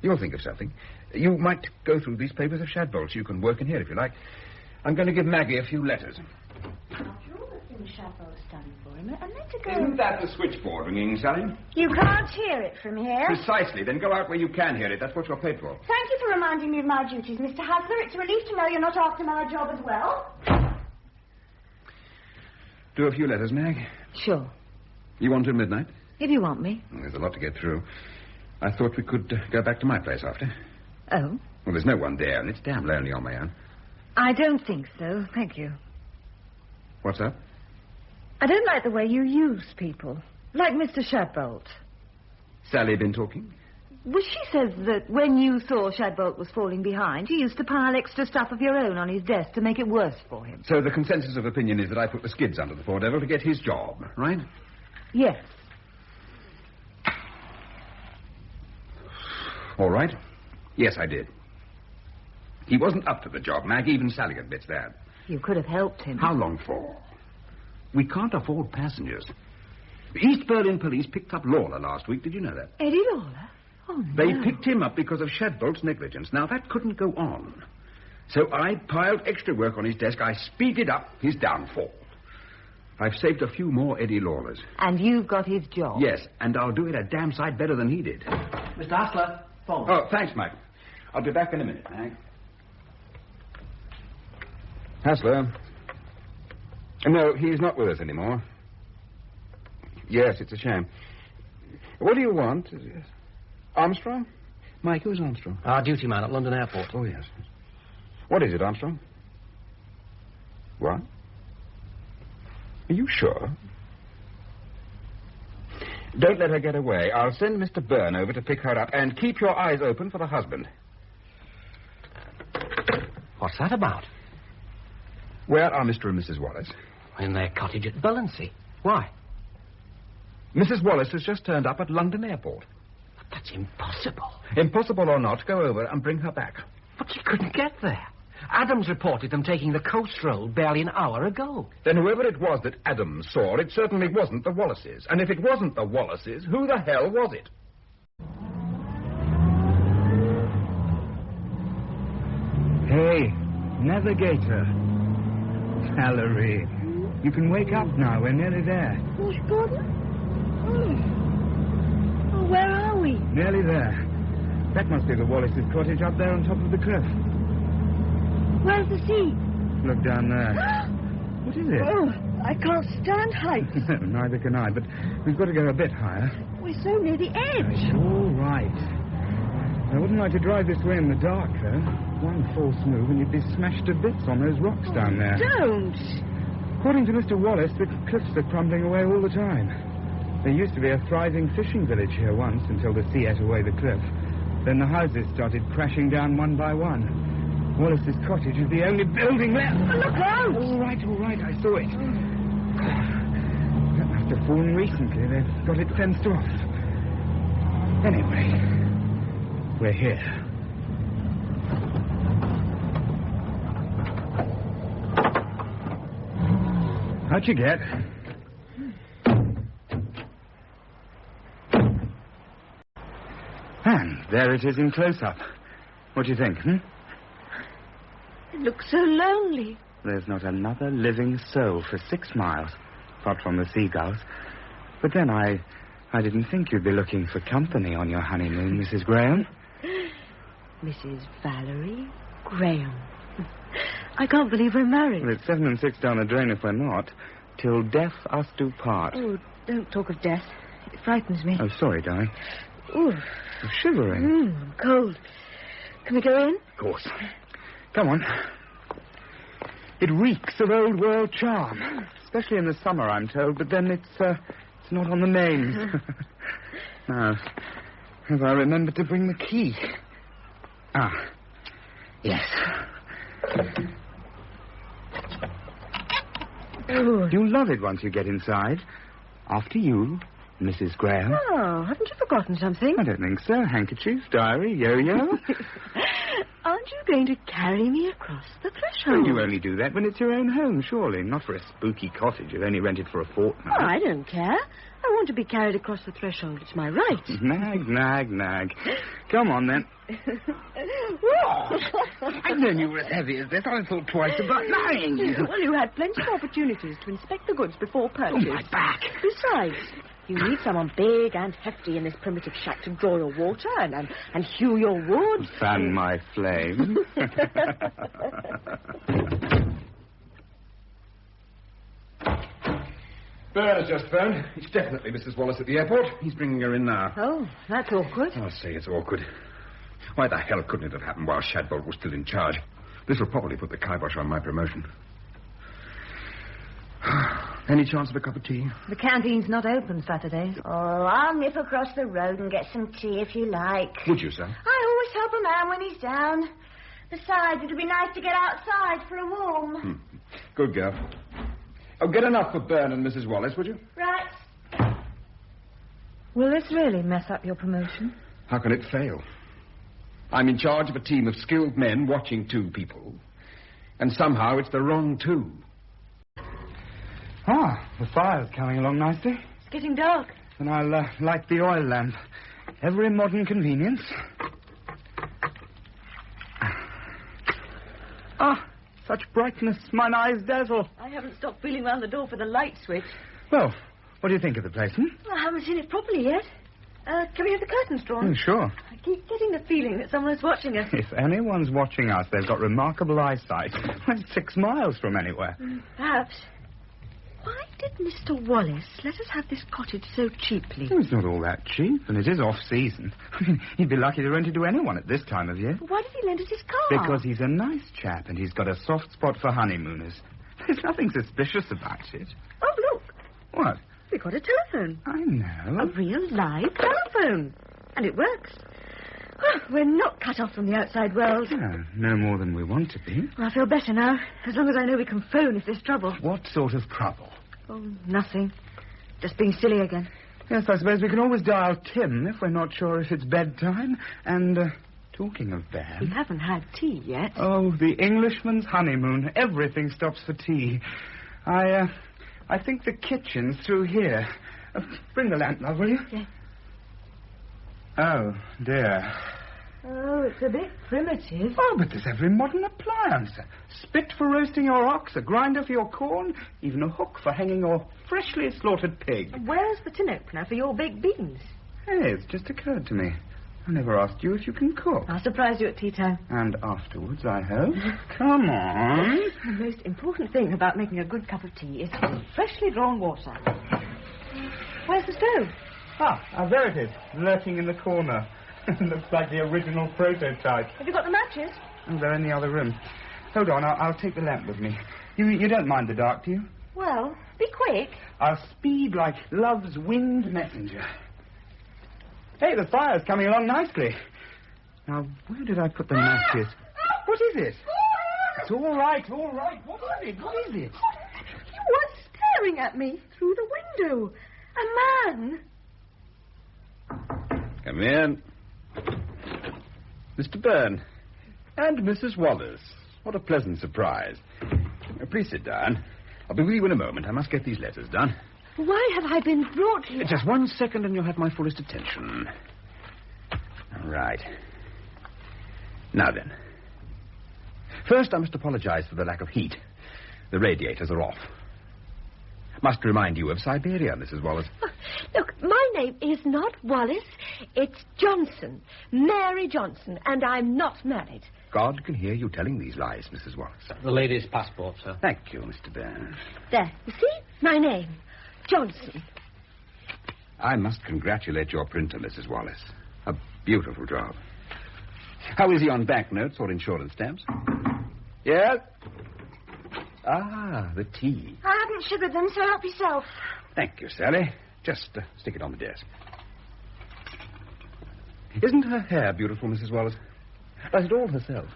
You'll think of something. You might go through these papers of Shadbolt's. You can work in here if you like. I'm going to give Maggie a few letters. After all the things Shadbolt's done for him, and then to go... Isn't that the switchboard ringing, Sally? You can't hear it from here. Precisely. Then go out where you can hear it. That's what you're paid for. Thank you for reminding me of my duties, Mr. Hasler. It's a relief to know you're not after my job as well. Do a few letters, Mag. Sure. You want till midnight? If you want me. Well, there's a lot to get through. I thought we could go back to my place after. Oh? Well, there's no one there, and it's damn lonely on my own. I don't think so, thank you. What's up? I don't like the way you use people. Like Mr. Shadbolt. Sally been talking? Well, she says that when you saw Shadbolt was falling behind, you used to pile extra stuff of your own on his desk to make it worse for him. So the consensus of opinion is that I put the skids under the poor devil to get his job, right? Yes. All right. Yes, I did. He wasn't up to the job, Mag. Even Sally admits that. You could have helped him. How long for? We can't afford passengers. The East Berlin police picked up Lawler last week. Did you know that? Eddie Lawler? Oh, no. They picked him up because of Shadbolt's negligence. Now, that couldn't go on. So I piled extra work on his desk. I speeded up his downfall. I've saved a few more Eddie Lawlers. And you've got his job? Yes, and I'll do it a damn sight better than he did. Mr. Hassler, phone. Oh, thanks, Mike. I'll be back in a minute, Mag. Hassler. No, he's not with us anymore. Yes, it's a shame. What do you want? Armstrong? Mike, who's Armstrong? Our duty man at London Airport. Oh, yes. What is it, Armstrong? What? Are you sure? Don't let her get away. I'll send Mr. Byrne over to pick her up, and keep your eyes open for the husband. What's that about? Where are Mr. and Mrs. Wallace? In their cottage at Bellency. Why? Mrs. Wallace has just turned up at London Airport. But that's impossible. Impossible or not, go over and bring her back. But she couldn't get there. Adams reported them taking the coast road barely an hour ago. Then whoever it was that Adams saw, it certainly wasn't the Wallaces. And if it wasn't the Wallaces, who the hell was it? Hey, navigator. Valerie, you can wake up now. We're nearly there. Bush Gordon? Oh, where are we? Nearly there. That must be the Wallace's cottage up there on top of the cliff. Where's the sea? Look down there. What is it? Oh, I can't stand heights. Neither can I, but we've got to go a bit higher. We're so near the edge. It's all right. I wouldn't like to drive this way in the dark, though. One false move and you'd be smashed to bits on those rocks down there. Don't! According to Mr. Wallace, the cliffs are crumbling away all the time. There used to be a thriving fishing village here once until the sea ate away the cliff. Then the houses started crashing down one by one. Wallace's cottage is the only building left. Oh, look out! All right, I saw it. That must have fallen recently. They've got it fenced off. Anyway, we're here. How'd you get? And there it is in close-up. What do you think, It looks so lonely. There's not another living soul for 6 miles, apart from the seagulls. But then I didn't think you'd be looking for company on your honeymoon, Mrs. Graham. Mrs. Valerie Graham. I can't believe we're married. Well, it's 7 and 6 down the drain if we're not. Till death us do part. Oh, don't talk of death. It frightens me. Oh, sorry, darling. Ooh. You're shivering. I'm cold. Can we go in? Of course. Come on. It reeks of old world charm. Especially in the summer, I'm told, but then it's not on the names. Now, have I remembered to bring the key? Ah, yes. Oh. You'll love it once you get inside. After you, Mrs. Graham. Oh, haven't you forgotten something? I don't think so. Handkerchief, diary, yo-yo. Aren't you going to carry me across the threshold? Well, you only do that when it's your own home, surely. Not for a spooky cottage you've only rented for a fortnight. Oh, I don't care. I want to be carried across the threshold. It's my right. Nag. Come on, then. I've known you were as heavy as this. I thought twice about marrying you. Well, you had plenty of opportunities to inspect the goods before purchase. Oh, my back. Besides, you need someone big and hefty in this primitive shack to draw your water and hew your wood. Fan my flame. Byrne has just phoned. It's definitely Mrs. Wallace at the airport. He's bringing her in now. Oh, that's awkward. I say it's awkward. Why the hell couldn't it have happened while Shadbolt was still in charge? This will probably put the kibosh on my promotion. Any chance of a cup of tea? The canteen's not open Saturdays. Oh, I'll nip across the road and get some tea if you like. Would you, sir? I always help a man when he's down. Besides, it'll be nice to get outside for a warm. Good girl. Oh, get enough for Byrne and Mrs. Wallace, would you? Right. Will this really mess up your promotion? How can it fail? I'm in charge of a team of skilled men watching 2 people. And somehow it's the wrong 2. Ah, the fire's coming along nicely. It's getting dark. Then I'll light the oil lamp. Every modern convenience. Ah, such brightness, mine eyes dazzle. I haven't stopped feeling round the door for the light switch. Well, what do you think of the place, I haven't seen it properly yet. Can we have the curtains drawn? Oh, sure. I keep getting the feeling that someone's watching us. If anyone's watching us, they've got remarkable eyesight. We're 6 miles from anywhere. Perhaps. Why did Mr. Wallace let us have this cottage so cheaply? It's not all that cheap, and it is off-season. I mean, he'd be lucky to rent it to anyone at this time of year. Why did he lend us his car? Because he's a nice chap, and he's got a soft spot for honeymooners. There's nothing suspicious about it. Oh, look. What? We got a telephone. I know. A real live telephone. And it works. Oh, we're not cut off from the outside world. No more than we want to be. Well, I feel better now, as long as I know we can phone if there's trouble. What sort of trouble? Oh, nothing. Just being silly again. Yes, I suppose we can always dial Tim if we're not sure if it's bedtime. And, talking of bed... We haven't had tea yet. Oh, the Englishman's honeymoon. Everything stops for tea. I think the kitchen's through here. Bring the lamp, love, will you? Yes. Oh, dear. Oh, it's a bit primitive. Oh, but there's every modern appliance. A spit for roasting your ox, a grinder for your corn, even a hook for hanging your freshly slaughtered pig. Where's the tin opener for your baked beans? Hey, it's just occurred to me. I never asked you if you can cook. I'll surprise you at tea time. And afterwards, I hope. Come on. The most important thing about making a good cup of tea is freshly drawn water. Where's the stove? There it is, lurking in the corner. Looks like the original prototype. Have you got the matches? Oh, they're in the other room. Hold on, I'll take the lamp with me. You don't mind the dark, do you? Well, be quick. I'll speed like love's winged messenger. Hey, the fire's coming along nicely. Now, where did I put the matches? What is it? It's all right. What is it? You were staring at me through the window. A man. Come in. Mr. Byrne. And Mrs. Wallace. What a pleasant surprise. Please sit down. I'll be with you in a moment. I must get these letters done. Why have I been brought here? Just 1 second and you'll have my fullest attention. All right. Now then. First, I must apologize for the lack of heat. The radiators are off. Must remind you of Siberia, Mrs. Wallace. Look, my name is not Wallace. It's Johnson. Mary Johnson, and I'm not married. God can hear you telling these lies, Mrs. Wallace. The lady's passport, sir. Thank you, Mr. Byrne. There, you see? My name. Johnson. I must congratulate your printer, Mrs. Wallace. A beautiful job. How is he on banknotes or insurance stamps? Yes? Ah, the tea. I haven't sugared them, so help yourself. Thank you, Sally. Just stick it on the desk. Isn't her hair beautiful, Mrs. Wallace? Does it all herself?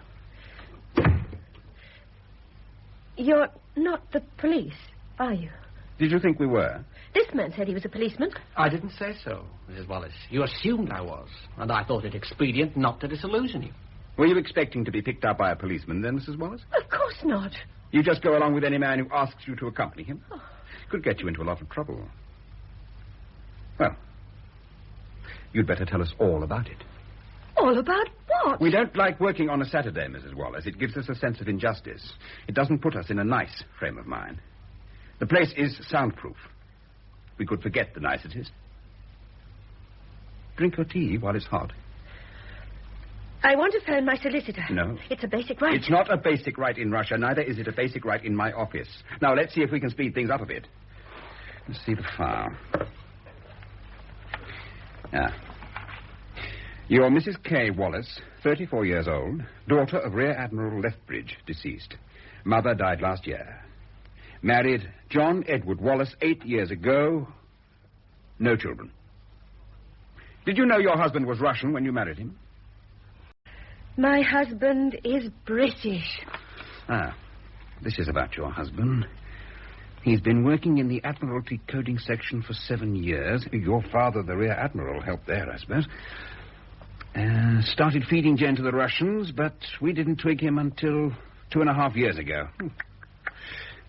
You're not the police, are you? Did you think we were? This man said he was a policeman. I didn't say so, Mrs. Wallace. You assumed I was, and I thought it expedient not to disillusion you. Were you expecting to be picked up by a policeman then, Mrs. Wallace? Of course not. You just go along with any man who asks you to accompany him? Oh. Could get you into a lot of trouble. Well, you'd better tell us all about it. All about what? We don't like working on a Saturday, Mrs. Wallace. It gives us a sense of injustice. It doesn't put us in a nice frame of mind. The place is soundproof. We could forget the niceties. Drink your tea while it's hot. I want to phone my solicitor. No. It's a basic right. It's not a basic right in Russia. Neither is it a basic right in my office. Now, let's see if we can speed things up a bit. Let's see the file. You're Mrs. K. Wallace, 34 years old, daughter of Rear Admiral Lethbridge, deceased. Mother died last year. Married John Edward Wallace 8 years ago. No children. Did you know your husband was Russian when you married him? My husband is British. This is about your husband. He's been working in the Admiralty coding section for 7 years. Your father, the Rear Admiral, helped there, I suppose. Started feeding Jen to the Russians, but we didn't twig him until 2.5 years ago.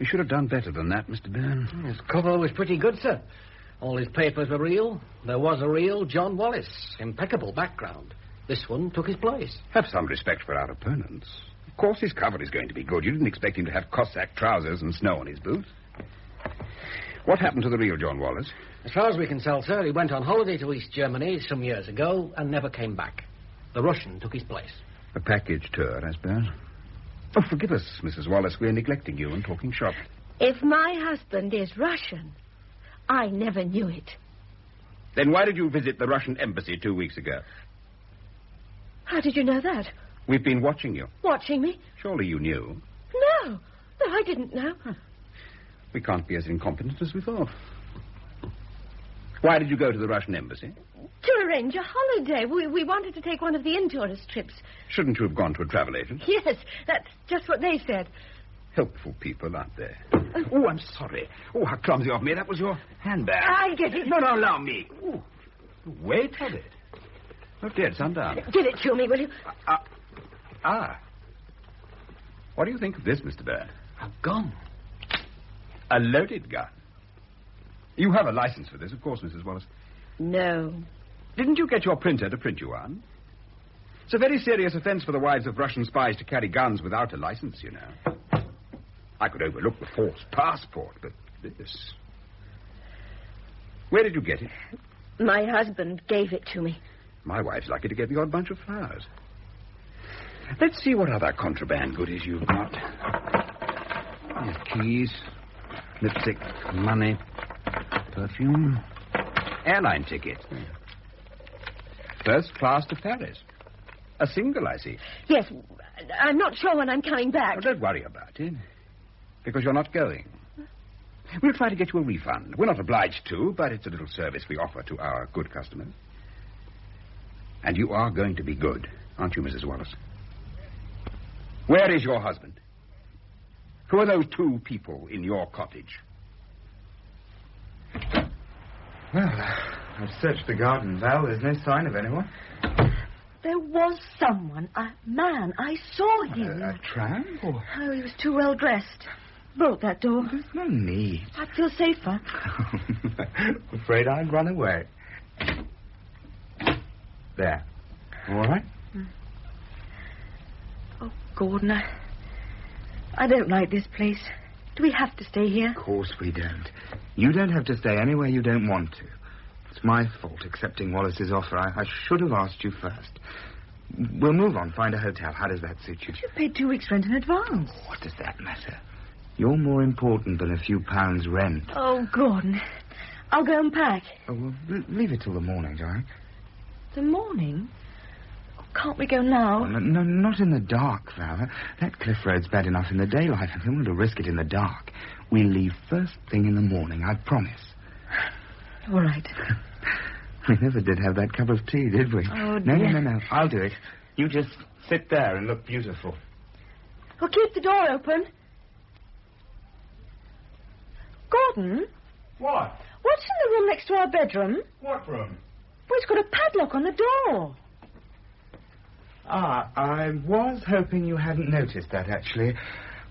We should have done better than that, Mr. Byrne. His cover was pretty good, sir. All his papers were real. There was a real John Wallace. Impeccable background. This one took his place. Have some respect for our opponents. Of course his cover is going to be good. You didn't expect him to have Cossack trousers and snow on his boots. What happened to the real John Wallace? As far as we can tell, sir, he went on holiday to East Germany some years ago and never came back. The Russian took his place. A package tour, I suppose. Oh, forgive us, Mrs. Wallace. We're neglecting you and talking shop. If my husband is Russian, I never knew it. Then why did you visit the Russian embassy 2 weeks ago? How did you know that? We've been watching you. Watching me? Surely you knew. No, I didn't know. We can't be as incompetent as we thought. Why did you go to the Russian embassy? To arrange a holiday. We wanted to take one of the in-tourist trips. Shouldn't you have gone to a travel agent? Yes, that's just what they said. Helpful people, aren't they? Oh, I'm sorry. Oh, how clumsy of me. That was your handbag. I'll get it. No, allow me. Ooh, weight of it. Oh, dear, it's undone. Give it to me, will you? What do you think of this, Mr. Byrne? A gun. A loaded gun. You have a license for this, of course, Mrs. Wallace. No. Didn't you get your printer to print you one? It's a very serious offense for the wives of Russian spies to carry guns without a license, you know. I could overlook the false passport, but this... Where did you get it? My husband gave it to me. My wife's lucky to get the odd bunch of flowers. Let's see what other contraband goodies you've got. Here's keys, lipstick, money, perfume, airline ticket. First class to Paris. A single, I see. Yes, I'm not sure when I'm coming back. Oh, don't worry about it, because you're not going. We'll try to get you a refund. We're not obliged to, but it's a little service we offer to our good customers. And you are going to be good, aren't you, Mrs. Wallace? Where is your husband? Who are those 2 people in your cottage? Well, I've searched the garden, Val. There's no sign of anyone. There was someone, a man. I saw him. A tramp? Or... Oh, he was too well dressed. bolt that door. There's no need. I'd feel safer. Afraid I'd run away. There. All right? Oh, Gordon, I don't like this place. Do we have to stay here? Of course we don't. You don't have to stay anywhere you don't want to. It's my fault accepting Wallace's offer. I should have asked you first. We'll move on, find a hotel. How does that suit you? You paid 2 weeks' rent in advance. What does that matter? You're more important than a few pounds rent. Oh, Gordon, I'll go and pack. Oh, well, leave it till the morning, darling. The morning? Oh, can't we go now? Oh, no, not in the dark, Val. That cliff road's bad enough in the daylight. I don't want to risk it in the dark. We'll leave first thing in the morning, I promise. All right. We never did have that cup of tea, did we? Oh, dear. No. I'll do it. You just sit there and look beautiful. Well, keep the door open. Gordon? What? What's in the room next to our bedroom? What room? Well, it's got a padlock on the door. I was hoping you hadn't noticed that, actually.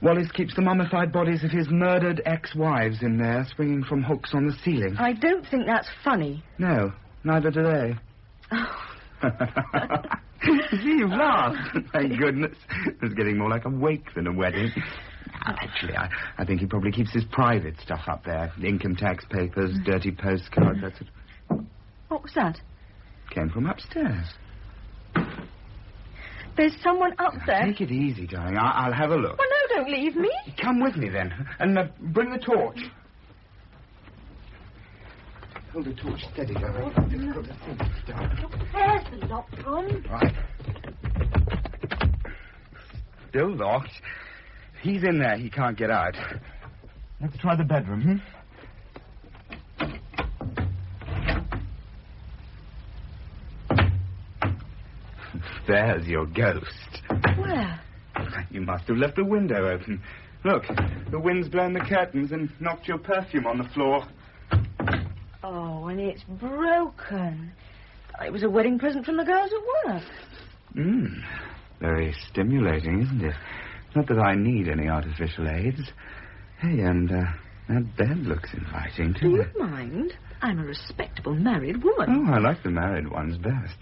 Wallace keeps the mummified bodies of his murdered ex-wives in there, swinging from hooks on the ceiling. I don't think that's funny. No, neither do they. See, you've laughed. Thank goodness. It was getting more like a wake than a wedding. Actually, I think he probably keeps his private stuff up there. Income tax papers, dirty postcards, that's it. What was that? Came from upstairs. There's someone up there. Take it easy, darling. I'll have a look. Well, no, don't leave me. Come with me, then, and bring the torch. Hold the torch steady, darling. There's the locked room. Right. Still locked. He's in there. He can't get out. Let's try the bedroom, There's your ghost. Where? You must have left the window open. Look, the wind's blown the curtains and knocked your perfume on the floor. Oh, and it's broken. It was a wedding present from the girls at work. Very stimulating, isn't it? Not that I need any artificial aids. Hey, and that bed looks inviting, too. Do you mind? I'm a respectable married woman. Oh, I like the married ones best.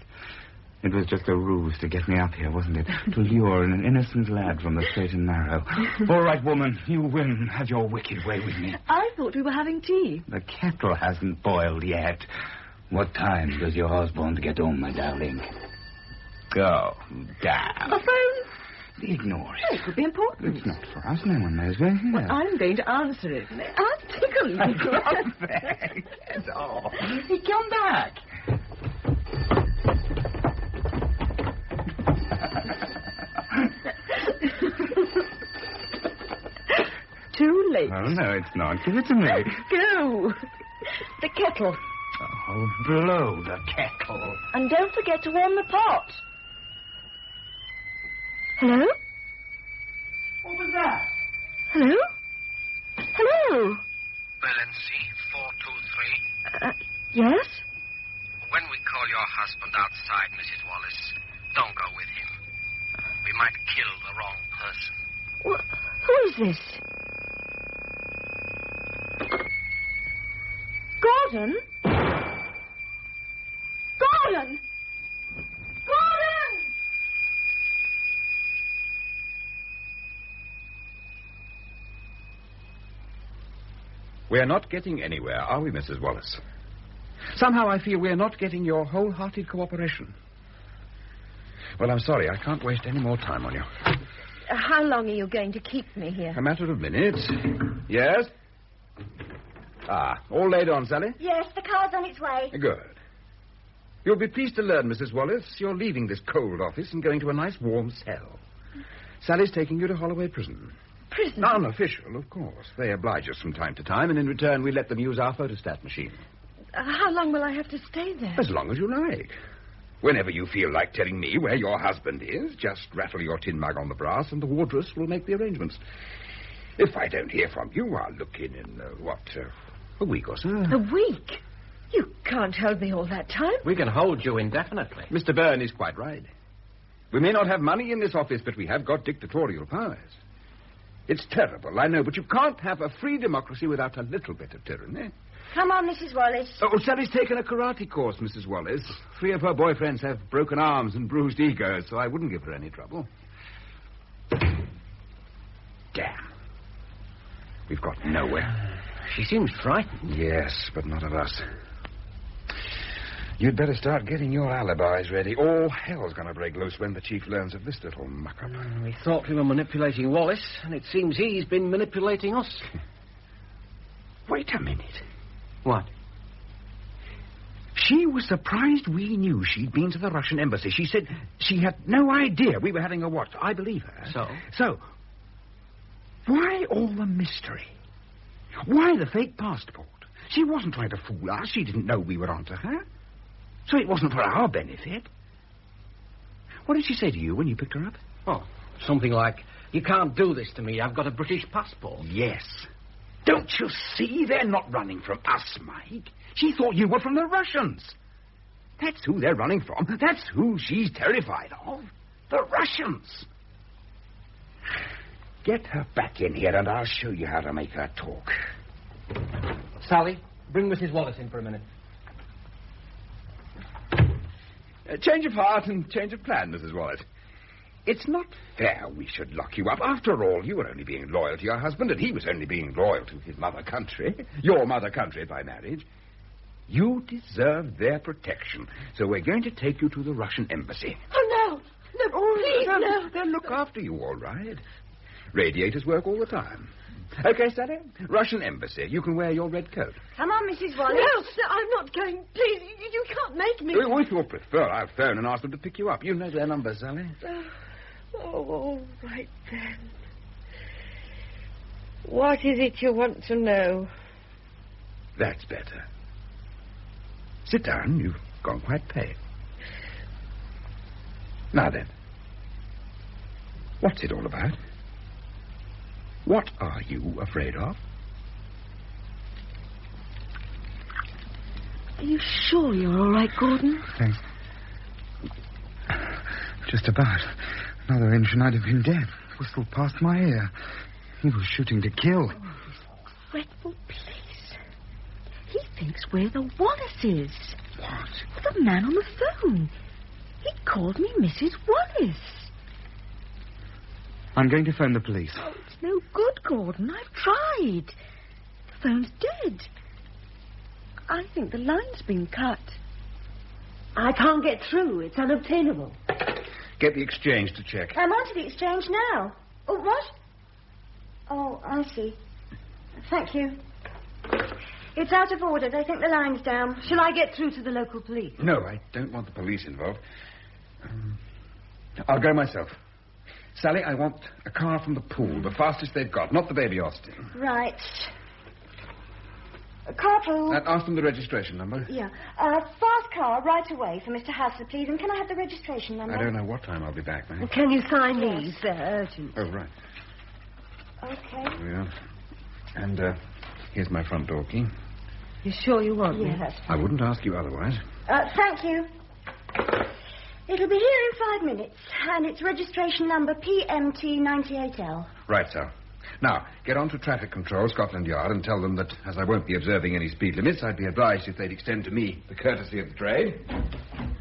It was just a ruse to get me up here, wasn't it? To lure an innocent lad from the straight and narrow. All right, woman, you win. Have your wicked way with me. I thought we were having tea. The kettle hasn't boiled yet. What time does your husband get home, my darling? Oh, damn. The phone? Ignore it. Oh, it could be important. It's not for us. No one knows where he is. Well, I'm going to answer it. I'll tickle you. Get off. He come back. Too late. Oh, no, it's not. Give it to me. Go. The kettle. Oh, blow the kettle. And don't forget to warm the pot. Hello? What was that? Hello? Hello? Berlin C, 423. Yes? When we call your husband outside, Mrs. Wallace, don't go with him. We might kill the wrong person. Who is this? Gordon? Gordon! Gordon! We're not getting anywhere, are we, Mrs. Wallace? Somehow I feel we're not getting your wholehearted cooperation. Well, I'm sorry. I can't waste any more time on you. How long are you going to keep me here? A matter of minutes. Yes? All laid on, Sally? Yes, the car's on its way. Good. You'll be pleased to learn, Mrs. Wallace, you're leaving this cold office and going to a nice warm cell. Sally's taking you to Holloway Prison. Prison? Unofficial, of course. They oblige us from time to time, and in return we let them use our photostat machine. How long will I have to stay there? As long as you like. Whenever you feel like telling me where your husband is, just rattle your tin mug on the brass and the wardress will make the arrangements. If I don't hear from you, I'll look in a week or so. A week? You can't hold me all that time. We can hold you indefinitely. Mr. Byrne is quite right. We may not have money in this office, but we have got dictatorial powers. It's terrible, I know, but you can't have a free democracy without a little bit of tyranny. Come on, Mrs. Wallace. Oh, Sally's taken a karate course, Mrs. Wallace. 3 of her boyfriends have broken arms and bruised egos, so I wouldn't give her any trouble. Damn. We've got nowhere. She seems frightened. Yes, but not of us. You'd better start getting your alibis ready. All hell's going to break loose when the chief learns of this little muck-up. We thought we were manipulating Wallace, and it seems he's been manipulating us. Wait a minute. What? She was surprised we knew she'd been to the Russian embassy. She said she had no idea we were having a watch. I believe her. So, why all the mystery? Why the fake passport? She wasn't trying to fool us. She didn't know we were onto her. So it wasn't for our benefit. What did she say to you when you picked her up? Oh, something like, you can't do this to me. I've got a British passport. Yes. Don't you see? They're not running from us, Mike. She thought you were from the Russians. That's who they're running from. That's who she's terrified of. The Russians. Get her back in here and I'll show you how to make her talk. Sally, bring Mrs. Wallace in for a minute. Change of heart and change of plan, Mrs. Wallace. It's not fair we should lock you up. After all, you were only being loyal to your husband, and he was only being loyal to his mother country. Your mother country by marriage. You deserve their protection, so we're going to take you to the Russian embassy. Oh, no. No, please, no. They'll look after you, all right. Radiators work all the time. Okay, Sally? Russian embassy. You can wear your red coat. Come on, Mrs. Wallace. No, I'm not going. Please, you can't make me. If you prefer, I'll phone and ask them to pick you up. You know their number, Sally. Oh, all right, then. What is it you want to know? That's better. Sit down. You've gone quite pale. Now then, what's it all about? What are you afraid of? Are you sure you're all right, Gordon? Thanks. Just about. Another inch and I'd have been dead. Whistled past my ear. He was shooting to kill. Oh, dreadful place. He thinks we're the Wallaces. What? The man on the phone. He called me Mrs. Wallace. I'm going to phone the police. Oh, it's no good, Gordon. I've tried. The phone's dead. I think the line's been cut. I can't get through. It's unobtainable. Get the exchange to check. I'm on to the exchange now. Oh, what? Oh, I see. Thank you. It's out of order. They think the line's down. Shall I get through to the local police? No, I don't want the police involved. I'll go myself. Sally, I want a car from the pool, the fastest they've got, not the Baby Austin. Right. A carpool. Ask them the registration number. Yeah. Fast car right away for Mr. Hassler, please. And can I have the registration number? I don't know what time I'll be back, ma'am. Well, can you sign these? They're urgent. Oh, right. Okay. Here we are. And here's my front door key. You sure you want me? Yeah, that's fine. I wouldn't ask you otherwise. Thank you. It'll be here in 5 minutes, and it's registration number PMT98L. Right, sir. Now, get on to traffic control, Scotland Yard, and tell them that, as I won't be observing any speed limits, I'd be obliged if they'd extend to me the courtesy of the trade.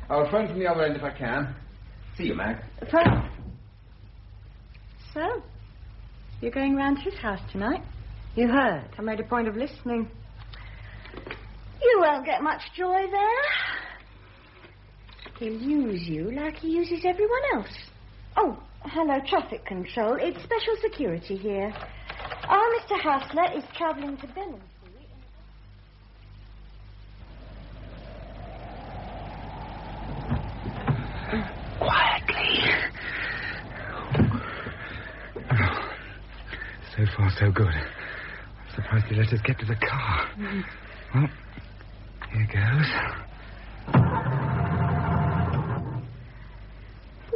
I'll phone from the other end if I can. See you, Mac. Fine. So, you're going round to his house tonight? You heard. I made a point of listening. You won't get much joy there. He'll use you like he uses everyone else. Oh, hello, traffic control. It's special security here. Our Mr. Hassler is travelling to Bellingsley. Quietly. Oh, so far, so good. I'm surprised they let us get to the car. Well, here goes.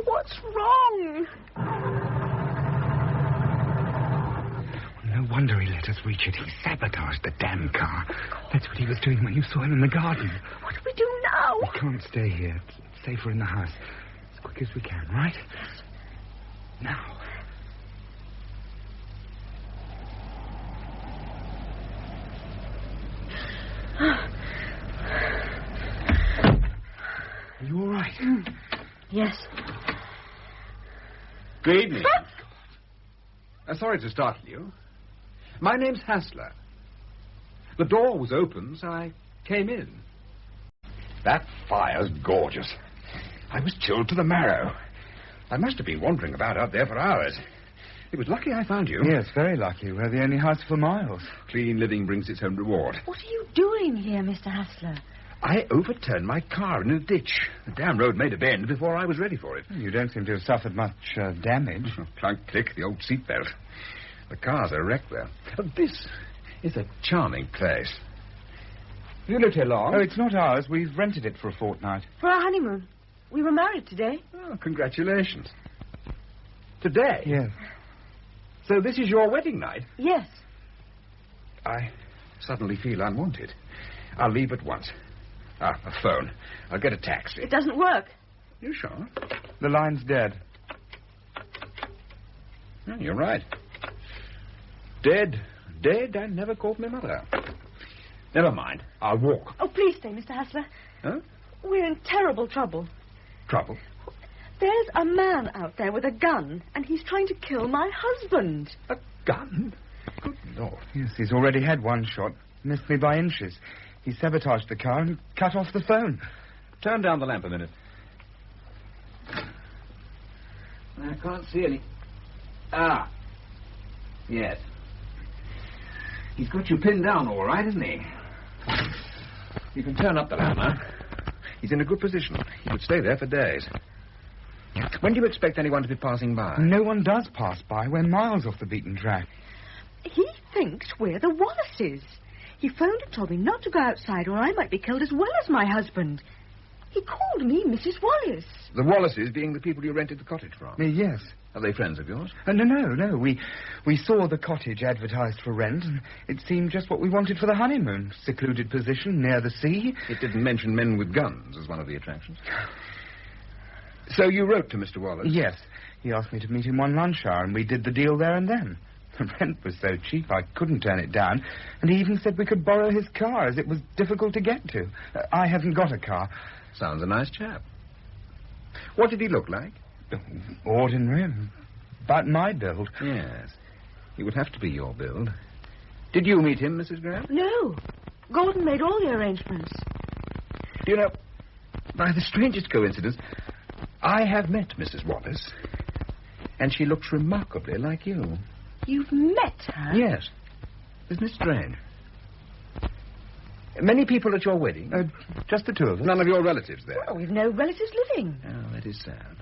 What's wrong? No wonder he let us reach it. He sabotaged the damn car. That's what he was doing when you saw him in the garden. What do we do now? We can't stay here. It's safer in the house. As quick as we can, right? Now. right? Yes. Good evening. Sorry to startle you. My name's Hassler. The door was open, so I came in. That fire's gorgeous. I was chilled to the marrow. I must have been wandering about out there for hours. It was lucky I found you. Yes, very lucky. We're the only house for miles. Clean living brings its own reward. What are you doing here, Mr. Hassler? I overturned my car in a ditch. The damn road made a bend before I was ready for it. You don't seem to have suffered much damage. Clunk, click, the old seatbelt. The car's a wreck, though. This is a charming place. Have you lived here long? Oh, it's not ours. We've rented it for a fortnight. For our honeymoon. We were married today. Oh, congratulations. Today? Yes. So this is your wedding night? Yes. I suddenly feel unwanted. I'll leave at once. A phone. I'll get a taxi. It doesn't work. You sure? The line's dead. You're right. Dead, and never called me mother. Never mind. I'll walk. Oh, please stay, Mr. Hassler. Huh? We're in terrible trouble. Trouble? There's a man out there with a gun, and he's trying to kill my husband. A gun? Good Lord. Yes, he's already had one shot. Missed me by inches. He sabotaged the car and cut off the phone. Turn down the lamp a minute. I can't see any. Ah. Yes. He's got you pinned down all right, isn't he? You can turn up the lamp, huh? He's in a good position. He would stay there for days. When do you expect anyone to be passing by? No one does pass by. We're miles off the beaten track. He thinks we're the Wallaces. He phoned and told me not to go outside or I might be killed as well as my husband. He called me Mrs. Wallace. The Wallaces being the people you rented the cottage from? Yes. Are they friends of yours? No. We saw the cottage advertised for rent, and it seemed just what we wanted for the honeymoon. Secluded position, near the sea. It didn't mention men with guns as one of the attractions. So you wrote to Mr. Wallace? Yes. He asked me to meet him one lunch hour, and we did the deal there and then. The rent was so cheap I couldn't turn it down, and he even said we could borrow his car, as it was difficult to get to. I haven't got a car. Sounds a nice chap. What did he look like? Ordinary. About my build. Yes. He would have to be your build. Did you meet him, Mrs. Graham? No. Gordon made all the arrangements. You know, by the strangest coincidence, I have met Mrs. Wallace, and she looks remarkably like you. You've met her? Yes. Isn't it strange? Many people at your wedding? Just the two of us. None of your relatives there? Well, we've no relatives living. Oh, that is sad.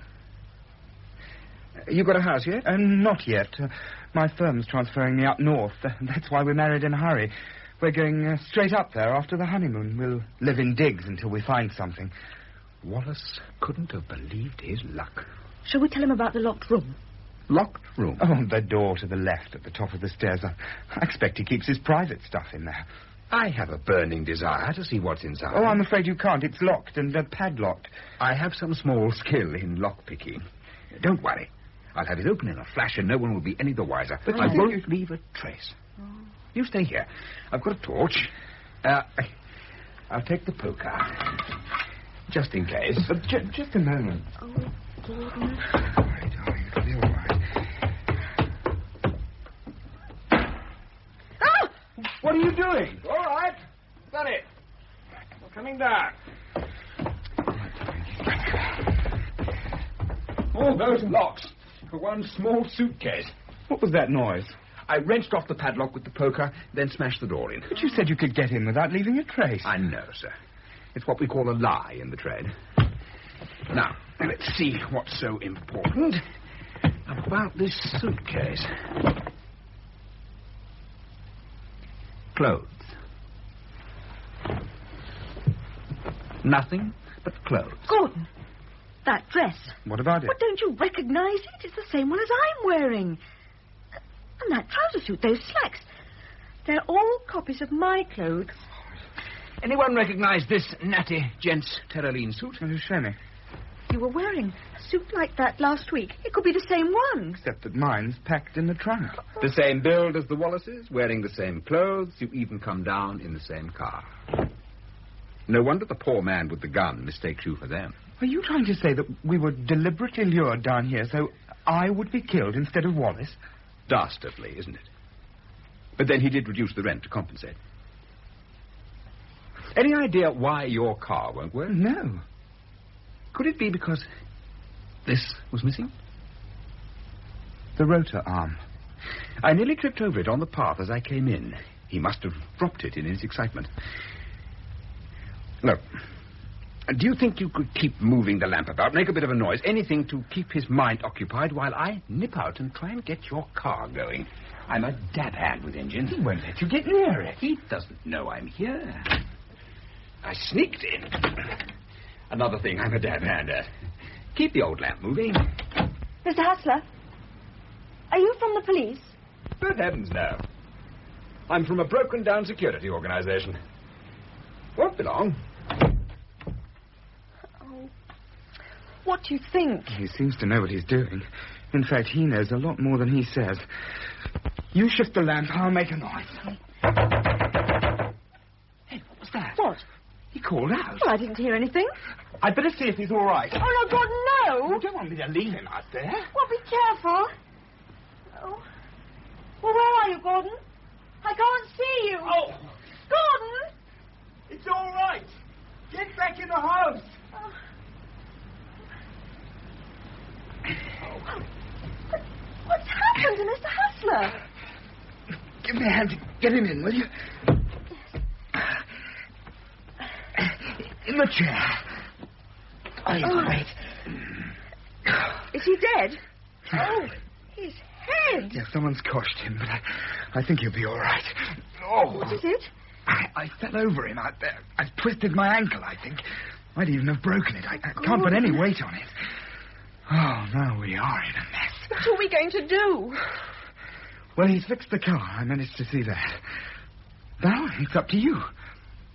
You got a house yet? Not yet. My firm's transferring me up north. That's why we're married in a hurry. We're going straight up there after the honeymoon. We'll live in digs until we find something. Wallace couldn't have believed his luck. Shall we tell him about the locked room? Locked room? Oh, the door to the left at the top of the stairs. I expect he keeps his private stuff in there. I have a burning desire to see what's inside. Oh, I'm afraid you can't. It's locked and padlocked. I have some small skill in lock-picking. Don't worry. I'll have it open in a flash and no one will be any the wiser. But I won't leave a trace. Oh. You stay here. I've got a torch. I'll take the poker. Just in case. Just a moment. Oh, Gordon. All right, darling. It'll be all right. Ah! What are you doing? All right. Got it. I'm coming down. All those locks for one small suitcase. What was that noise? I wrenched off the padlock with the poker, then smashed the door in. But you said you could get in without leaving a trace. I know, sir. It's what we call a lie in the trade. Now, let's see what's so important about this suitcase. Clothes. Nothing but clothes. Gordon, that dress. What about it? Well, don't you recognize it? It's the same one as I'm wearing. And that trouser suit, those slacks. They're all copies of my clothes. Anyone recognize this natty gent's terraline suit? Show me. You were wearing a suit like that last week. It could be the same one. Except that mine's packed in the trunk. The same build as the Wallaces, wearing the same clothes. You even come down in the same car. No wonder the poor man with the gun mistakes you for them. Are you trying to say that we were deliberately lured down here so I would be killed instead of Wallace? Dastardly, isn't it? But then he did reduce the rent to compensate. Any idea why your car won't work? No. Could it be because this was missing? The rotor arm. I nearly tripped over it on the path as I came in. He must have dropped it in his excitement. Look, do you think you could keep moving the lamp about, make a bit of a noise, anything to keep his mind occupied while I nip out and try and get your car going? I'm a dab hand with engines. He won't let you get near it. He doesn't know I'm here. I sneaked in. Another thing I'm a dab hand at. Keep the old lamp moving. Mr. Hassler, are you from the police? Good heavens, no. I'm from a broken-down security organization. Won't be long. Oh, what do you think? He seems to know what he's doing. In fact, he knows a lot more than he says. You shift the lamp, I'll make a noise. Hey, what was that? What? He called out. Well, I didn't hear anything. I'd better see if he's all right. Oh, no, God, no! You don't want me to leave him out there. Well, be careful. Oh. Well, where are you, Gordon? I can't see you. Oh! Gordon! It's all right. Get back in the house. Oh. What's happened to Mr. Hassler? Give me a hand to get him in, will you? In the chair. Are you all right? Is he dead? Oh, his head. Yes, someone's crushed him, but I think he'll be all right. Oh. What is it? I fell over him out there. I've twisted my ankle, I think. Might even have broken it. I can't put any weight on it. Oh, now we are in a mess. What are we going to do? Well, he's fixed the car. I managed to see that. Now, it's up to you.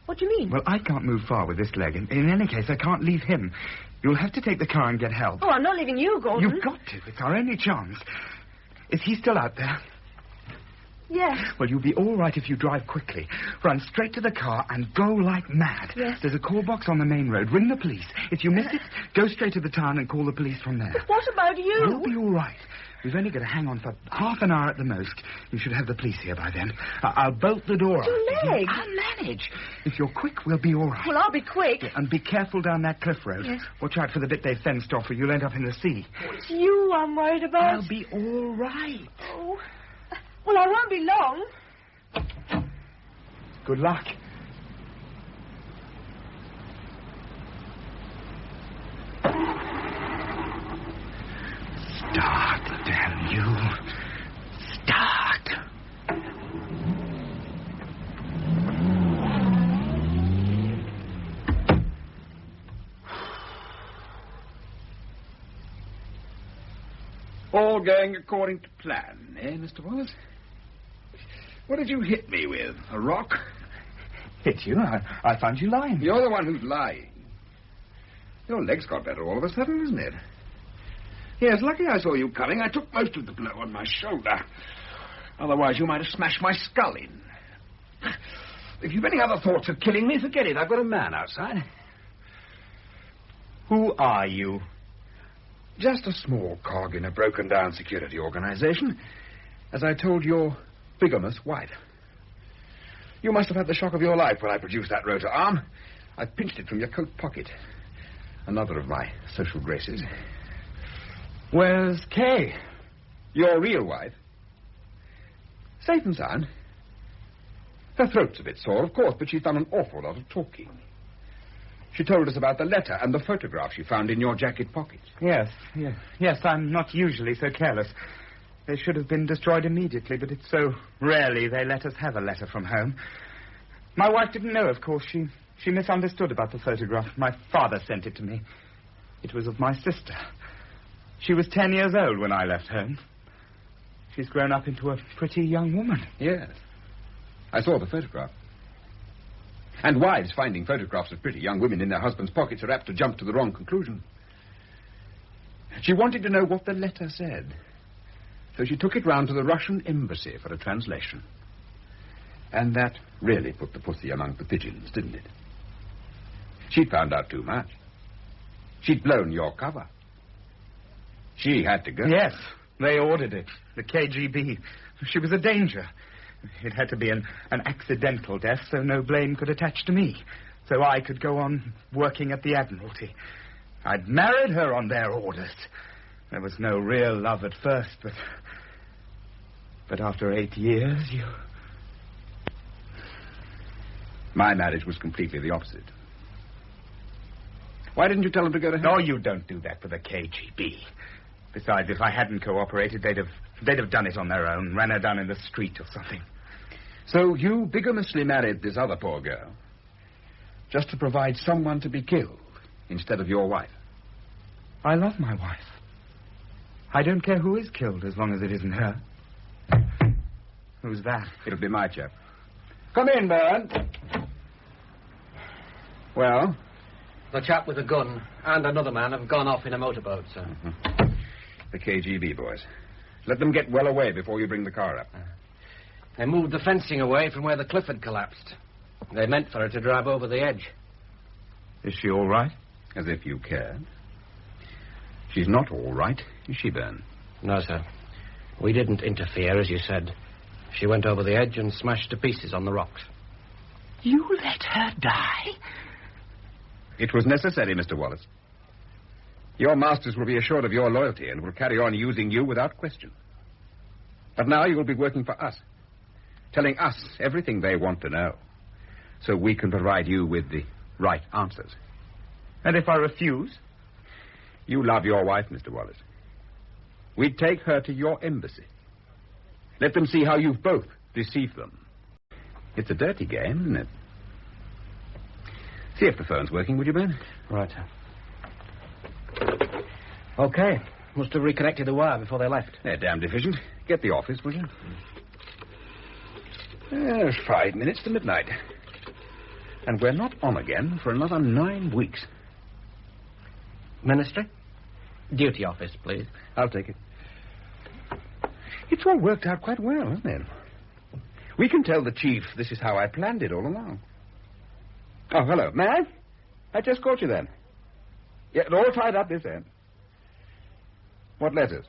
What do you mean? Well, I can't move far with this leg. In any case, I can't leave him. You'll have to take the car and get help. Oh, I'm not leaving you, Gordon. You've got to. It's our only chance. Is he still out there? Yes. Well, you'll be all right if you drive quickly. Run straight to the car and go like mad. Yes. There's a call box on the main road. Ring the police. If you miss it, go straight to the town and call the police from there. But what about you? You'll be all right. We've only got to hang on for half an hour at the most. You should have the police here by then. I'll bolt the door. Your leg. I'll manage. If you're quick, we'll be all right. Well, I'll be quick. Yeah, and be careful down that cliff road. Yes. Watch out for the bit they've fenced off or you'll end up in the sea. It's you I'm worried about. I'll be all right. Oh. Well, I won't be long. Good luck. Start, damn you. Start. All going according to plan, eh, Mr. Wallace? What did you hit me with? A rock? Hit you? I found you lying. You're the one who's lying. Your leg's got better all of a sudden, isn't it? Yes, lucky I saw you coming. I took most of the blow on my shoulder. Otherwise, you might have smashed my skull in. If you've any other thoughts of killing me, forget it. I've got a man outside. Who are you? Just a small cog in a broken-down security organization. As I told your bigamous wife. You must have had the shock of your life when I produced that rotor arm. I pinched it from your coat pocket. Another of my social graces. Where's Kay? Your real wife? Safe and sound. Her throat's a bit sore, of course, but she's done an awful lot of talking. She told us about the letter and the photograph she found in your jacket pocket. Yes, I'm not usually so careless. They should have been destroyed immediately, but it's so rarely they let us have a letter from home. My wife didn't know, of course. She misunderstood about the photograph. My father sent it to me. It was of my sister. She was 10 years old when I left home. She's grown up into a pretty young woman. Yes. I saw the photograph. And wives finding photographs of pretty young women in their husbands' pockets are apt to jump to the wrong conclusion. She wanted to know what the letter said. So she took it round to the Russian embassy for a translation. And that really put the pussy among the pigeons, didn't it? She found out too much. She'd blown your cover. She had to go. Yes, they ordered it. The KGB. She was a danger. It had to be an accidental death, so no blame could attach to me. So I could go on working at the Admiralty. I'd married her on their orders. There was no real love at first, but after 8 years, you... My marriage was completely the opposite. Why didn't you tell them to go to hell? No, you don't do that for the KGB. Besides, if I hadn't cooperated, they'd have done it on their own, ran her down in the street or something. So you bigamously married this other poor girl just to provide someone to be killed instead of your wife? I love my wife. I don't care who is killed as long as it isn't her. Who's that? It'll be my chap. Come in, Byrne. Well? The chap with the gun and another man have gone off in a motorboat, sir. Mm-hmm. The KGB boys. Let them get well away before you bring the car up. They moved the fencing away from where the cliff had collapsed. They meant for her to drive over the edge. Is she all right? As if you cared. She's not all right, is she, Byrne? No, sir. We didn't interfere, as you said. She went over the edge and smashed to pieces on the rocks. You let her die? It was necessary, Mr. Wallace. Your masters will be assured of your loyalty and will carry on using you without question. But now you will be working for us, telling us everything they want to know, so we can provide you with the right answers. And if I refuse? You love your wife, Mr. Wallace. We'd take her to your embassy. Let them see how you've both deceived them. It's a dirty game, isn't it? See if the phone's working, would you, Ben? Right. Okay. Must have reconnected the wire before they left. They're damned efficient. Get the office, will you? There's 5 minutes to midnight. And we're not on again for another 9 weeks. Ministry? Duty office, please. I'll take it. It's all worked out quite well, hasn't it? We can tell the chief this is how I planned it all along. Oh, hello. May I? I just caught you then. Yeah, they're all tied up this end. What letters?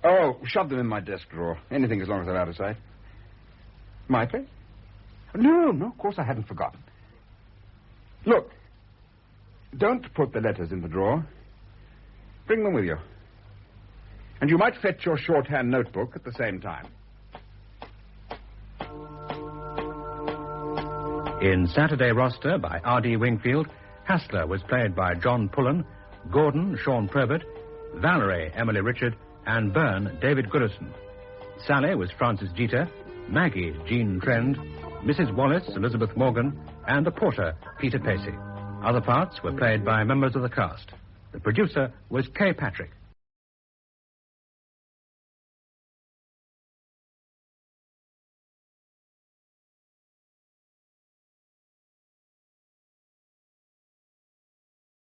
Oh, shove them in my desk drawer. Anything as long as they're out of sight. My place? No, of course I hadn't forgotten. Look, don't put the letters in the drawer. Bring them with you. And you might fetch your shorthand notebook at the same time. In Saturday Roster by R.D. Wingfield, Hassler was played by John Pullen, Gordon, Sean Probert, Valerie, Emily Richard, and Byrne, David Goodison. Sally was Frances Jeter, Maggie, Jean Trend, Mrs. Wallace, Elizabeth Morgan, and the porter, Peter Pacey. Other parts were played by members of the cast. The producer was Kay Patrick.